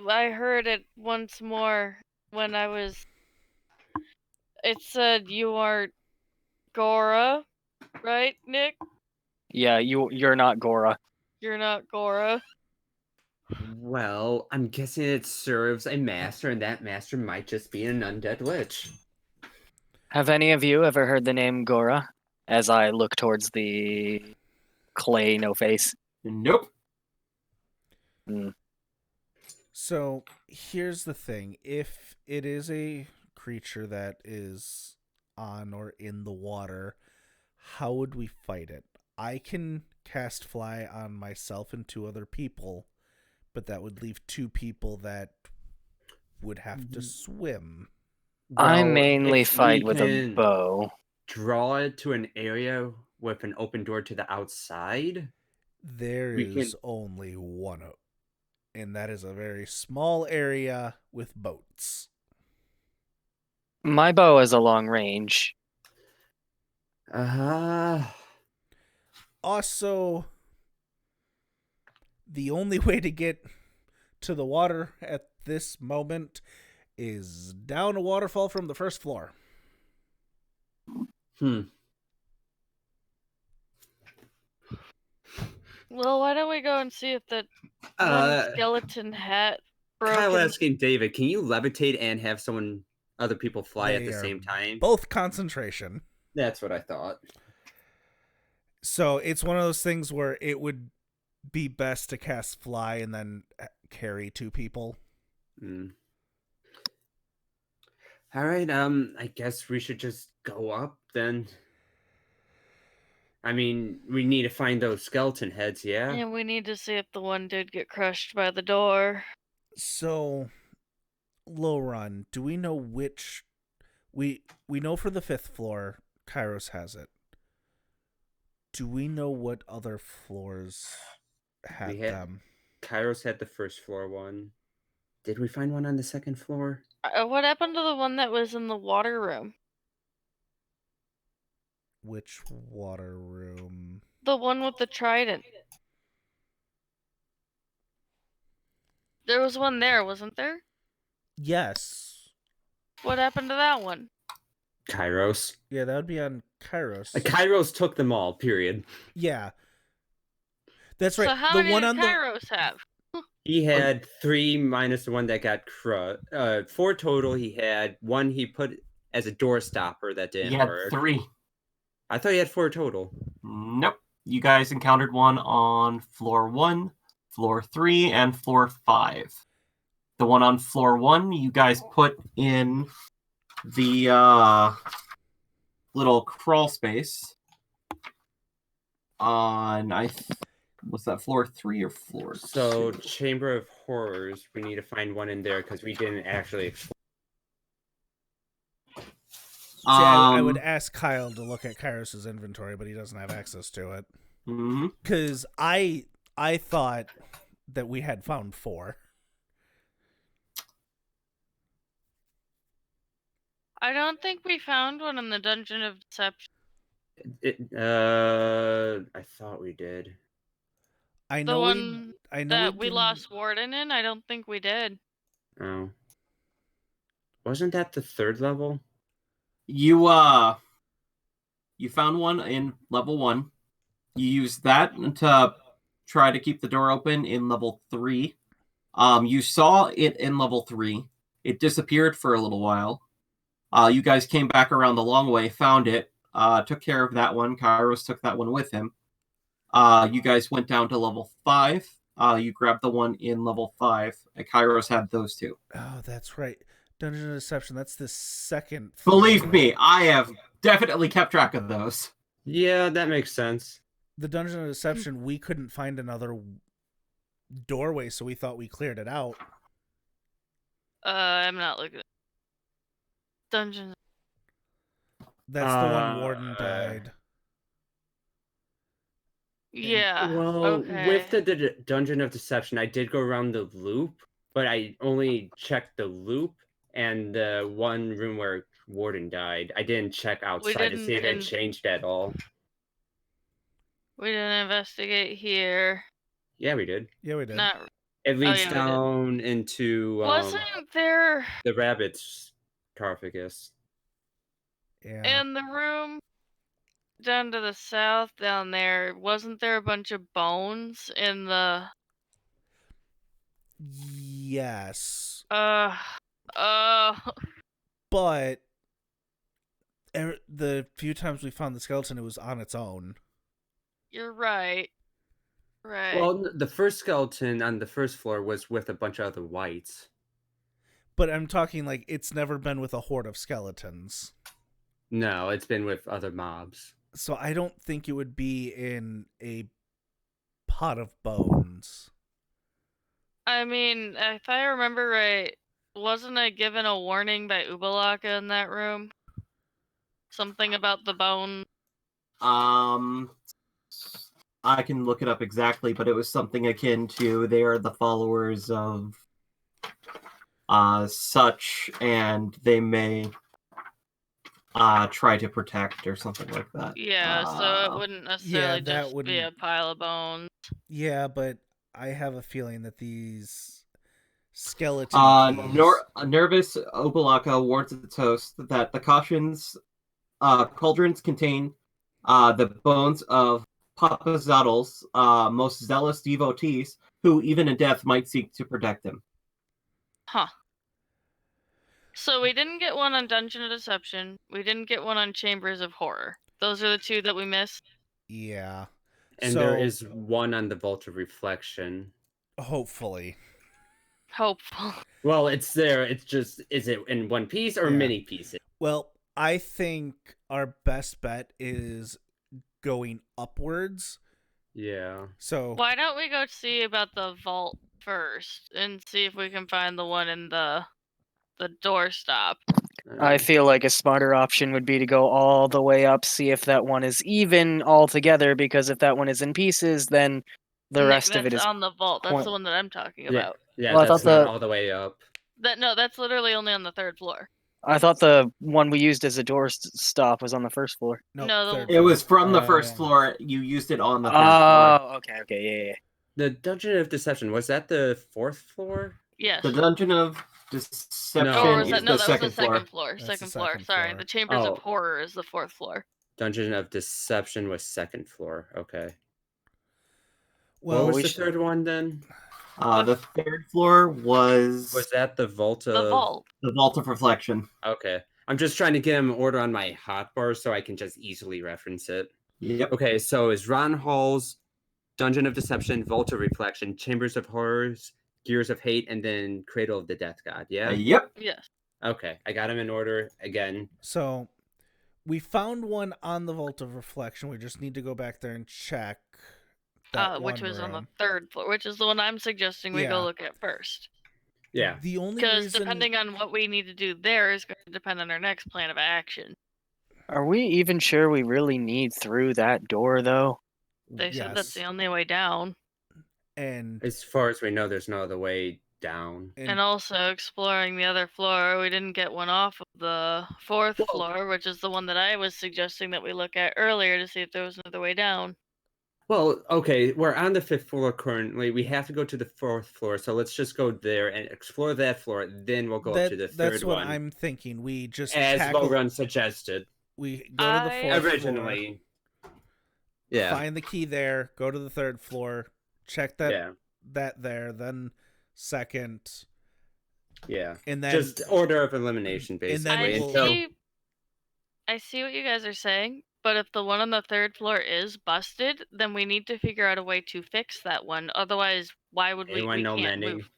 I heard it once more when it said you are Gora, right, Nick? Yeah, you're not Gora. You're not Gora. Well, I'm guessing it serves a master, and that master might just be an undead lich. Have any of you ever heard the name Gora? As I look towards the clay no face. Nope. So here's the thing. If it is a creature that is on or in the water, how would we fight it? I can cast fly on myself and 2 other people, but that would leave 2 people that would have to swim. I Well, mainly if fight we with a can bow. draw it to an area with an open door to the outside. There We is can- only one, and that is a very small area with boats. My bow is a long range. Also, the only way to get to the water at this moment is down a waterfall from the first floor. Well, why don't we go and see if that one skeleton hat Kyle broken? asking David, can you levitate and have other people fly at They the are same time? Both concentration. That's what I thought. So it's one of those things where it would be best to cast fly and then carry 2 people. All right, I guess we should just go up then. I mean, we need to find those skeleton heads, yeah? And we need to see if the one did get crushed by the door. So, low run, do we know which... We know for the 5th floor, Kairos has it. Do we know what other floors had them? Kairos had the first floor one. Did we find one on the second floor? What happened to the one that was in the water room? Which water room? The one with the trident. There was one there, wasn't there? Yes. What happened to that one? Kairos. Yeah, that would be on Kairos. Kairos took them all, period. Yeah. That's right. So how the many one did on Kairos have? He had 3 minus the one that got crushed. 4 total. He had 1 he put as a door stopper that didn't You had work. 3. I thought he had 4 total. Nope. You guys encountered one on floor 1, floor 3, and floor 5. The one on floor 1, you guys put in the little crawl space on, was that floor 3 or floor 2? So, Chamber of Horrors, we need to find one in there because we didn't actually explore. See, I would ask Kyle to look at Kairos' inventory, but he doesn't have access to it. Because I thought that we had found 4. I don't think we found one in the Dungeon of Deception. I thought we did. I know The one that we didn't- lost Warden in, I don't think we did. Oh. Wasn't that the 3rd level? You found one in level 1. You used that to try to keep the door open in level 3. You saw it in level 3. It disappeared for a little while. You guys came back around the long way, found it, took care of that one. Kairos took that one with him. You guys went down to level 5. You grabbed the one in level 5. Kairos had those 2. Oh, that's right. Dungeon of Deception, that's the 2nd floor. Believe me, I have definitely kept track of those. Yeah, that makes sense. The Dungeon of Deception, we couldn't find another doorway, so we thought we cleared it out. I'm not looking at Dungeon. That's the one Warden died. Yeah. Well, okay. with the Dungeon of Deception, I did go around the loop, but I only checked the loop and the one room where Warden died. I didn't check outside to see if it changed at all. We didn't investigate here. Yeah, we did. Yeah, we did. Not. It leads yeah, we down into Wasn't there the rabbit's sarcophagus. Yeah. in the room down to the south down there? Wasn't there a bunch of bones in the? Yes. But the few times we found the skeleton, it was on its own. You're right. Right. Well, the first skeleton on the first floor was with a bunch of other whites. But I'm talking like it's never been with a horde of skeletons. No, it's been with other mobs. So I don't think it would be in a pot of bones. I mean, if I remember right, wasn't I given a warning by Ubalaka in that room? Something about the bone. I can look it up exactly, but it was something akin to they are the followers of such, and they may try to protect or something like that. Yeah, so it wouldn't necessarily that just be wouldn't- a pile of bones. Yeah, but I have a feeling that these skeleton keys... Nervous Obalaka warns its host that the cauldrons contain the bones of Papazaddle's most zealous devotees, who even in death might seek to protect him. Huh. So we didn't get one on Dungeon of Deception. We didn't get one on Chambers of Horror. Those are the two that we missed. Yeah. And So, there is one on the Vault of Reflection. hopefully. Hopeful. Well, it's there. It's just, is it in one piece or Yeah. many pieces? Well, I think our best bet is going upwards. Yeah. So Why don't we go see about the vault first and see if we can find the one in the doorstop? I feel like a smarter option would be to go all the way up, see if that one is even altogether, because if that one is in pieces, then the Nick, rest of it that's is on the vault. That's point- the one that I'm talking Yeah, about. yeah, Well, I that's thought not the- all the way up. That's literally only on the 3rd floor. I thought the one we used as a door stop was on the first floor. No, third It was floor. from the first floor. You used it on the third Oh, okay, yeah. The Dungeon of Deception, was that the 4th floor? Yes. floor. The Dungeon of Deception No. Or was is that the no? That was second the second floor. floor. That's Second the floor. second Sorry, floor. the Chambers Oh. of Horror is the 4th floor. Dungeon of Deception was 2nd floor. Okay. Well, what was we the should- third one then? The third floor was Was that the Vault of... The vault. the Vault of Reflection. Okay. I'm just trying to get an order on my hotbar so I can just easily reference it. Yep. Okay, so is Ron Hall's Dungeon of Deception, Vault of Reflection, Chambers of Horrors, Gears of Hate, and then Cradle of the Death God, yeah? Yep. Yes. Okay, I got them in order again. so we found one on the Vault of Reflection. We just need to go back there and check that Which one was on the room. 3rd floor, which is the one I'm suggesting we Yeah. go look at first. Yeah. The only Because reason... depending on what we need to do there is going to depend on our next plan of action. Are we even sure we really need through that door, though? They said that's the Yes. only way down. And As far as we know, there's no other way down. And also exploring the other floor, we didn't get one off of the 4th Well- floor, which is the one that I was suggesting that we look at earlier to see if there was another way down. Well, okay, we're on the 5th floor currently. We have to go to the 4th floor, so let's just go there and explore that floor. Then we'll go up to the 3rd that's what one. I'm thinking. We just As tackle... Bowrun suggested We go to the I- 4th originally. Yeah. floor, find the key there, go to the 3rd floor, check that Yeah. there, then 2nd, Yeah. and then Just order of elimination, And basically. then I we'll- So- see what you guys are saying, but if the one on the 3rd floor is busted, then we need to figure out a way to fix that one. Otherwise, why would anyone we know can't mending? move?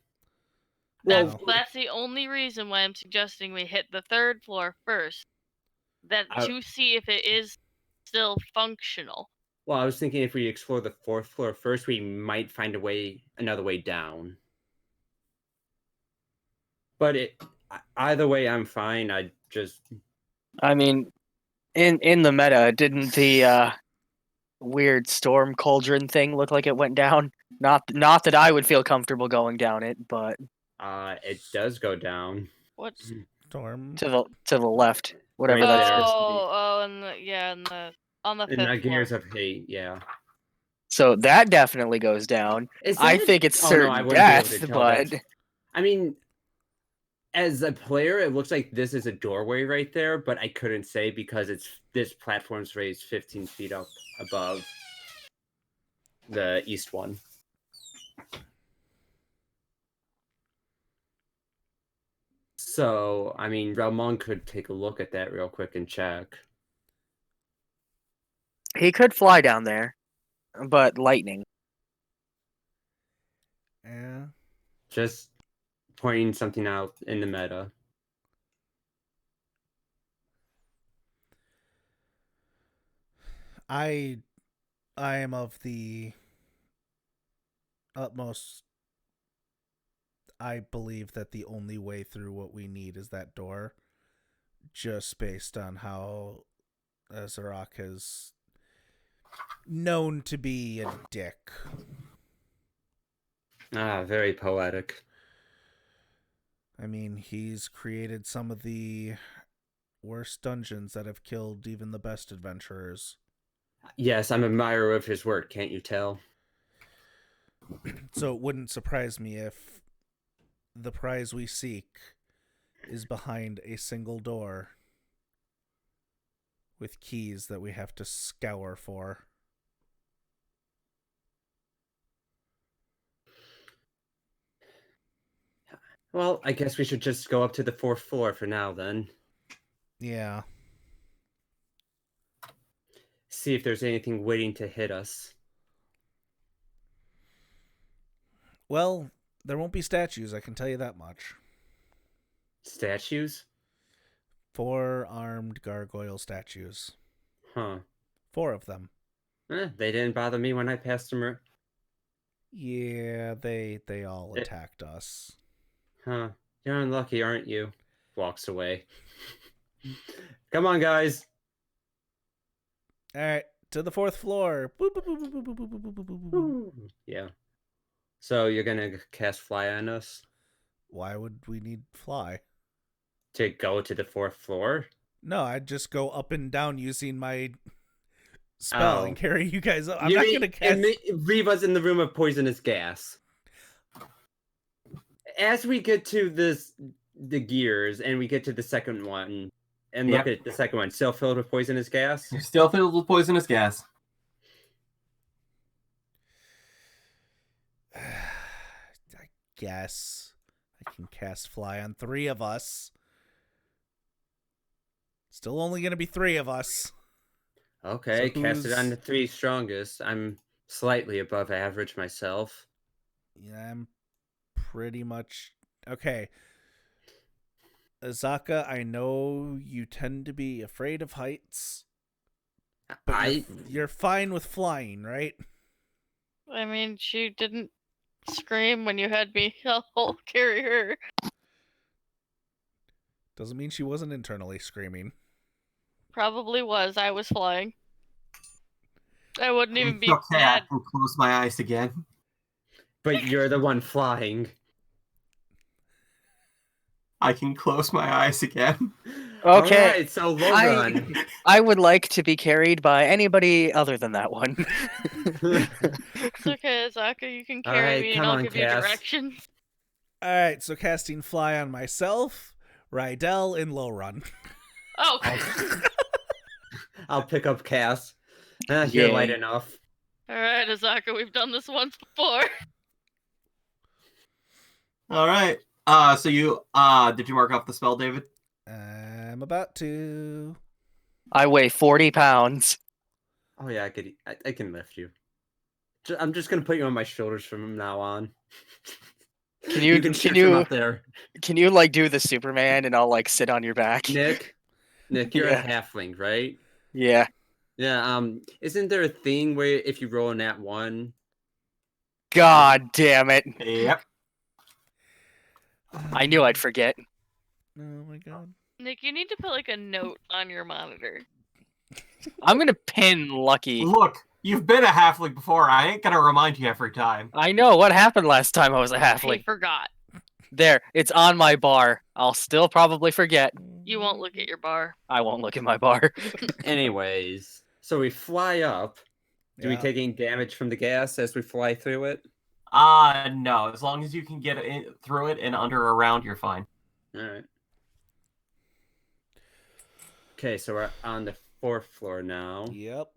Well- That's the only reason why I'm suggesting we hit the 3rd floor first. To see if it is still functional. Well, I was thinking if we explore the 4th floor first, we might find another way down. But either way, I'm fine. I just I mean, in the meta, didn't the weird storm cauldron thing look like it went down? Not that I would feel comfortable going down it, but it does go down. What? storm. to the left, whatever Right that's there. supposed to be. On the And 5th the Gears floor. of Hate, yeah. So that definitely goes down. I think it's certain I wouldn't be able to death, tell. but I mean, as a player, it looks like this is a doorway right there, but I couldn't say because this platform's raised 15 feet up above the east one. So, I mean, Ramon could take a look at that real quick and check. he could fly down there. But lightning. Yeah. Just pointing something out in the meta. I am of the utmost. I believe that the only way through what we need is that door, just based on how Zarok is known to be a dick. Ah, very poetic. I mean, he's created some of the worst dungeons that have killed even the best adventurers. Yes, I'm an admirer of his work, can't you tell? So it wouldn't surprise me if the prize we seek is behind a single door with keys that we have to scour for. Well, I guess we should just go up to the 4th floor for now, then. Yeah. See if there's anything waiting to hit us. Well, there won't be statues, I can tell you that much. Statues? 4 armed gargoyle statues. Huh. 4 of them. They didn't bother me when I passed them. Yeah, they all attacked us. Huh. You're unlucky, aren't you? Walks away. Come on, guys. All right, to the 4th floor. Boop, boop, boop, boop, boop, boop, boop, boop, boop, boop. Yeah. So you're gonna cast fly on us Why would we need fly? to go to the 4th floor? No, I'd just go up and down using my spell and Oh. carry you guys up. I'm You not mean- gonna cast. leave us in the room of poisonous gas. As we get to the gears and we get to the second one and look at the second one, still filled with poisonous gas. You're still filled with poisonous gas. I guess I can cast fly on 3 of us. Still only gonna be 3 of us. Okay, So cast it on who's- the 3 strongest. I'm slightly above average myself. Yeah, I'm pretty much okay. Azaka, I know you tend to be afraid of heights, but you're fine with flying, right? I mean, she didn't scream when you had me help carry her. Doesn't mean she wasn't internally screaming. Probably was. I was flying. I wouldn't even be Okay, I mad. can close my eyes again. But you're the one flying. I can close my eyes again. Okay. Alright, so low run. I would like to be carried by anybody other than that one. It's okay, Azaka. You can carry Alright, me come and I'll on, give you Cass. directions. All right, so casting fly on myself, Rydell, and low run. Oh, I'll pick up Cass. You're light Yay. enough. alright, Azaka. We've done this once before. All right. So you did you mark off the spell, David? I'm about to. I weigh 40 pounds. Oh yeah, I can lift you. I'm just gonna put you on my shoulders from now on. Can you can can shift you him up there? can you like do the Superman and I'll like sit on your back? Nick, you're Yeah. a halfling, right? Yeah. Yeah. Isn't there a thing where if you roll a nat 1? God damn it. Yep. I knew I'd forget. Oh my god. Nick, you need to put like a note on your monitor. I'm gonna pin Lucky. Look, you've been a halfling before. I ain't gonna remind you every time. I know what happened last time I was a He halfling. forgot. There, it's on my bar. I'll still probably forget. You won't look at your bar. I won't look at my bar. Anyways, so we fly up. Do we Yeah. take any damage from the gas as we fly through it? No. As long as you can get through it and under or around, you're fine. All right. Okay, so we're on the 4th floor now. Yep.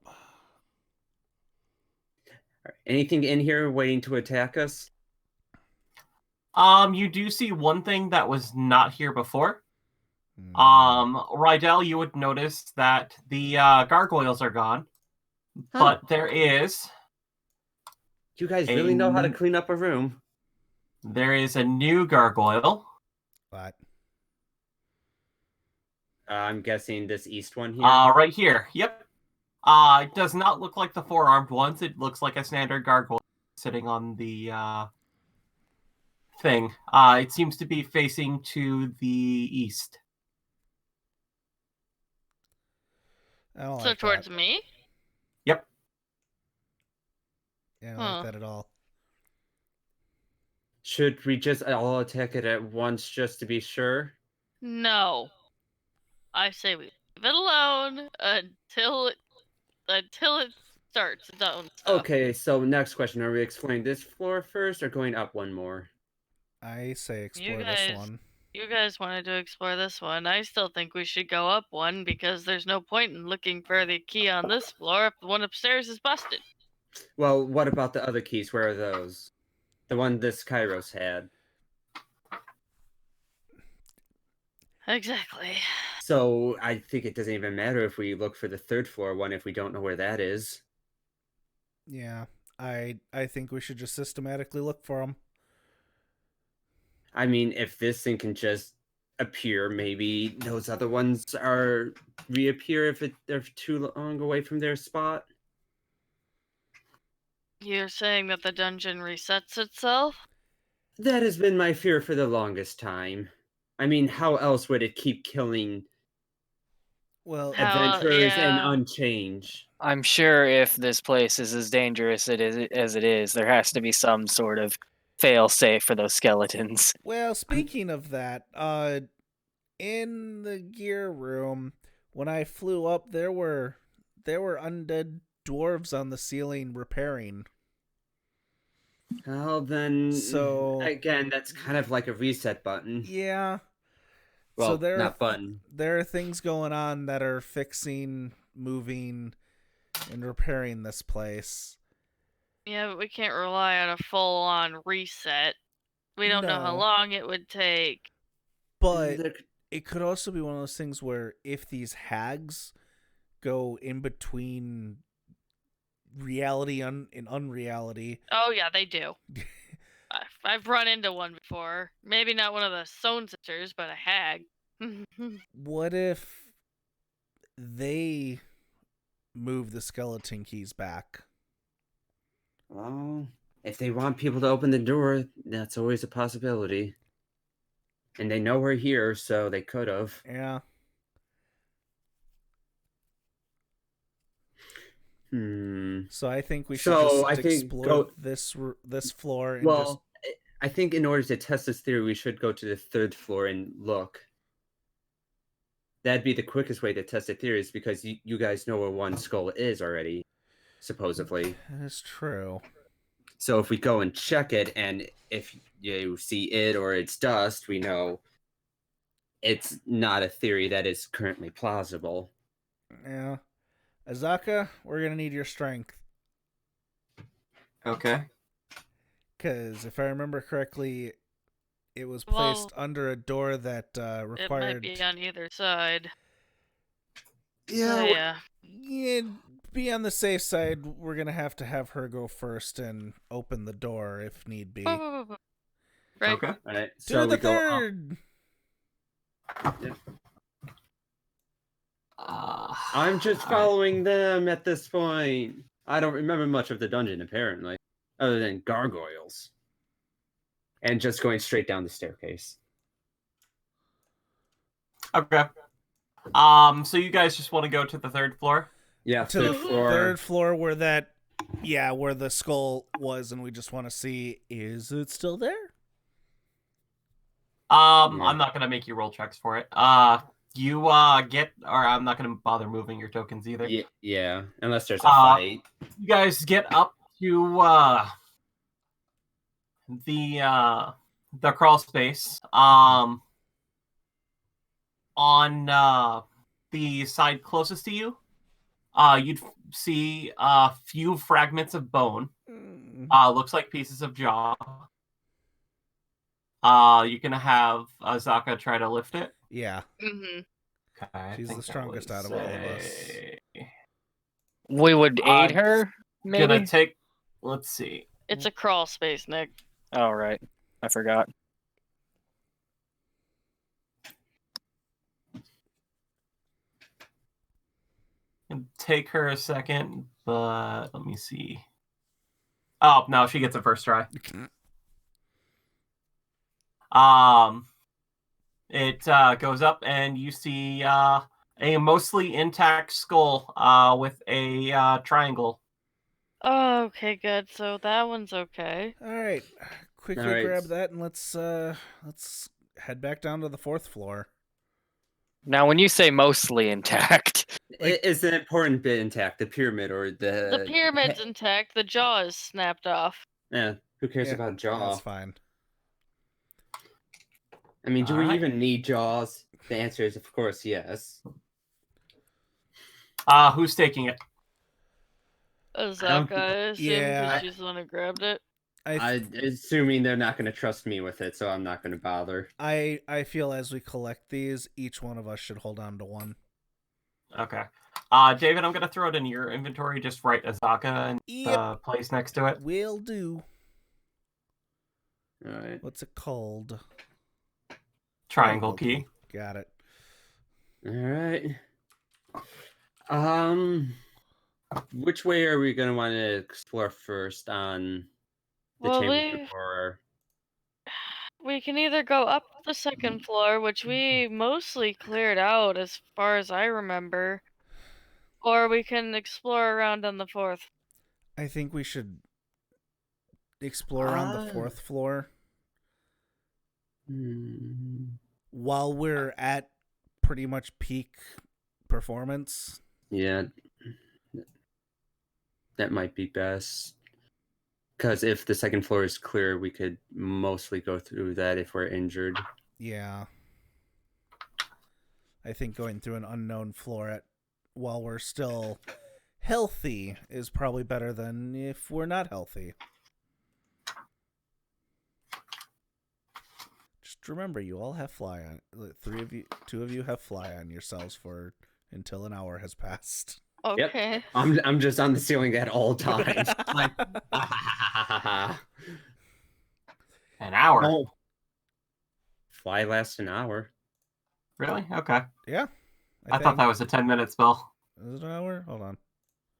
Anything in here waiting to attack us? You do see one thing that was not here before. Hmm. Rydell, you would notice that the gargoyles are gone, but there is You guys really know how to clean up a room. a new gargoyle. What? I'm guessing this east one here. Right here. Yep. It does not look like the four-armed ones. It looks like a standard gargoyle sitting on the thing. It seems to be facing to the east. I don't So like towards that. me? Yep. Yeah, I don't Huh. like that at all. Should we just all attack it at once just to be sure? No. I say we leave it alone until it starts its own stuff. Okay, so next question. Are we exploring this floor first or going up one more? I say explore You this guys- one. You guys wanted to explore this one. I still think we should go up one because there's no point in looking for the key on this floor if the one upstairs is busted. Well, what about the other keys? Where are those? The one this Kairos had. Exactly. So I think it doesn't even matter if we look for the third floor one if we don't know where that is. Yeah, I think we should just systematically look for them. I mean, if this thing can just appear, maybe those other ones are reappear if they're too long away from their spot. You're saying that the dungeon resets itself? That has been my fear for the longest time. I mean, how else would it keep killing Well, adventurers and yeah. unchange? I'm sure if this place is as dangerous as it is, there has to be some sort of fail safe for those skeletons. well, speaking of that, in the gear room, when I flew up, there were undead dwarves on the ceiling repairing. Well, then, So- again, that's kind of like a reset button. Yeah. Well, so there not button. there are things going on that are fixing, moving, and repairing this place. Yeah, but we can't rely on a full-on reset. We don't know how No. long it would take. But There- it could also be one of those things where if these hags go in between reality and unreality, Oh yeah, they do. I've run into one before. Maybe not one of the Stone Sisters, but a hag. what if they move the skeleton keys back? Well, if they want people to open the door, that's always a possibility. And they know we're here, so they could have. Yeah. So I think we should So, just I think explore go- this floor and Well, I think in order to test this theory, we should go to the third floor and look. That'd be the quickest way to test the theories because you guys know where one skull is already, supposedly. That's true. So if we go and check it, and if you see it or it's dust, we know it's not a theory that is currently plausible. Yeah. Azaka, we're gonna need your strength. Okay. Because if I remember correctly, it was Well, placed under a door that It might required. be on either side. Yeah, So, yeah. Yeah, be on the safe side. We're gonna have to have her go first and open the door if need be. Right. Okay. All right. Do So the we go up. third. I'm just Alright. following them at this point. I don't remember much of the dungeon apparently, other than gargoyles, and just going straight down the staircase. Okay. So you guys just want to go to the third floor? Yeah, To the third floor. third floor where where the skull was, and we just want to see, is it still there? I'm not gonna make you roll checks for it. You or I'm not gonna bother moving your tokens either. Yeah, unless there's a fight. You guys get up to the crawl space. On the side closest to you, you'd see a few fragments of bone. Looks like pieces of jaw. You can have Azaka try to lift it. Yeah. Mm-hmm. Okay, I She's think the that strongest was out of all of us. We would aid her, maybe? Gonna take. Let's see. It's a crawl space, Nick. Oh, right. I forgot. It'd take her a second, but let me see. Oh, no, she gets a first try. It goes up, and you see a mostly intact skull with a triangle. Oh, okay, good. So that one's okay. All right, quickly All right. grab that and let's head back down to the 4th floor. Now, when you say mostly intact, Is an important bit intact, the pyramid or The pyramid's intact. The jaw is snapped off. Yeah, who cares Yeah, about jaw? That's fine. I mean, do we Alright. even need jaws? The answer is, of course, yes. Who's taking it? Azaka, I assume, Yeah. because she's the one who grabbed it. I'm assuming they're not going to trust me with it, so I'm not going to bother. I feel as we collect these, each one of us should hold on to one. Okay. David, I'm going to throw it in your inventory. Just write Azaka and Yep. place next to it. Will do. All right. What's it called? Triangle key. Got it. All right. Which way are we going to want to explore first on the Well, chamber or? we can either go up the 2nd floor, which we mostly cleared out as far as I remember, or we can explore around on the 4th. I think we should explore around the 4th floor while we're at pretty much peak performance. Yeah, that might be best. Because if the 2nd floor is clear, we could mostly go through that if we're injured. Yeah. I think going through an unknown floor while we're still healthy is probably better than if we're not healthy. Just remember, you all have fly on. 2 of you have fly on yourselves for until an hour has passed. Okay. I'm just on the ceiling at all times. Like, An hour. oh. Fly lasts an hour. Really? Okay. Yeah. I thought that was a 10-minute spell. Is it an hour? Hold on.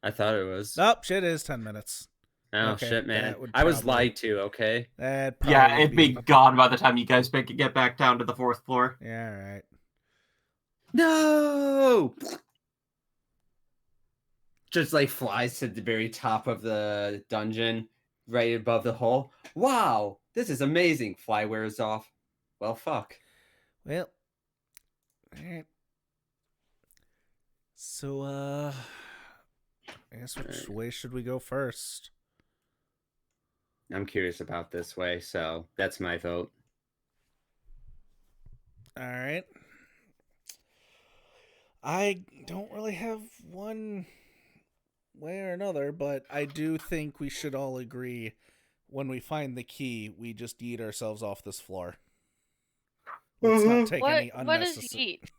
I thought it was. Nope, shit is 10 minutes. Oh Okay, shit, man! that would I was probably- lied to. Okay. That'd Yeah, probably it'd be gone by the time you guys get back down to the 4th floor. Yeah, all right. No. Just like flies to the very top of the dungeon, right above the hole. Wow, this is amazing. Fly wears off. Well, fuck. Well, all right. So, I guess which way should we go first? I'm curious about this way, so that's my vote. All right. I don't really have one way or another, but I do think we should all agree when we find the key, we just yeet ourselves off this floor. Let's not take any What is unnecessary. yeet?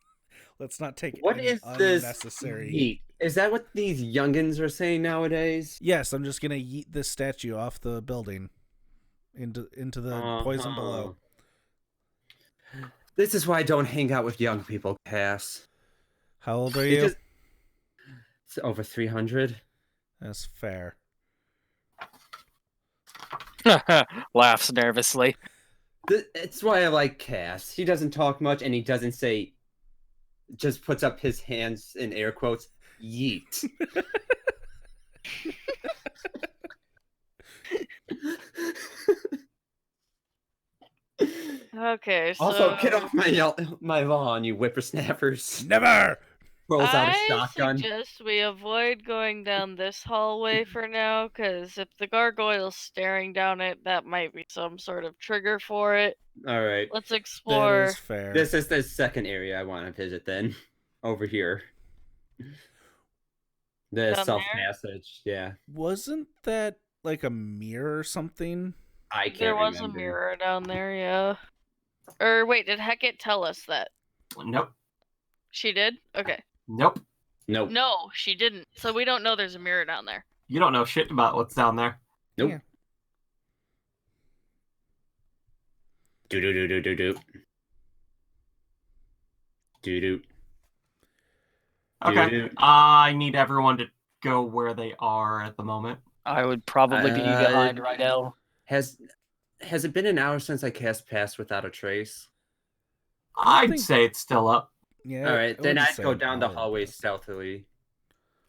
Let's not take What any is this? unnecessary. Yeet? Is that what these youngins are saying nowadays? Yes, I'm just gonna yeet this statue off the building into the poison below. This is why I don't hang out with young people, Cass. How old are you? It's over 300. That's fair. laughs nervously. It's why I like Cass. He doesn't talk much, and he doesn't say. Just puts up his hands in air quotes. Yeet. Okay, so Also, get off my lawn, you whippersnappers. Never. Rolls out a I shotgun. suggest we avoid going down this hallway for now, because if the gargoyle's staring down it, that might be some sort of trigger for it. All right. Let's That explore. is fair. This is the second area I want to visit then. Over here. The Down self there? passage, yeah. Wasn't that like a mirror or something? I can't There was remember. a mirror down there, yeah. Or wait, did Hecate tell us that? Nope. She did? Okay. Nope. Nope. No, she didn't. So we don't know there's a mirror down there. You don't know shit about what's down there. Nope. Yeah. Do do do do do do. Do do. Okay. Dude. I need everyone to go where they are at the moment. I would probably be behind Rydell. Has it been an hour since I cast Pass Without a Trace? I I'd think- say it's still up. Yeah. All I right, then wouldn't I'd say go an down the hour, hallway but- stealthily.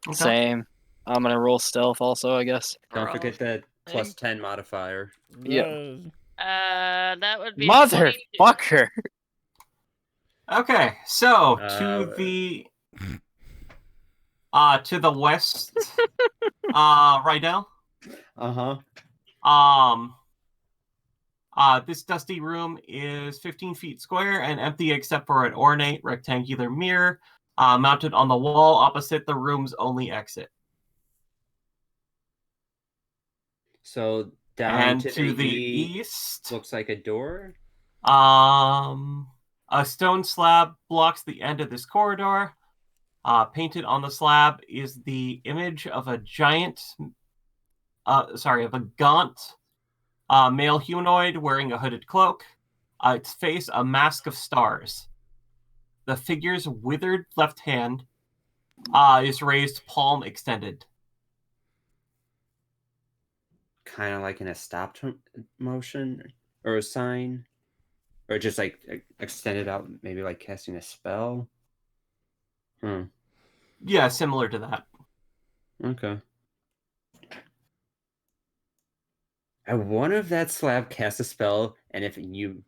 Okay. Same. I'm gonna roll stealth also, I guess. Don't forget that Same. +10 modifier. Yeah. That would be 22. Motherfucker! Okay, so Uh, to the west, Rydell. Uh-huh. This dusty room is 15 feet square and empty except for an ornate rectangular mirror mounted on the wall opposite the room's only exit. So down And to, to the east east, looks like a door. a stone slab blocks the end of this corridor. Painted on the slab is the image of a gaunt male humanoid wearing a hooded cloak. Its face, a mask of stars. The figure's withered left hand is raised, palm extended. Kind of like in a stop motion or a sign. Or just like extended out, maybe like casting a spell. Yeah, similar to that. Okay. I wonder if that slab casts a spell, and if you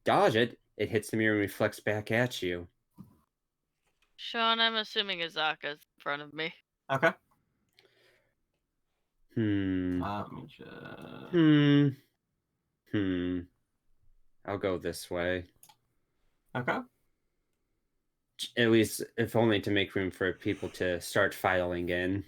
dodge it, it hits the mirror and reflects back at you. Sean, I'm assuming Azaka's in front of me. Okay. Let me just... I'll go this way. Okay. At least, if only to make room for people to start filing in.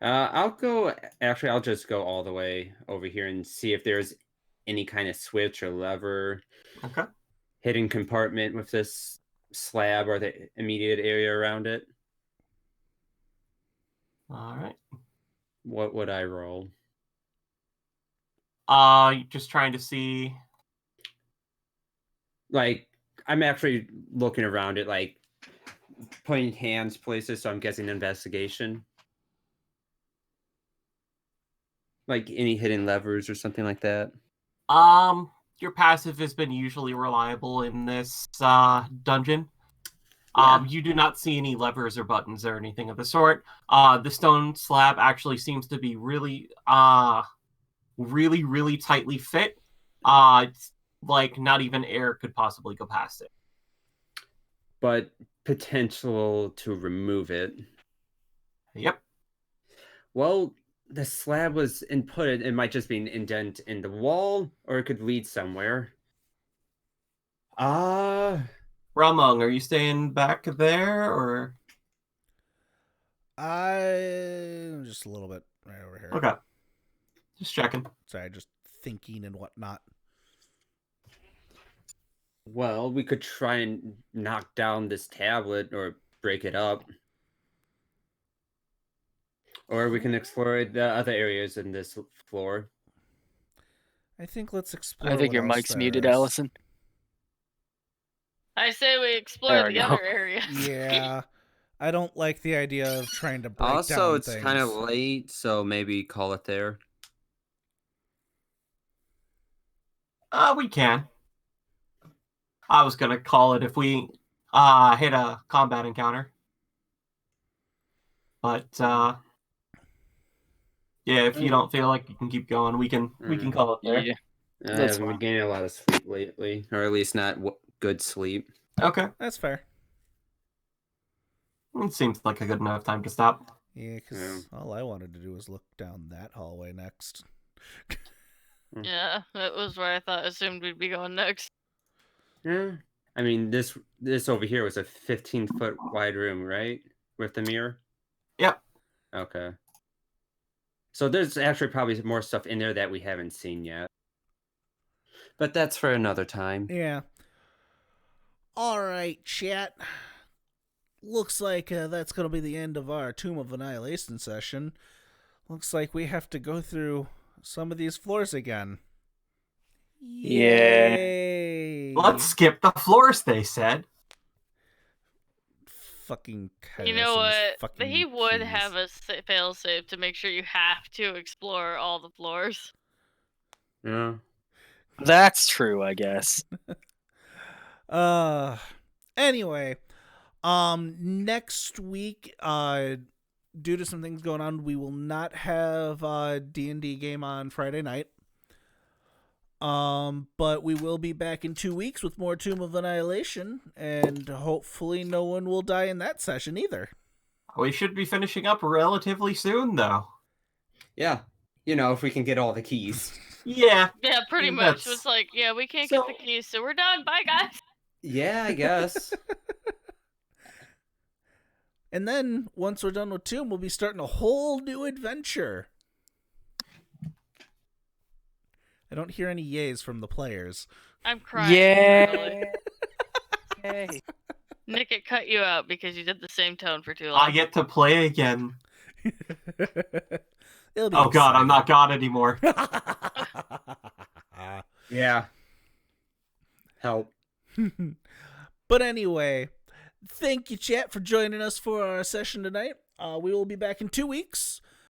I'll just go all the way over here and see if there's any kind of switch or lever. Okay. Hidden compartment with this slab or the immediate area around it. All right. What would I roll? Just trying to see. Like, I'm actually looking around it, like putting hands places, so I'm guessing investigation. Like any hidden levers or something like that. Your passive has been usually reliable in this dungeon. Yeah. You do not see any levers or buttons or anything of the sort. The stone slab actually seems to be really tightly fit. It's like not even air could possibly go past it. But potential to remove it. Yep. Well, the slab was inputted. It might just be an indent in the wall, or it could lead somewhere. Ramung, are you staying back there, or? I'm just a little bit right over here. Okay. Just checking. Sorry, just thinking and whatnot. Well, we could try and knock down this tablet or break it up. Or we can explore the other areas in this floor. I think let's explore. I think what your else mic's there muted, is. Allison. I say we explore There we the go. other areas. Yeah, I don't like the idea of trying to break Also, down it's things. kind of late, so maybe call it there. We can. I was gonna call it if we hit a combat encounter. But yeah, if you don't feel like you can keep going, we can call it there. Yeah. I That's haven't been fine. getting a lot of sleep lately, or at least not good sleep. Okay. That's fair. It seems like a good enough time to stop. Yeah, because all I wanted to do was look down that hallway next. Yeah, that was where I assumed we'd be going next. Yeah. I mean, this over here was a 15-foot wide room, right? With the mirror? Yep. Okay. So there's actually probably more stuff in there that we haven't seen yet. But that's for another time. Yeah. All right, chat. Looks like that's going to be the end of our Tomb of Annihilation session. Looks like we have to go through some of these floors again. Yeah. Yay. Let's skip the floors, they said. Fucking You Kairos know and his what? fucking He would keys. have a failsafe to make sure you have to explore all the floors. Yeah. That's true, I guess. Anyway, next week, due to some things going on, we will not have a D&D game on Friday night. But we will be back in 2 weeks with more Tomb of Annihilation, and hopefully no one will die in that session either. We should be finishing up relatively soon, though. Yeah. You know, if we can get all the keys. Yeah. Yeah, pretty much. That's- It's like, yeah, we can't So- get the keys, so we're done. Bye, guys. Yeah, I guess. And then, once we're done with Tomb, we'll be starting a whole new adventure. I don't hear any yays from the players. I'm crying. internally. Yeah. Nick, it cut you out because you did the same tone for too long. I get to play again. It'll be Oh god, I'm exciting. not God anymore. Yeah. Help. But anyway, thank you, chat, for joining us for our session tonight. We will be back in 2 weeks